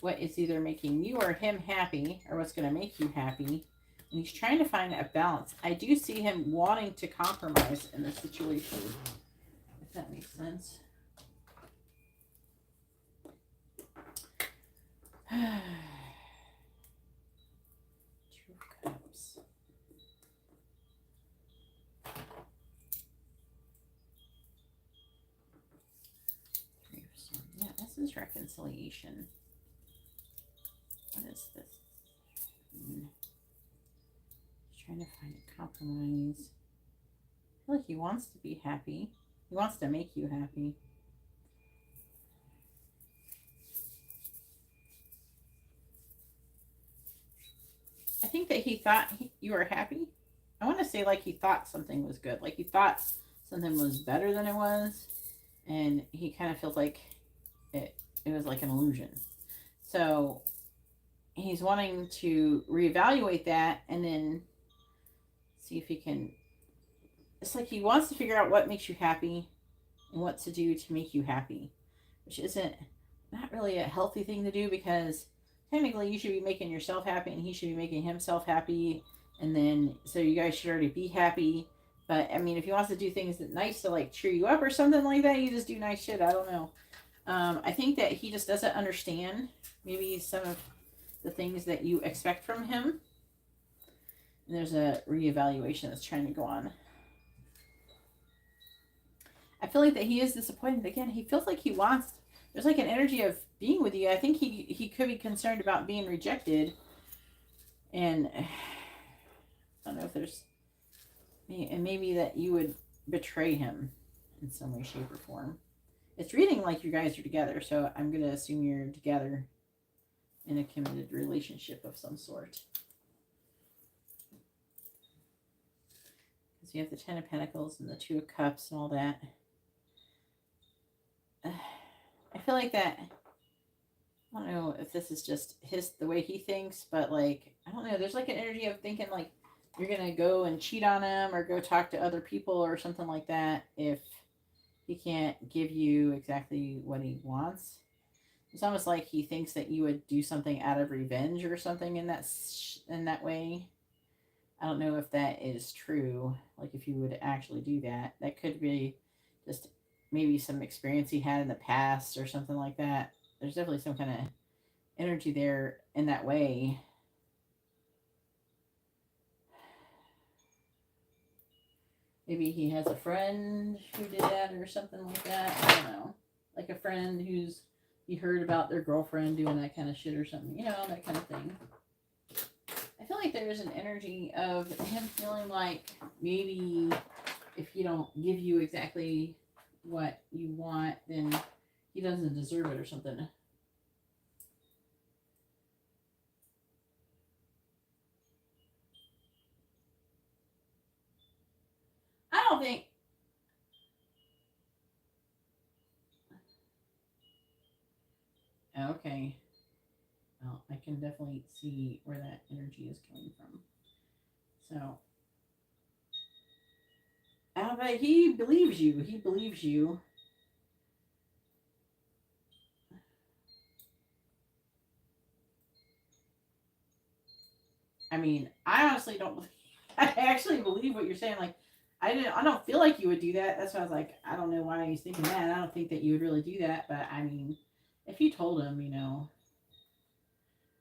what is either making you or him happy, or what's going to make you happy. And he's trying to find a balance. I do see him wanting to compromise in this situation, if that makes sense. Two of Cups. Three of Swords. Yeah, this is reconciliation. What is this? He's trying to find a compromise. I feel like he wants to be happy. He wants to make you happy. I think that he thought you were happy. I want to say like he thought something was good. Like he thought something was better than it was. And he kind of feels like it was like an illusion. So he's wanting to reevaluate that and then see if he can. It's like he wants to figure out what makes you happy and what to do to make you happy, which isn't not really a healthy thing to do, because technically you should be making yourself happy and he should be making himself happy, and then so you guys should already be happy. But I mean, if he wants to do things that nice to like cheer you up or something like that, you just do nice shit. I don't know. I think that he just doesn't understand maybe some of the things that you expect from him, and there's a reevaluation that's trying to go on. I feel like that he is disappointed. Again, he feels like he wants, there's like an energy of being with you. I think he could be concerned about being rejected. And I don't know if there's, and maybe that you would betray him in some way, shape, or form. It's reading like you guys are together, so I'm going to assume you're together in a committed relationship of some sort. Because you have the Ten of Pentacles and the Two of Cups and all that. I feel like that, I don't know if this is just the way he thinks, but like, I don't know, there's like an energy of thinking like you're going to go and cheat on him or go talk to other people or something like that if he can't give you exactly what he wants. It's almost like he thinks that you would do something out of revenge or something in that way. I don't know if that is true. Like if you would actually do that, that could be just maybe some experience he had in the past or something like that. There's definitely some kind of energy there in that way. Maybe he has a friend who did that or something like that. I don't know. Like a friend he heard about their girlfriend doing that kind of shit or something. You know, that kind of thing. I feel like there's an energy of him feeling like maybe if he don't give you exactly what you want, then he doesn't deserve it or something. I don't think. Okay. Well, I can definitely see where that energy is coming from. So, but he believes you. He believes you. I mean, I honestly don't believe, I actually believe what you're saying. Like, I don't feel like you would do that. That's why I was like, I don't know why he's thinking that. I don't think that you would really do that. But I mean, if you told him, you know,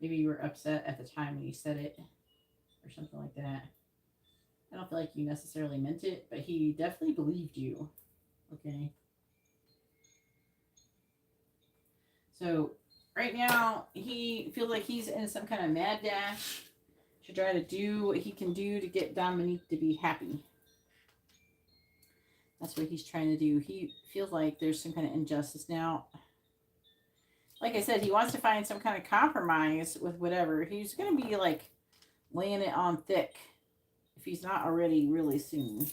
maybe you were upset at the time when you said it or something like that. I don't feel like you necessarily meant it, but he definitely believed you. Okay. So right now, he feels like he's in some kind of mad dash to try to do what he can do to get Dominique to be happy. That's what he's trying to do. He feels like there's some kind of injustice now. Like I said, he wants to find some kind of compromise with whatever. He's going to be like laying it on thick if he's not already really soon.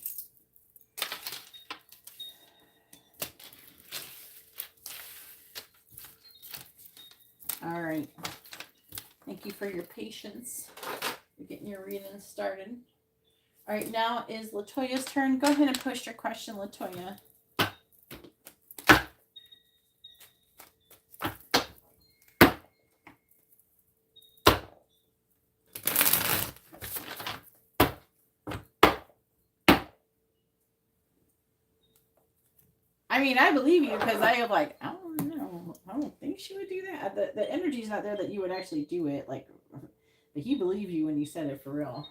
All right. Thank you for your patience. We're getting your reading started. All right, now is Latoya's turn. Go ahead and post your question, Latoya. I mean, I believe you because I am like, I don't know. I don't think she would do that. The energy's not there that you would actually do it. Like, but he believed you when you said it for real.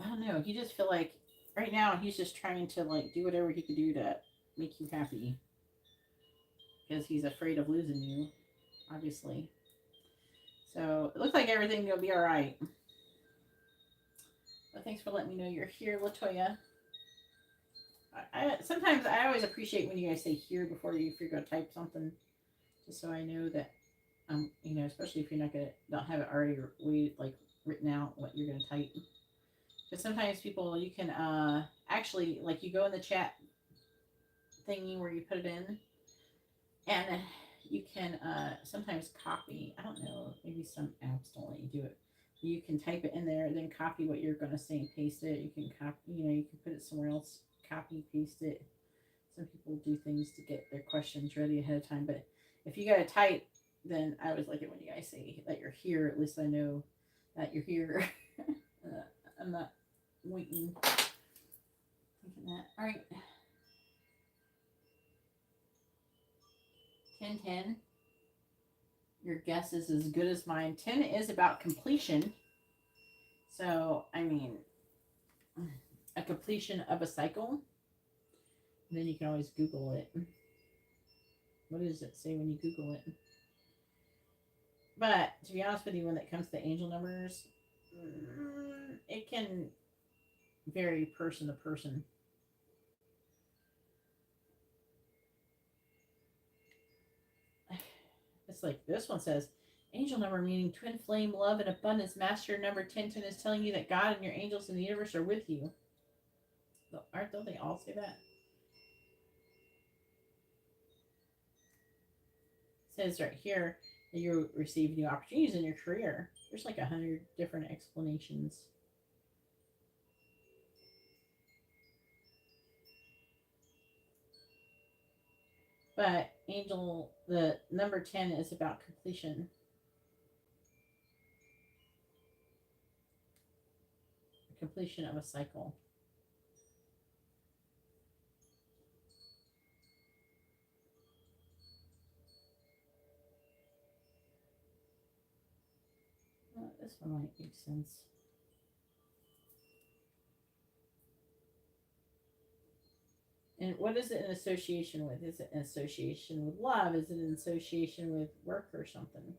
I don't know. He just feel like right now he's just trying to like do whatever he can do to make you happy because he's afraid of losing you, obviously. So it looks like everything will be all right. But thanks for letting me know you're here, Latoya. Sometimes I always appreciate when you guys say here before you figure to type something, just so I know that especially if you're not gonna don't have it already like written out what you're gonna type. But sometimes people you can actually like you go in the chat thingy where you put it in, and you can sometimes copy. I don't know, maybe some apps don't let you do it. You can type it in there, then copy what you're going to say and paste it. You can copy, you can put it somewhere else, copy, paste it. Some people do things to get their questions ready ahead of time. But if you got to type, then I always like it when you guys say that you're here. At least I know that you're here. I'm not waiting. Thinking that. All right. 10-10. Your guess is as good as mine. 10 is about completion. So, I mean, a completion of a cycle. Then you can always Google it. What does it say when you Google it? But to be honest with you, when it comes to angel numbers, it can vary person to person. It's like this one says, angel number meaning twin flame, love, and abundance. Master number 1010 is telling you that God and your angels in the universe are with you. Don't they all say that? It says right here that you receive new opportunities in your career. There's like 100 different explanations. But angel, the number 10 is about completion. Completion of a cycle. This one might make sense. And what is it in association with? Is it an association with love? Is it an association with work or something?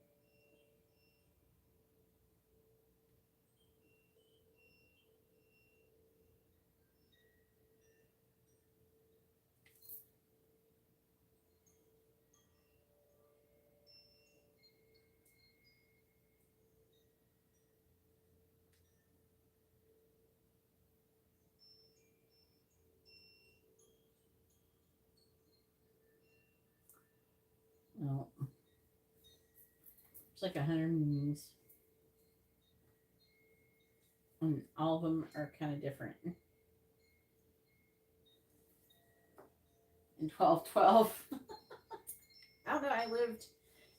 Oh, it's like 100 meanings. And all of them are kind of different. And 1212. I don't know. I lived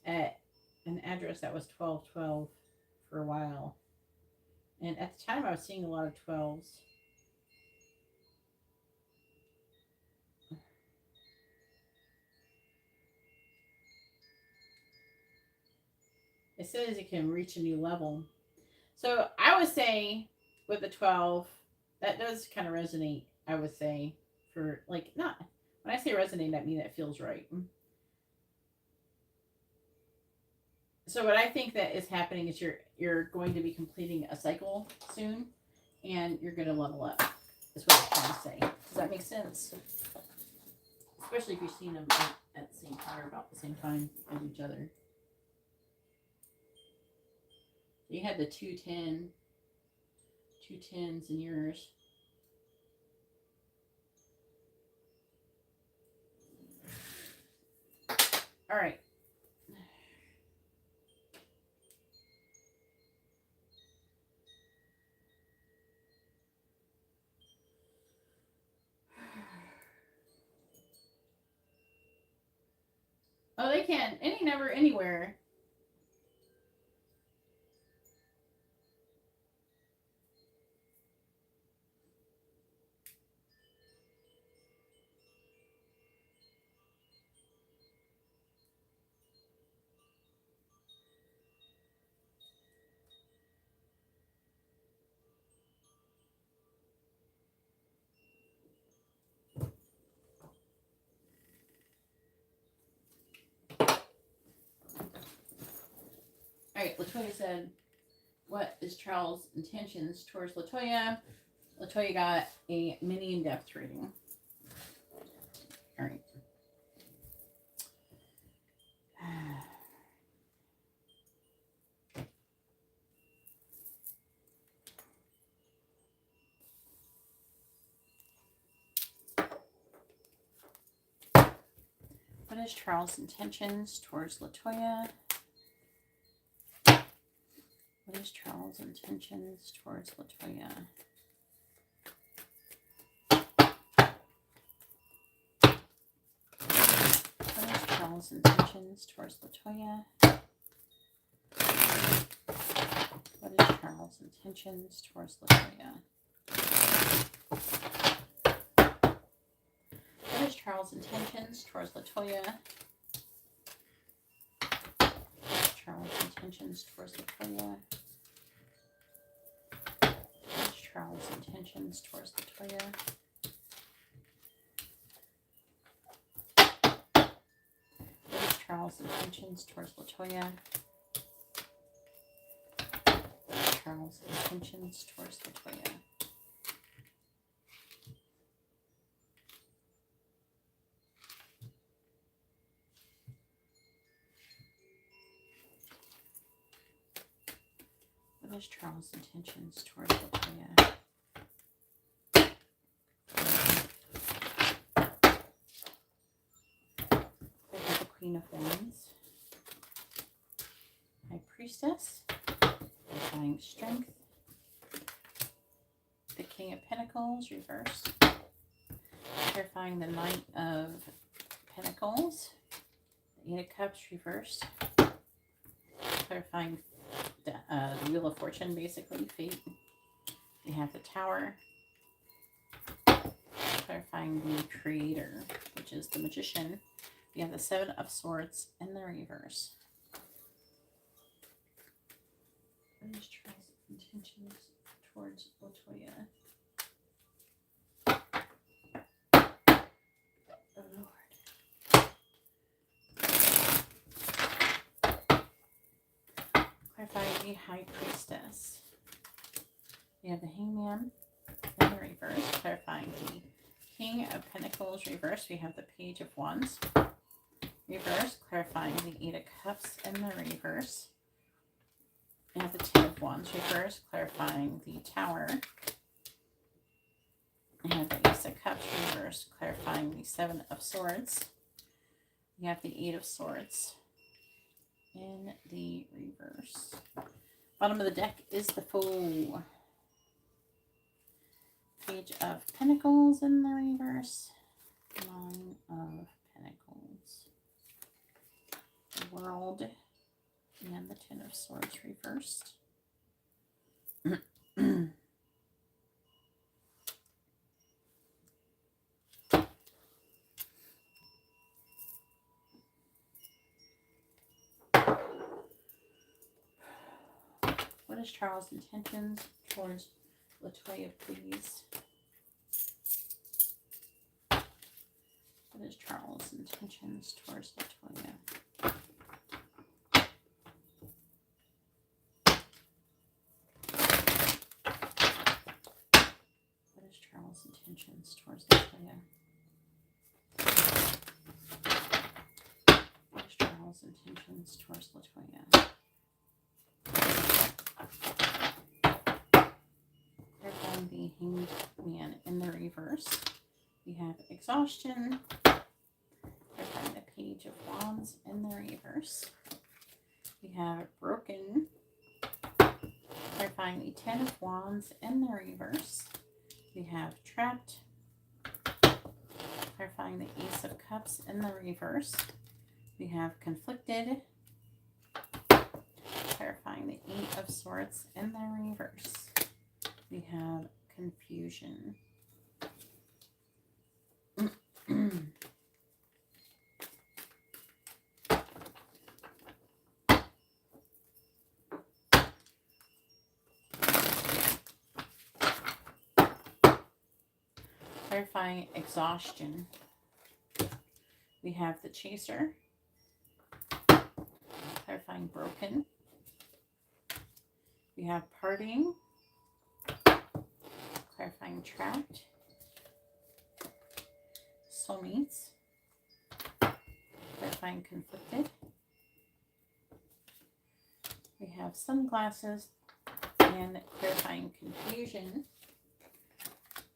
at an address that was 1212 for a while. And at the time, I was seeing a lot of 12s. It says it can reach a new level. So I would say with the 12, that does kind of resonate, I would say, for like, not, when I say resonate, I mean that feels right. So what I think that is happening is you're going to be completing a cycle soon, and you're going to level up. Is what I'm trying to say. Does that make sense? Especially if you've seen them at the same time or about the same time as each other. You had the 210, 210s in yours. All right. Oh, they can. Any number, anywhere. All right, Latoya said, what is Charles' intentions towards Latoya? Latoya got a mini in-depth reading. All right. What is Charles' intentions towards Latoya? What is Charles' intentions towards Latoya? What is Charles' intentions towards Latoya? What is Charles' intentions towards Latoya? What is Charles' intentions towards Latoya? What is Charles' intentions towards Latoya? What is Charles' intentions towards Latoya? What is Charles' intentions towards Latoya? What is Charles' intentions towards Latoya? What is Charles' intentions towards Latoya? We have the Queen of Wands, High Priestess, Divine Strength, the King of Pentacles, reversed, clarifying the Knight of Pentacles, the Eight of Cups, reversed, clarifying the Wheel of Fortune, basically, fate. We have the Tower, clarifying the Creator, which is the Magician. We have the Seven of Swords in the reverse. What is Charles' intentions towards Latoya? Oh, Lord. Clarifying the High Priestess. We have the Hangman in the reverse, clarifying the King of Pentacles, reverse. We have the Page of Wands, reverse, clarifying the Eight of Cups in the reverse. We have the Ten of Wands, reverse, clarifying the Tower. We have the Ace of Cups, reverse, clarifying the Seven of Swords. We have the Eight of Swords in the reverse. Bottom of the deck is the Fool. Page of Pentacles in the reverse. Nine of Pentacles. The World. And the Ten of Swords reversed. What is Charles' intentions towards Latoya, please? What is Charles' intentions towards Latoya? What is Charles' intentions towards Latoya? What is Charles' intentions towards Latoya? Clarifying the Hanged Man in the reverse. We have exhaustion. Clarifying the Page of Wands in the reverse. We have broken. Clarifying the Ten of Wands in the reverse. We have trapped. Clarifying the Ace of Cups in the reverse. We have conflicted. Clarifying the Eight of Swords in the reverse. We have confusion. Clarifying exhaustion. We have the Chaser. Clarifying broken. We have parting. Clarifying trapped. Soulmates. Clarifying conflicted. We have sunglasses and clarifying confusion.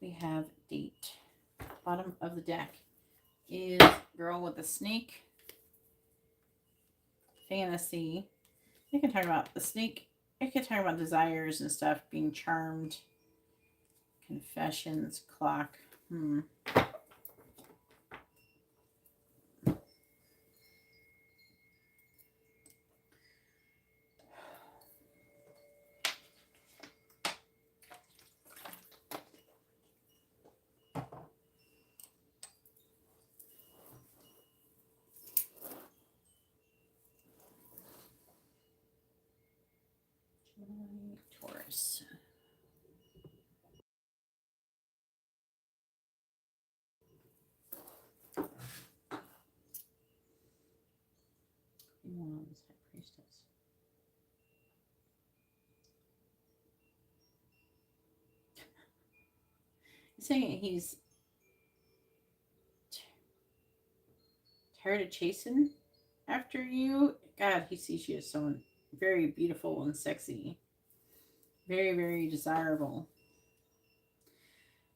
We have date. Bottom of the deck is girl with a snake. Fantasy. You can talk about the snake. You can talk about desires and stuff. Being charmed. Confessions. Clock. Taurus. Wands, High Priestess. He's saying he's tired of chasing after you. God, he sees you as someone very beautiful and sexy. Very, very desirable.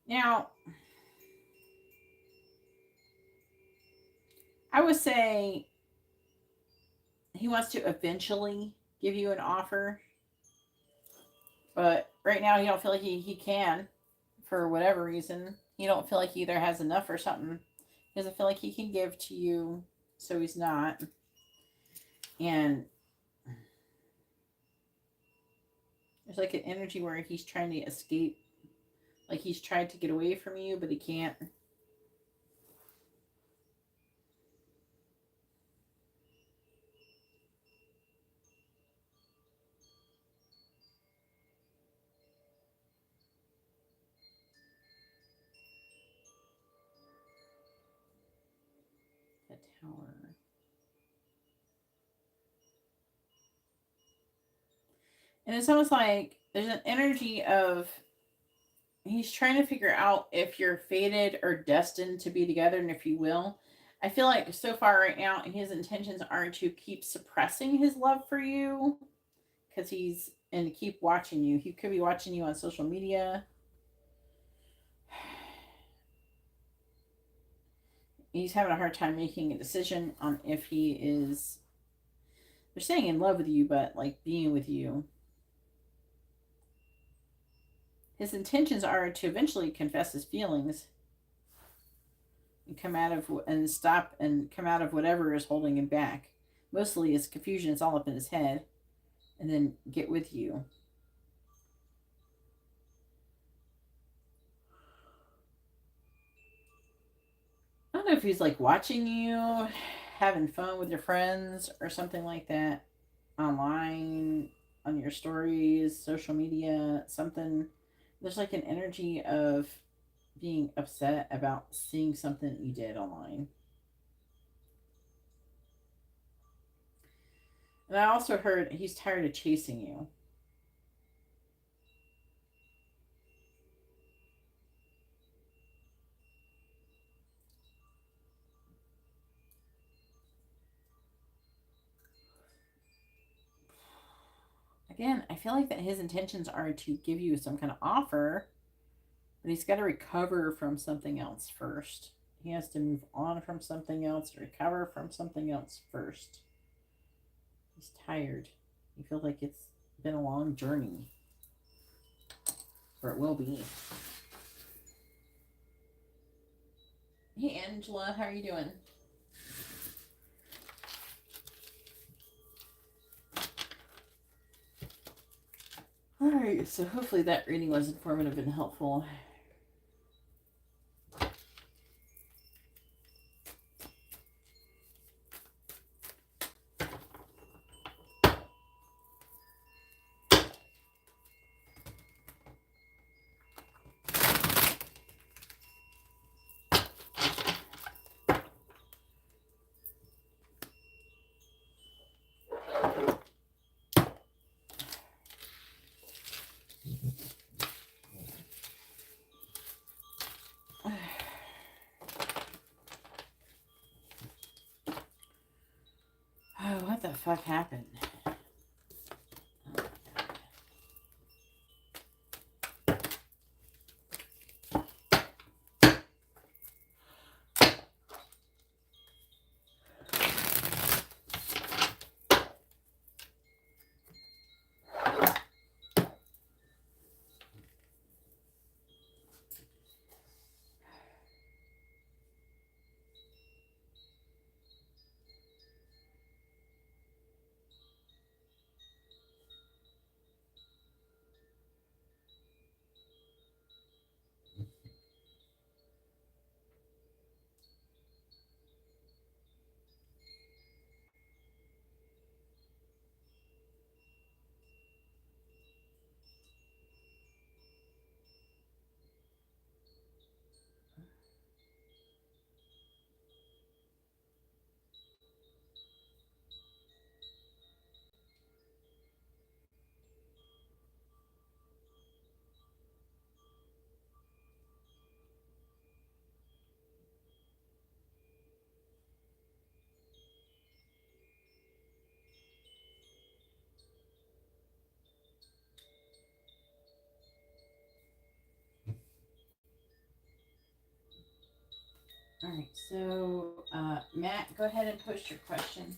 Now, I would say he wants to eventually give you an offer. But right now, you don't feel like he can. For whatever reason. You don't feel like he either has enough or something. He doesn't feel like he can give to you. So he's not. And there's like an energy where he's trying to escape. Like he's tried to get away from you, but he can't. The Tower. And it's almost like there's an energy of he's trying to figure out if you're fated or destined to be together and if you will. I feel like so far right now, his intentions are to keep suppressing his love for you because he's and to keep watching you. He could be watching you on social media. He's having a hard time making a decision on if he is, they're saying in love with you, but like being with you. His intentions are to eventually confess his feelings and come out of and stop and come out of whatever is holding him back. Mostly his confusion is all up in his head, and then get with you. I don't know if he's like watching you, having fun with your friends or something like that online. on your stories, social media, something. There's like an energy of being upset about seeing something you did online. And I also heard he's tired of chasing you. Again, I feel like that his intentions are to give you some kind of offer, but he's got to recover from something else first. He has to move on from something else, recover from something else first. He's tired. He feels like it's been a long journey, or it will be. Hey, Angela, how are you doing? All right, so hopefully that reading was informative and helpful. Oh, what the fuck happened? All right, so Matt, go ahead and post your question.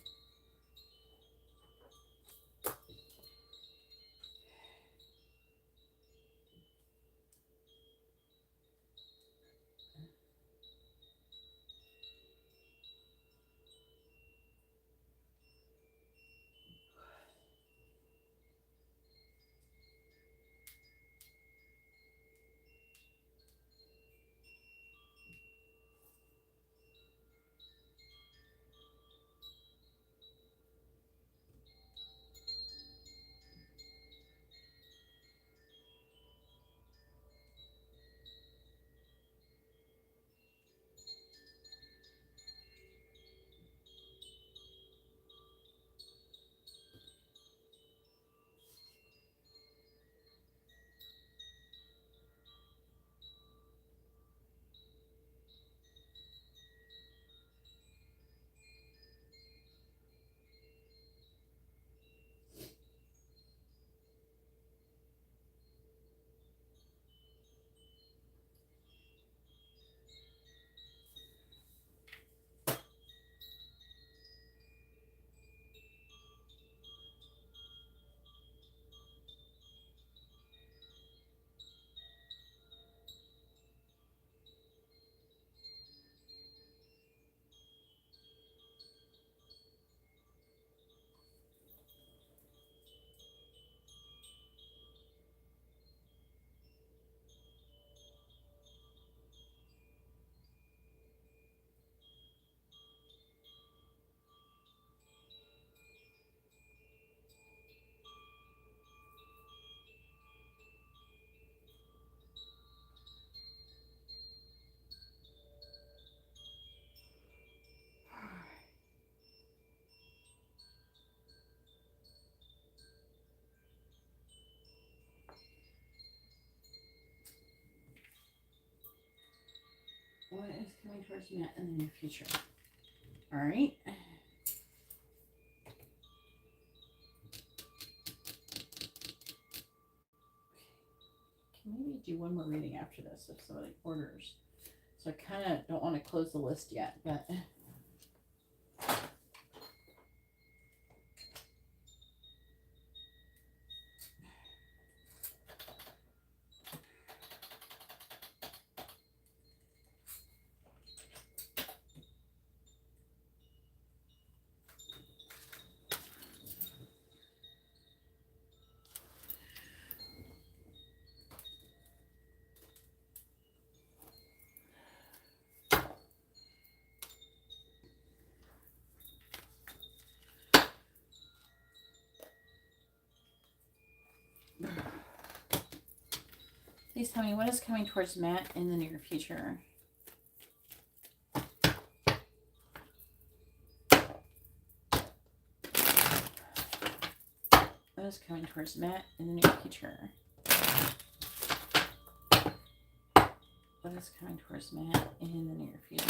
What is coming towards Matt in the near future? All right. Can maybe do one more reading after this if somebody orders. So I kind of don't want to close the list yet, but please tell me what is coming towards Matt in the near future. What is coming towards Matt in the near future? What is coming towards Matt in the near future?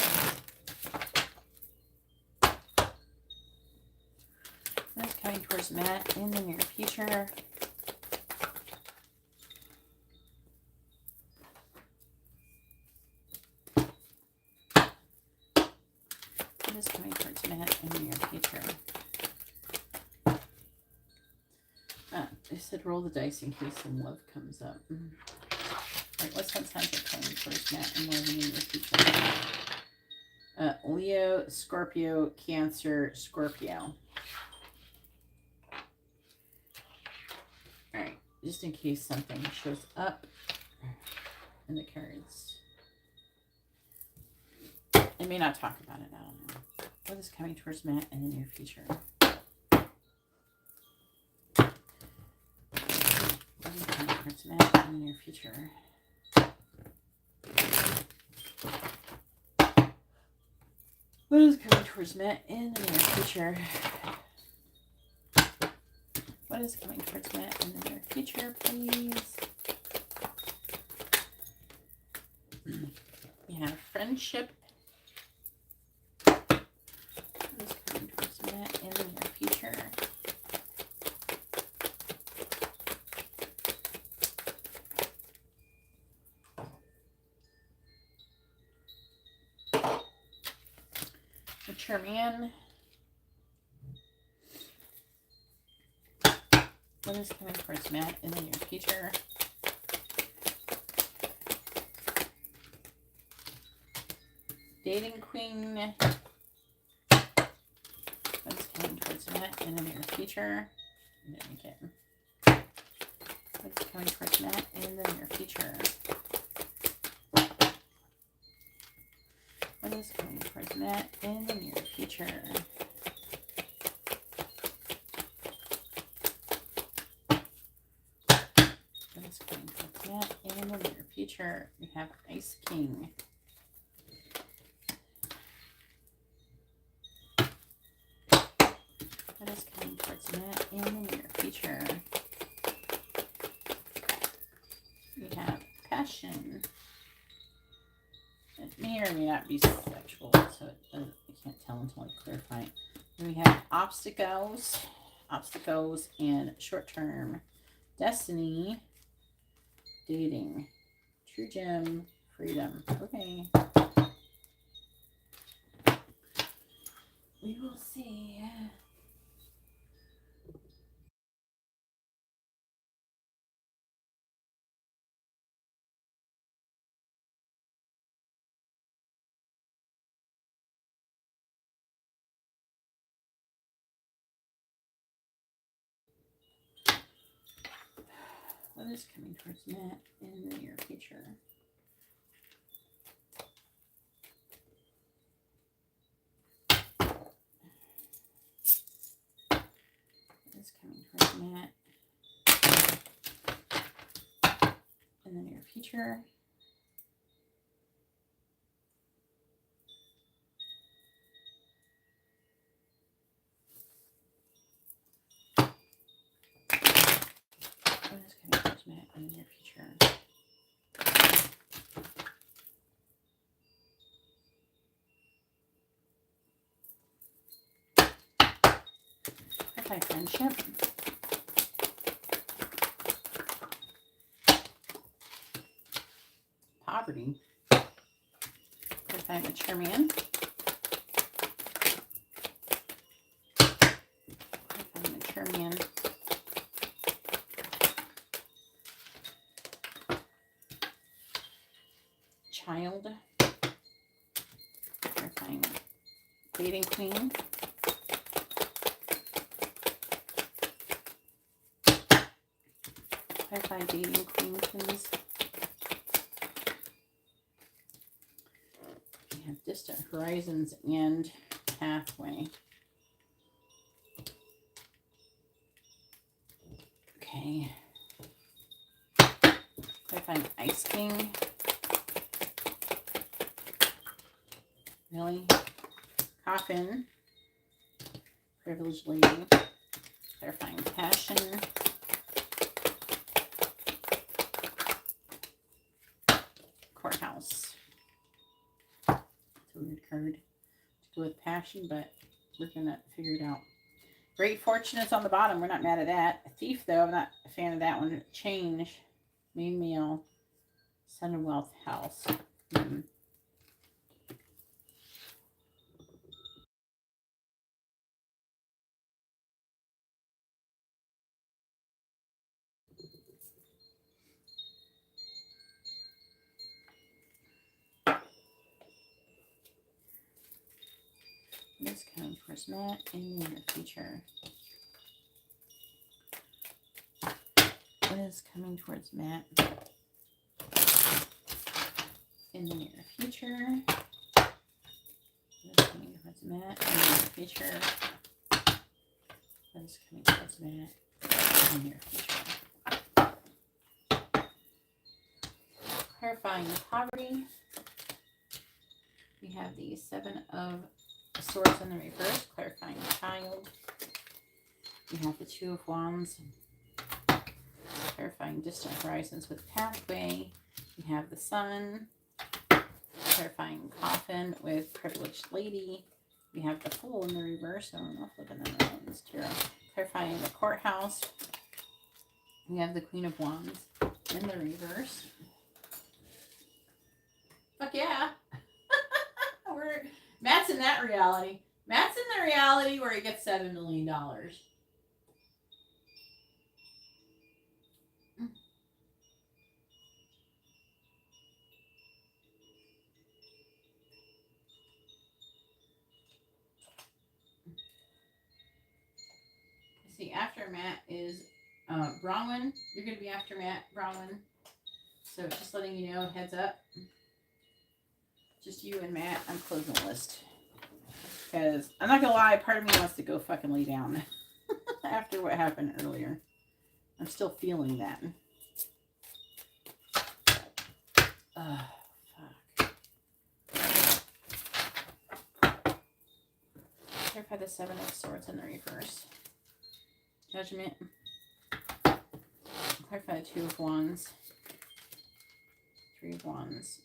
What is coming towards Matt in the near future? What is coming towards Matt in the near future? I said roll the dice in case some love comes up. Alright, what's sometimes coming towards Matt in the near future? Leo, Scorpio, Cancer, Scorpio. Alright, just in case something shows up in the cards. I may not talk about it, I don't know. What is coming towards Matt in the near future? What is coming towards Matt in the near future? What is coming towards Matt in the near future? What is coming towards Matt in the near future, please? We have friendship. What is coming towards Matt in the near future? Mature man. What is coming towards Matt in the near future? Dating queen. What is coming towards Matt in the near future? What is coming towards Matt in the near future? What is coming towards Matt in the near future? What is coming towards Matt in the near future? We have Ice King. What is coming towards Matt in the near future? We have Passion. It may or may not be sexual, so I can't tell until I clarify it. Then we have obstacles, and short-term destiny, dating, true gem, freedom. Okay. We will see. What is coming towards Matt in the near future? What is coming towards Matt in the near future? What is coming towards Matt in the near future? Clarify friendship. Poverty. Clarify mature man. Clarify mature man. Child. Clarifying dating queen. Clarify dating queen, please. We have distant horizons and pathway. Okay. Clarifying ice king. Really? Coffin. Privileged lady. Clarifying passion. Courthouse. It's a weird card to go with passion, but we're going to figure it out. Great fortune is on the bottom. We're not mad at that. A thief, though, I'm not a fan of that one. Change. Main meal. Sun and wealth house. This coming towards Matt in the near future. What is coming towards Matt in the near future? What is coming towards Matt in the near future? What is coming towards Matt in the near future? Clarifying poverty. We have the Seven of Swords in the reverse, clarifying child. We have the Two of Wands, clarifying distant horizons with pathway. We have the Sun, clarifying coffin with privileged lady. We have the Fool in the reverse. I don't know if looking at that one's tarot. Clarifying the courthouse. We have the Queen of Wands in the reverse. Fuck yeah. Matt's in that reality. Matt's in the reality where he gets $7 million. See, after Matt is Bronwyn. You're going to be after Matt, Bronwyn. So just letting you know, heads up. Just you and Matt. I'm closing the list. Because I'm not going to lie, part of me wants to go fucking lay down after what happened earlier. I'm still feeling that. Fuck. Clarify the Seven of Swords in the reverse. Judgment. Clarify the Two of Wands. Three of Wands.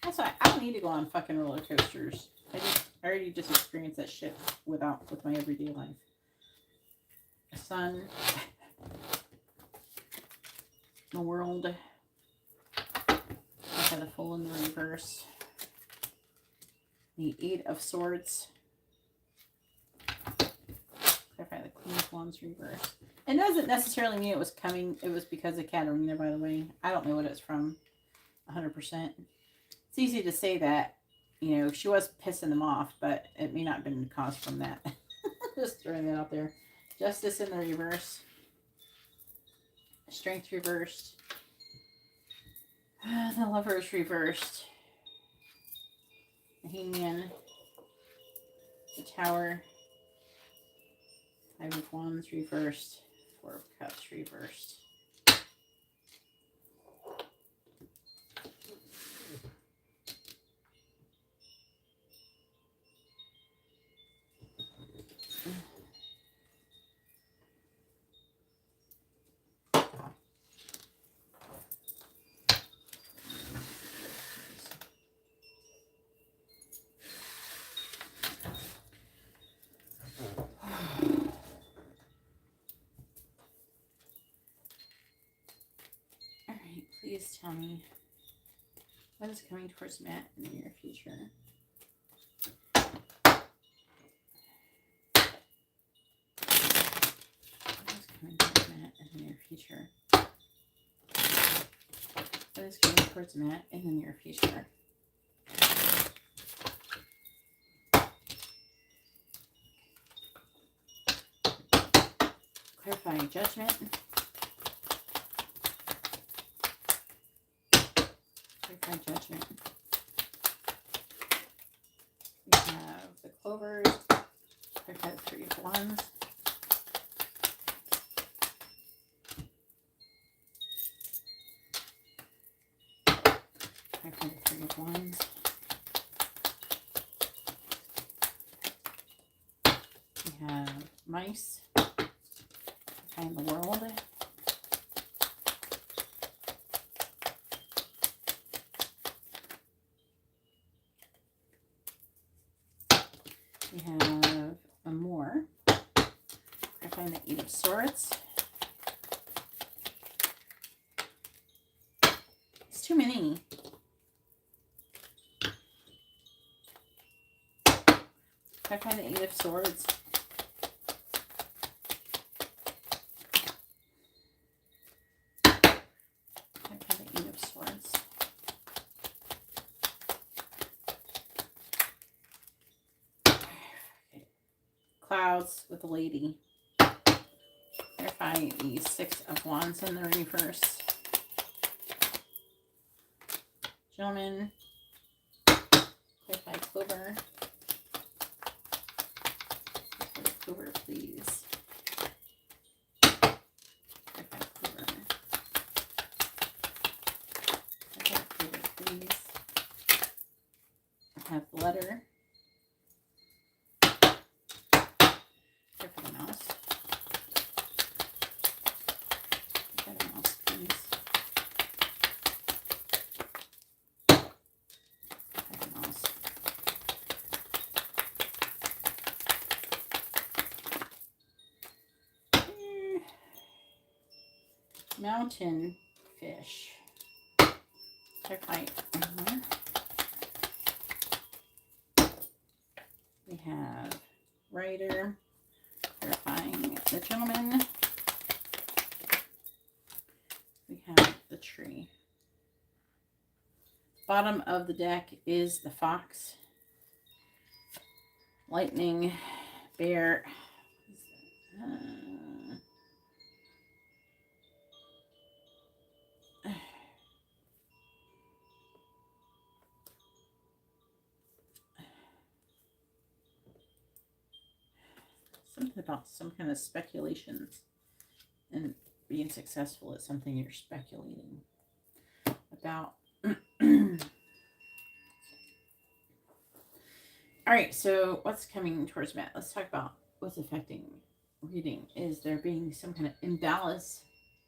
That's why I don't need to go on fucking roller coasters. I already just experienced that shit with my everyday life. The Sun. The World. Clarify the Fool in the reverse. The Eight of Swords. Clarify the Queen of Wands reverse. It doesn't necessarily mean it was coming. It was because of Katarina, by the way. I don't know what it's from 100%. It's easy to say that, you know, she was pissing them off, but it may not have been caused from that. Just throwing that out there. Justice in the reverse. Strength reversed. The Lovers reversed. The Hangman. The Tower. Five of Wands reversed. Four of Cups reversed. please tell me what is coming towards Matt in the near future. What is coming towards Matt in the near future? What is coming towards Matt in the near future? Clarifying judgment. Clarifying judgment. We have the clovers. Clarify the 3 of Wands. Clarify the 3 of Wands. We have mice. In the world. We have a more. I find the 8 of Swords. It's too many. I find the 8 of Swords. Clouds with a lady. Clarify the 6 of Wands in the reverse. Gentlemen. Clarify clover. Clarify clover, please. Clarify clover. Clarify clover, please. I have the letter. Mountain fish. Clarify. We have Rider. Clarifying the gentleman. We have the tree. Bottom of the deck is the fox. Lightning. Bear. Something about some kind of speculations and being successful at something you're speculating about. All right, so what's coming towards Matt? Let's talk about what's affecting reading. Is there being some kind of imbalance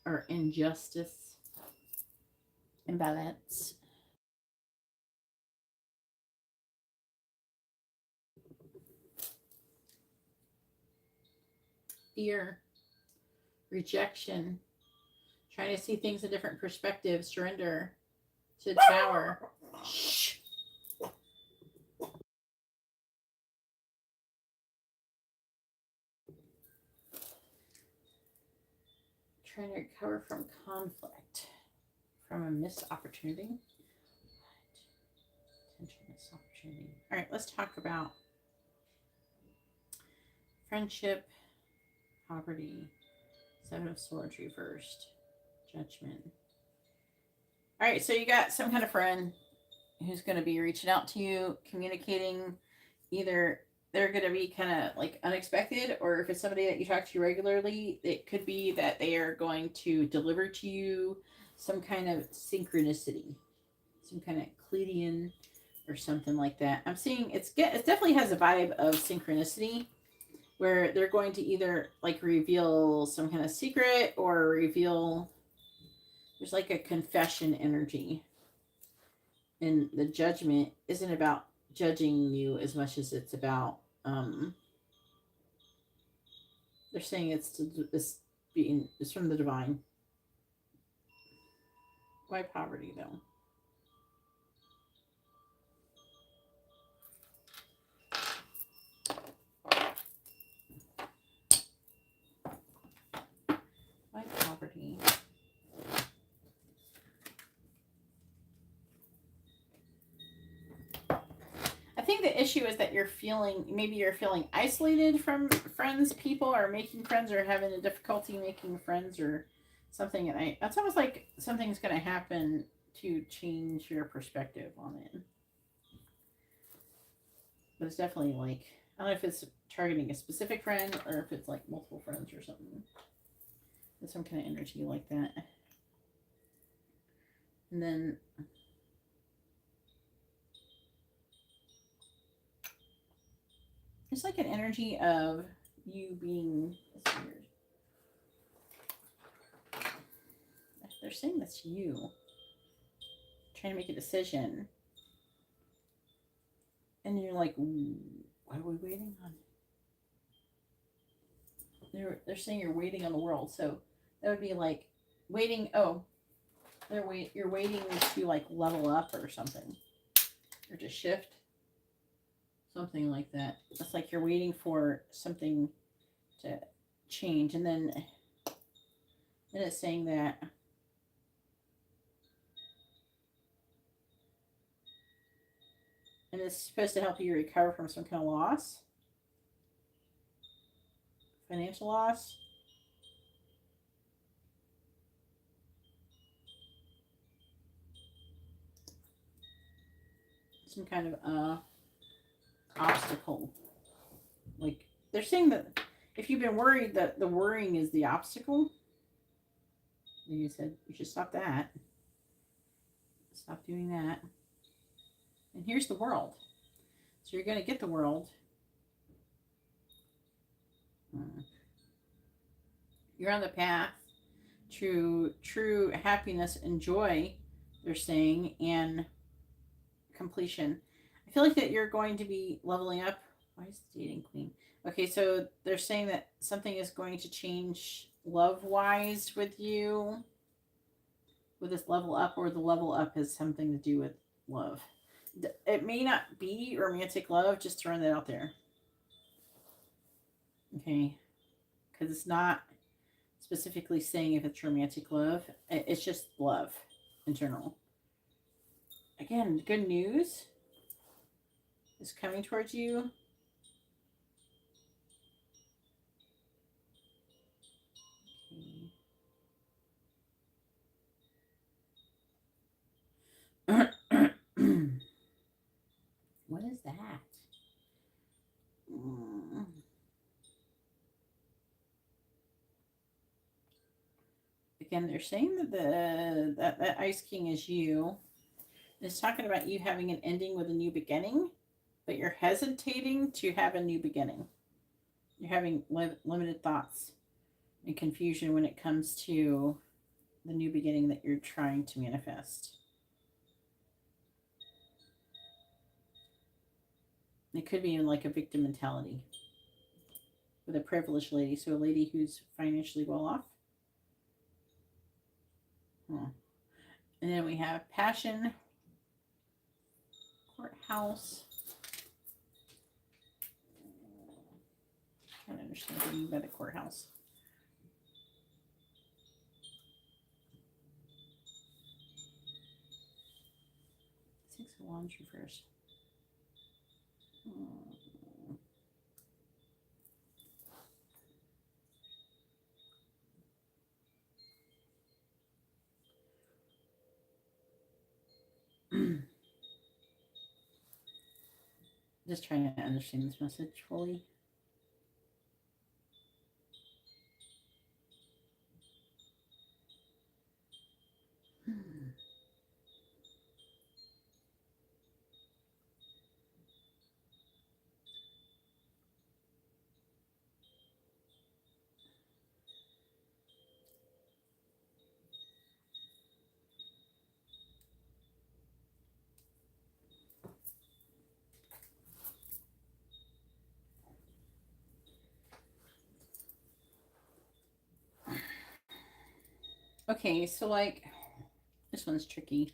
or injustice? Imbalance. Fear. Rejection. Trying to see things in different perspectives. Surrender to the Tower. Shh. Trying to recover from conflict. From a missed opportunity. Potential missed opportunity. All right, let's talk about friendship, poverty, 7 of Swords reversed, judgment. All right, so you got some kind of friend who's going to be reaching out to you, communicating. Either they're going to be kind of like unexpected, or if it's somebody that you talk to regularly, it could be that they are going to deliver to you some kind of synchronicity, some kind of Cleidian or something like that. I'm seeing it definitely has a vibe of synchronicity, where they're going to either like reveal some kind of secret or reveal, there's like a confession energy. And the judgment isn't about judging you as much as it's about, they're saying it's from the divine. Why poverty, though? Why poverty? I think the issue is that maybe you're feeling isolated from friends, people, or making friends, or having a difficulty making friends, or something. And it's almost like something's going to happen to change your perspective on it. But it's definitely like, I don't know if it's targeting a specific friend or if it's like multiple friends or something. There's some kind of energy like that. And then it's like an energy of you being, that's weird. They're saying that's you trying to make a decision. And you're like, why are we waiting on? They're saying you're waiting on the world. So that would be like waiting. Oh, you're waiting to like level up or something, or to shift, something like that. It's like you're waiting for something to change, and then it's saying that and it's supposed to help you recover from some kind of loss, financial loss. Some kind of obstacle. Like they're saying that if you've been worried, that the worrying is the obstacle. You said you should stop that. Stop doing that. And here's the world. So you're going to get the world. You're on the path to true happiness and joy, they're saying, and completion. I feel like that you're going to be leveling up. Why is the dating queen? Okay, so they're saying that something is going to change love-wise with you with this level up, or the level up has something to do with love. It may not be romantic love, just throwing that out there. Okay, because it's not specifically saying if it's romantic love. It's just love in general. Again, good news is coming towards you. Okay. What is that? Again, they're saying that that Ice King is you. It's talking about you having an ending with a new beginning, but you're hesitating to have a new beginning. You're having limited thoughts and confusion when it comes to the new beginning that you're trying to manifest. It could be in like a victim mentality with a privileged lady. So a lady who's financially well off. And then we have passion, courthouse. I don't understand what you mean by the courthouse. Six of Wands reversed. Just trying to understand this message fully. Okay, so like This one's tricky.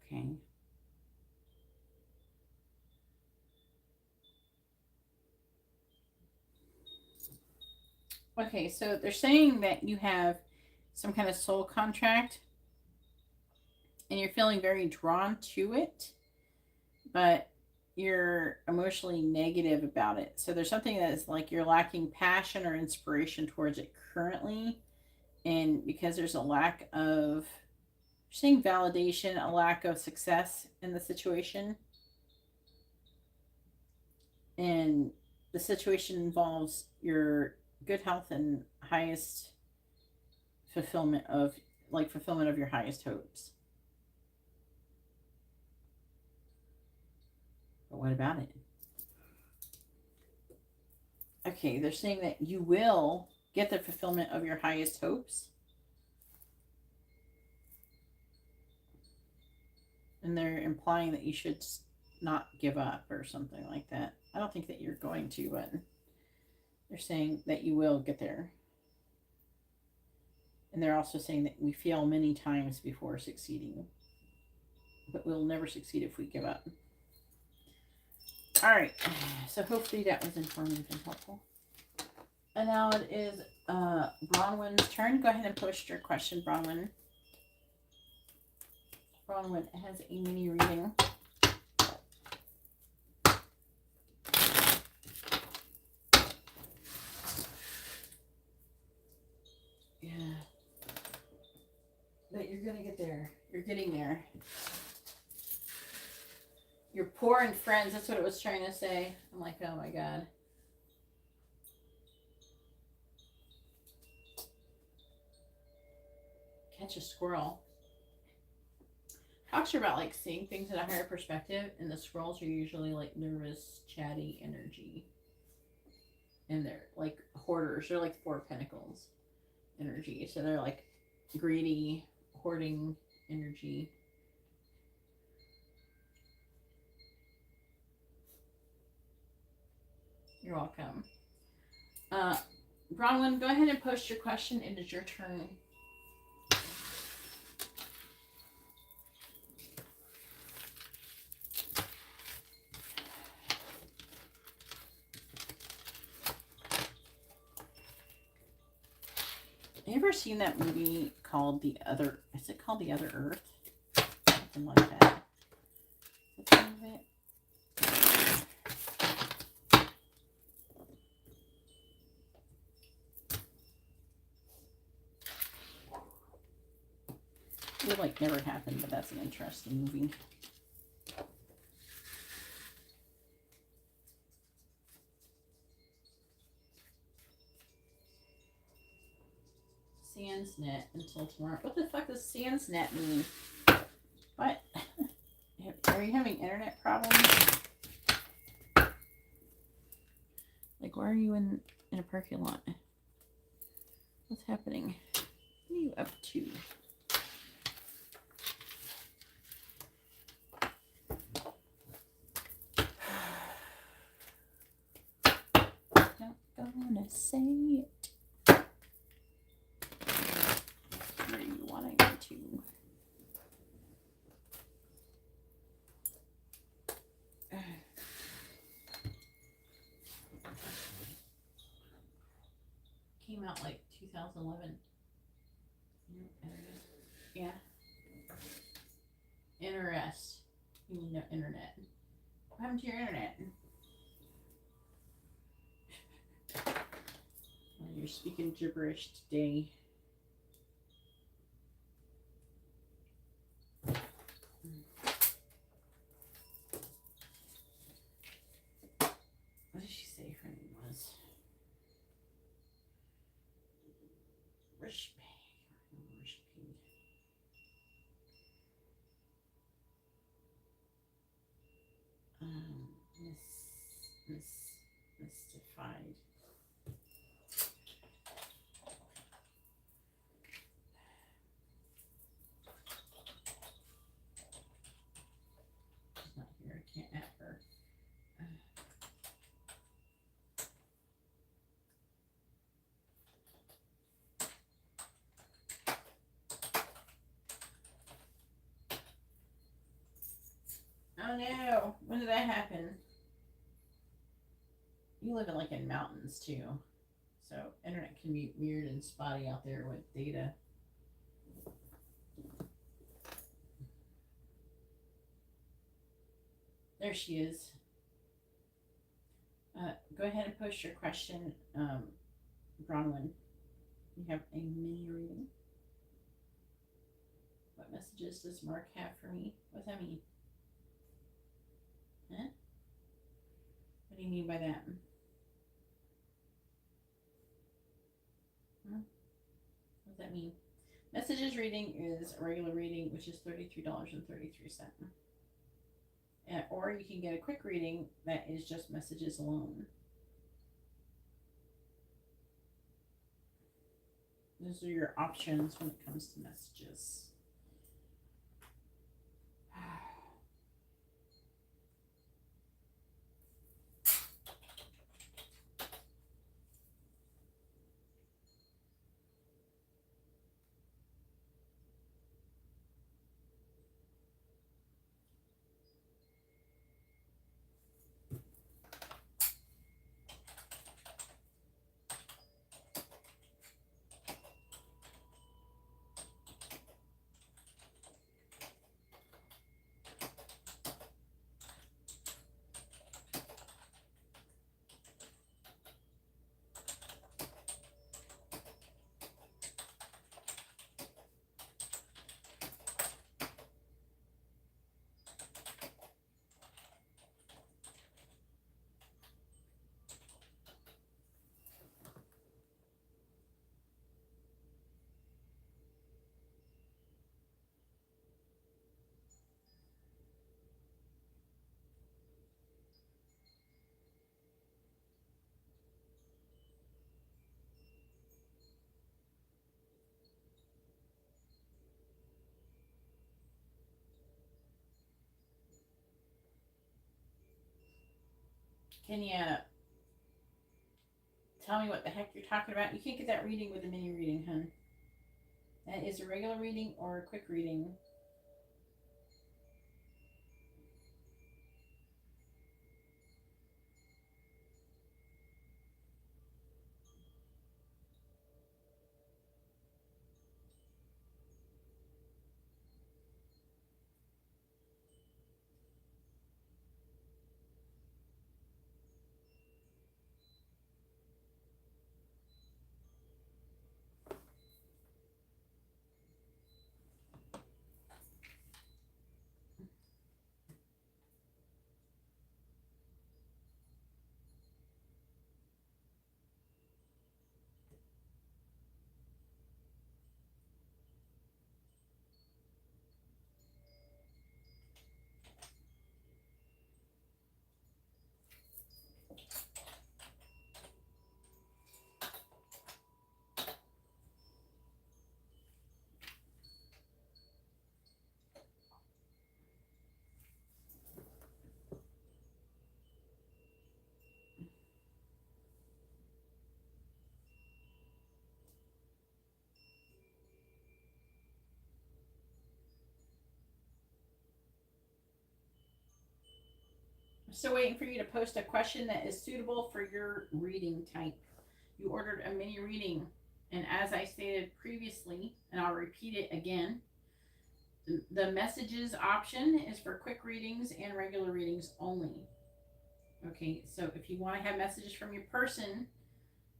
Okay. Okay, so they're saying that you have some kind of soul contract and you're feeling very drawn to it, but you're emotionally negative about it. So there's something that is like you're lacking passion or inspiration towards it currently. And because there's a lack of, saying validation, a lack of success in the situation, and the situation involves your good health and highest fulfillment of, like, fulfillment of your highest hopes. But what about it? Okay, they're saying that you will get the fulfillment of your highest hopes. And they're implying that you should not give up or something like that. I don't think that you're going to, but they're saying that you will get there. And they're also saying that we fail many times before succeeding, but we'll never succeed if we give up. All right, so hopefully that was informative and helpful. And now it is Bronwyn's turn. Go ahead and post your question, Bronwyn. Bronwyn has a mini reading. Yeah. But you're going to get there. You're getting there. You're poor in friends. That's what it was trying to say. I'm like, oh my God. Catch a squirrel. Talks about like seeing things in a higher perspective, and the squirrels are usually like nervous, chatty energy. And they're like hoarders. They're like Four Pentacles energy. So they're like greedy, hoarding energy. You're welcome. Bronwyn, go ahead and post your question. It is your turn. Have you ever seen that movie called The Other? Is it called The Other Earth? Something like that. Is that the name of it? It would like never happen, but that's an interesting movie. Sans net until tomorrow. What the fuck does sans net mean? What? Are you having internet problems? Like, why are you in a parking lot? What's happening? What are you up to? Not gonna say it. What are you wanting me to? Came out like 2011. Yeah. Interest. You mean no internet. What happened to your internet? Oh, you're speaking gibberish today. What did she say her name was? Rishpay. Mystified. She's not here. I can't add her. Oh no, when did that happen? You live in like in mountains too, so internet can be weird and spotty out there with data. There she is. Go ahead and post your question, Bronwyn. You have a mini reading. What messages does Mark have for me? What does that mean? Huh? What do you mean by that? What does that mean? Messages reading is a regular reading, which is $33.33. Or you can get a quick reading that is just messages alone. Those are your options when it comes to messages. Can you tell me what the heck you're talking about? You can't get that reading with a mini reading, hun. That is a regular reading or a quick reading. I'm still waiting for you to post a question that is suitable for your reading type. You ordered a mini reading, and as I stated previously, and I'll repeat it again, the messages option is for quick readings and regular readings only. Okay, so if you want to have messages from your person,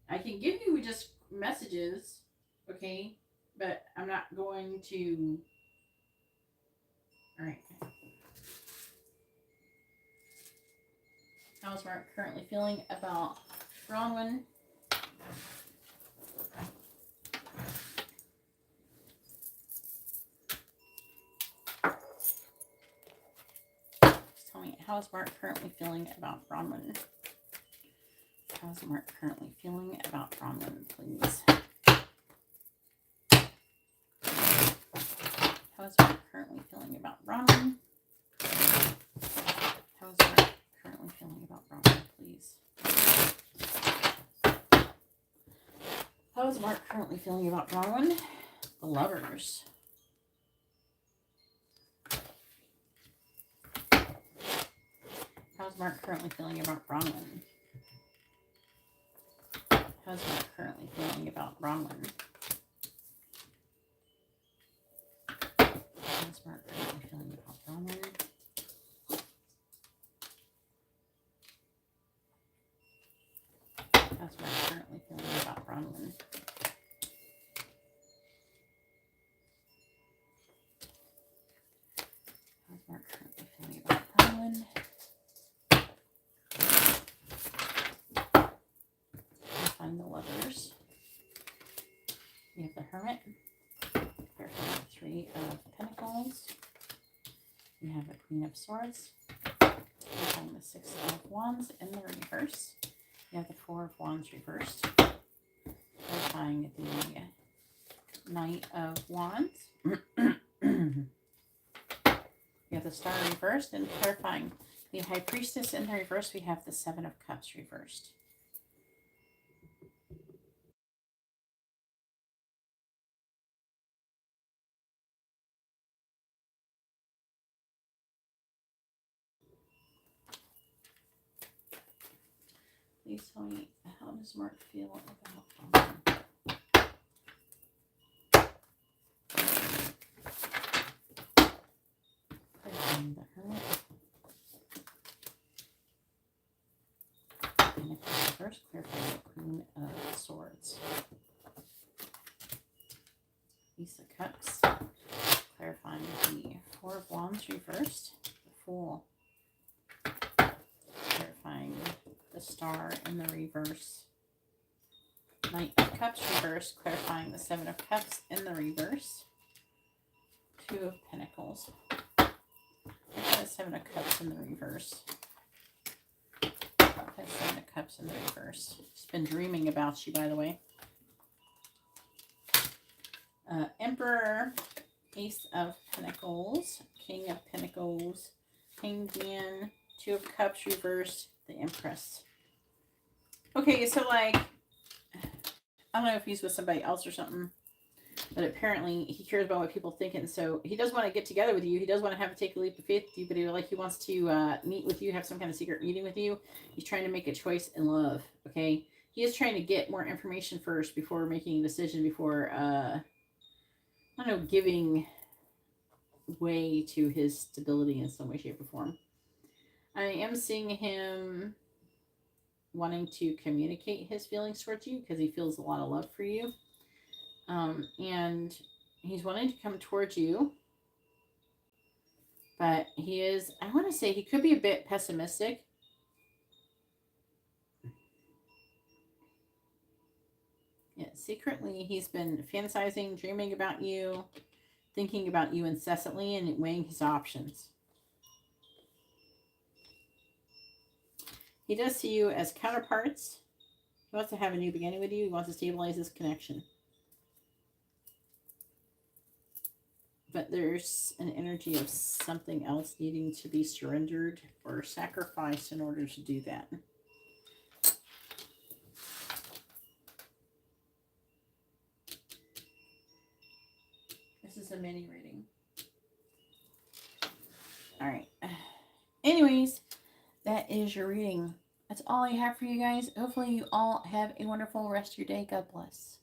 I can give you just messages, okay, but I'm not going to. All right. How's Mark currently feeling about Bronwyn? Just tell me, how's Mark currently feeling about Bronwyn? How's Mark currently feeling about Bronwyn, please? How's Mark currently feeling about Bronwyn? How's Mark currently feeling about Bronwyn, please? How is Mark currently feeling about Bronwyn? The Lovers. How's Mark currently feeling about Bronwyn? How's Mark currently feeling about Bronwyn? How's Mark currently feeling about Bronwyn? How's Mark currently feeling about Bronwyn? How's Mark currently feeling about Bronwyn? Find the Lovers. You have the Hermit. Clarifying the Three of Pentacles. You have the Queen of Swords. Clarifying the Six of Wands in the reverse. You have the Four of Wands reversed. Clarifying the Knight of Wands. You have the Star reversed, and clarifying the High Priestess in the reverse. We have the Seven of Cups reversed. Please tell me, how does Mark feel about clarifying the Hermit. And if reverse, clarifying the Queen of Swords. Ace of Cups. Clarifying the Four of Wands reversed. The Fool. Clarifying the Star in the reverse. Knight of Cups reversed. Clarifying the Seven of Cups in the reverse. Two of Pentacles. The Seven of Cups in the reverse. The Seven of Cups in the reverse. She's been dreaming about you, by the way. Emperor, Ace of Pentacles, King of Pentacles, Hanged Man, Two of Cups reversed, the Empress. Okay, so like, I don't know if he's with somebody else or something, but apparently he cares about what people think, and so he does want to get together with you. He does want to have to take a leap of faith with you, but he wants to meet with you, have some kind of secret meeting with you. He's trying to make a choice in love, okay? He is trying to get more information first before making a decision, before, I don't know, giving way to his stability in some way, shape, or form. I am seeing him wanting to communicate his feelings towards you because he feels a lot of love for you. And he's wanting to come towards you, but he is, I want to say he could be a bit pessimistic. Yeah, secretly he's been fantasizing, dreaming about you, thinking about you incessantly, and weighing his options. He does see you as counterparts. He wants to have a new beginning with you. He wants to stabilize this connection. But there's an energy of something else needing to be surrendered or sacrificed in order to do that. This is a mini reading. All right. Anyways, that is your reading. That's all I have for you guys. Hopefully you all have a wonderful rest of your day. God bless.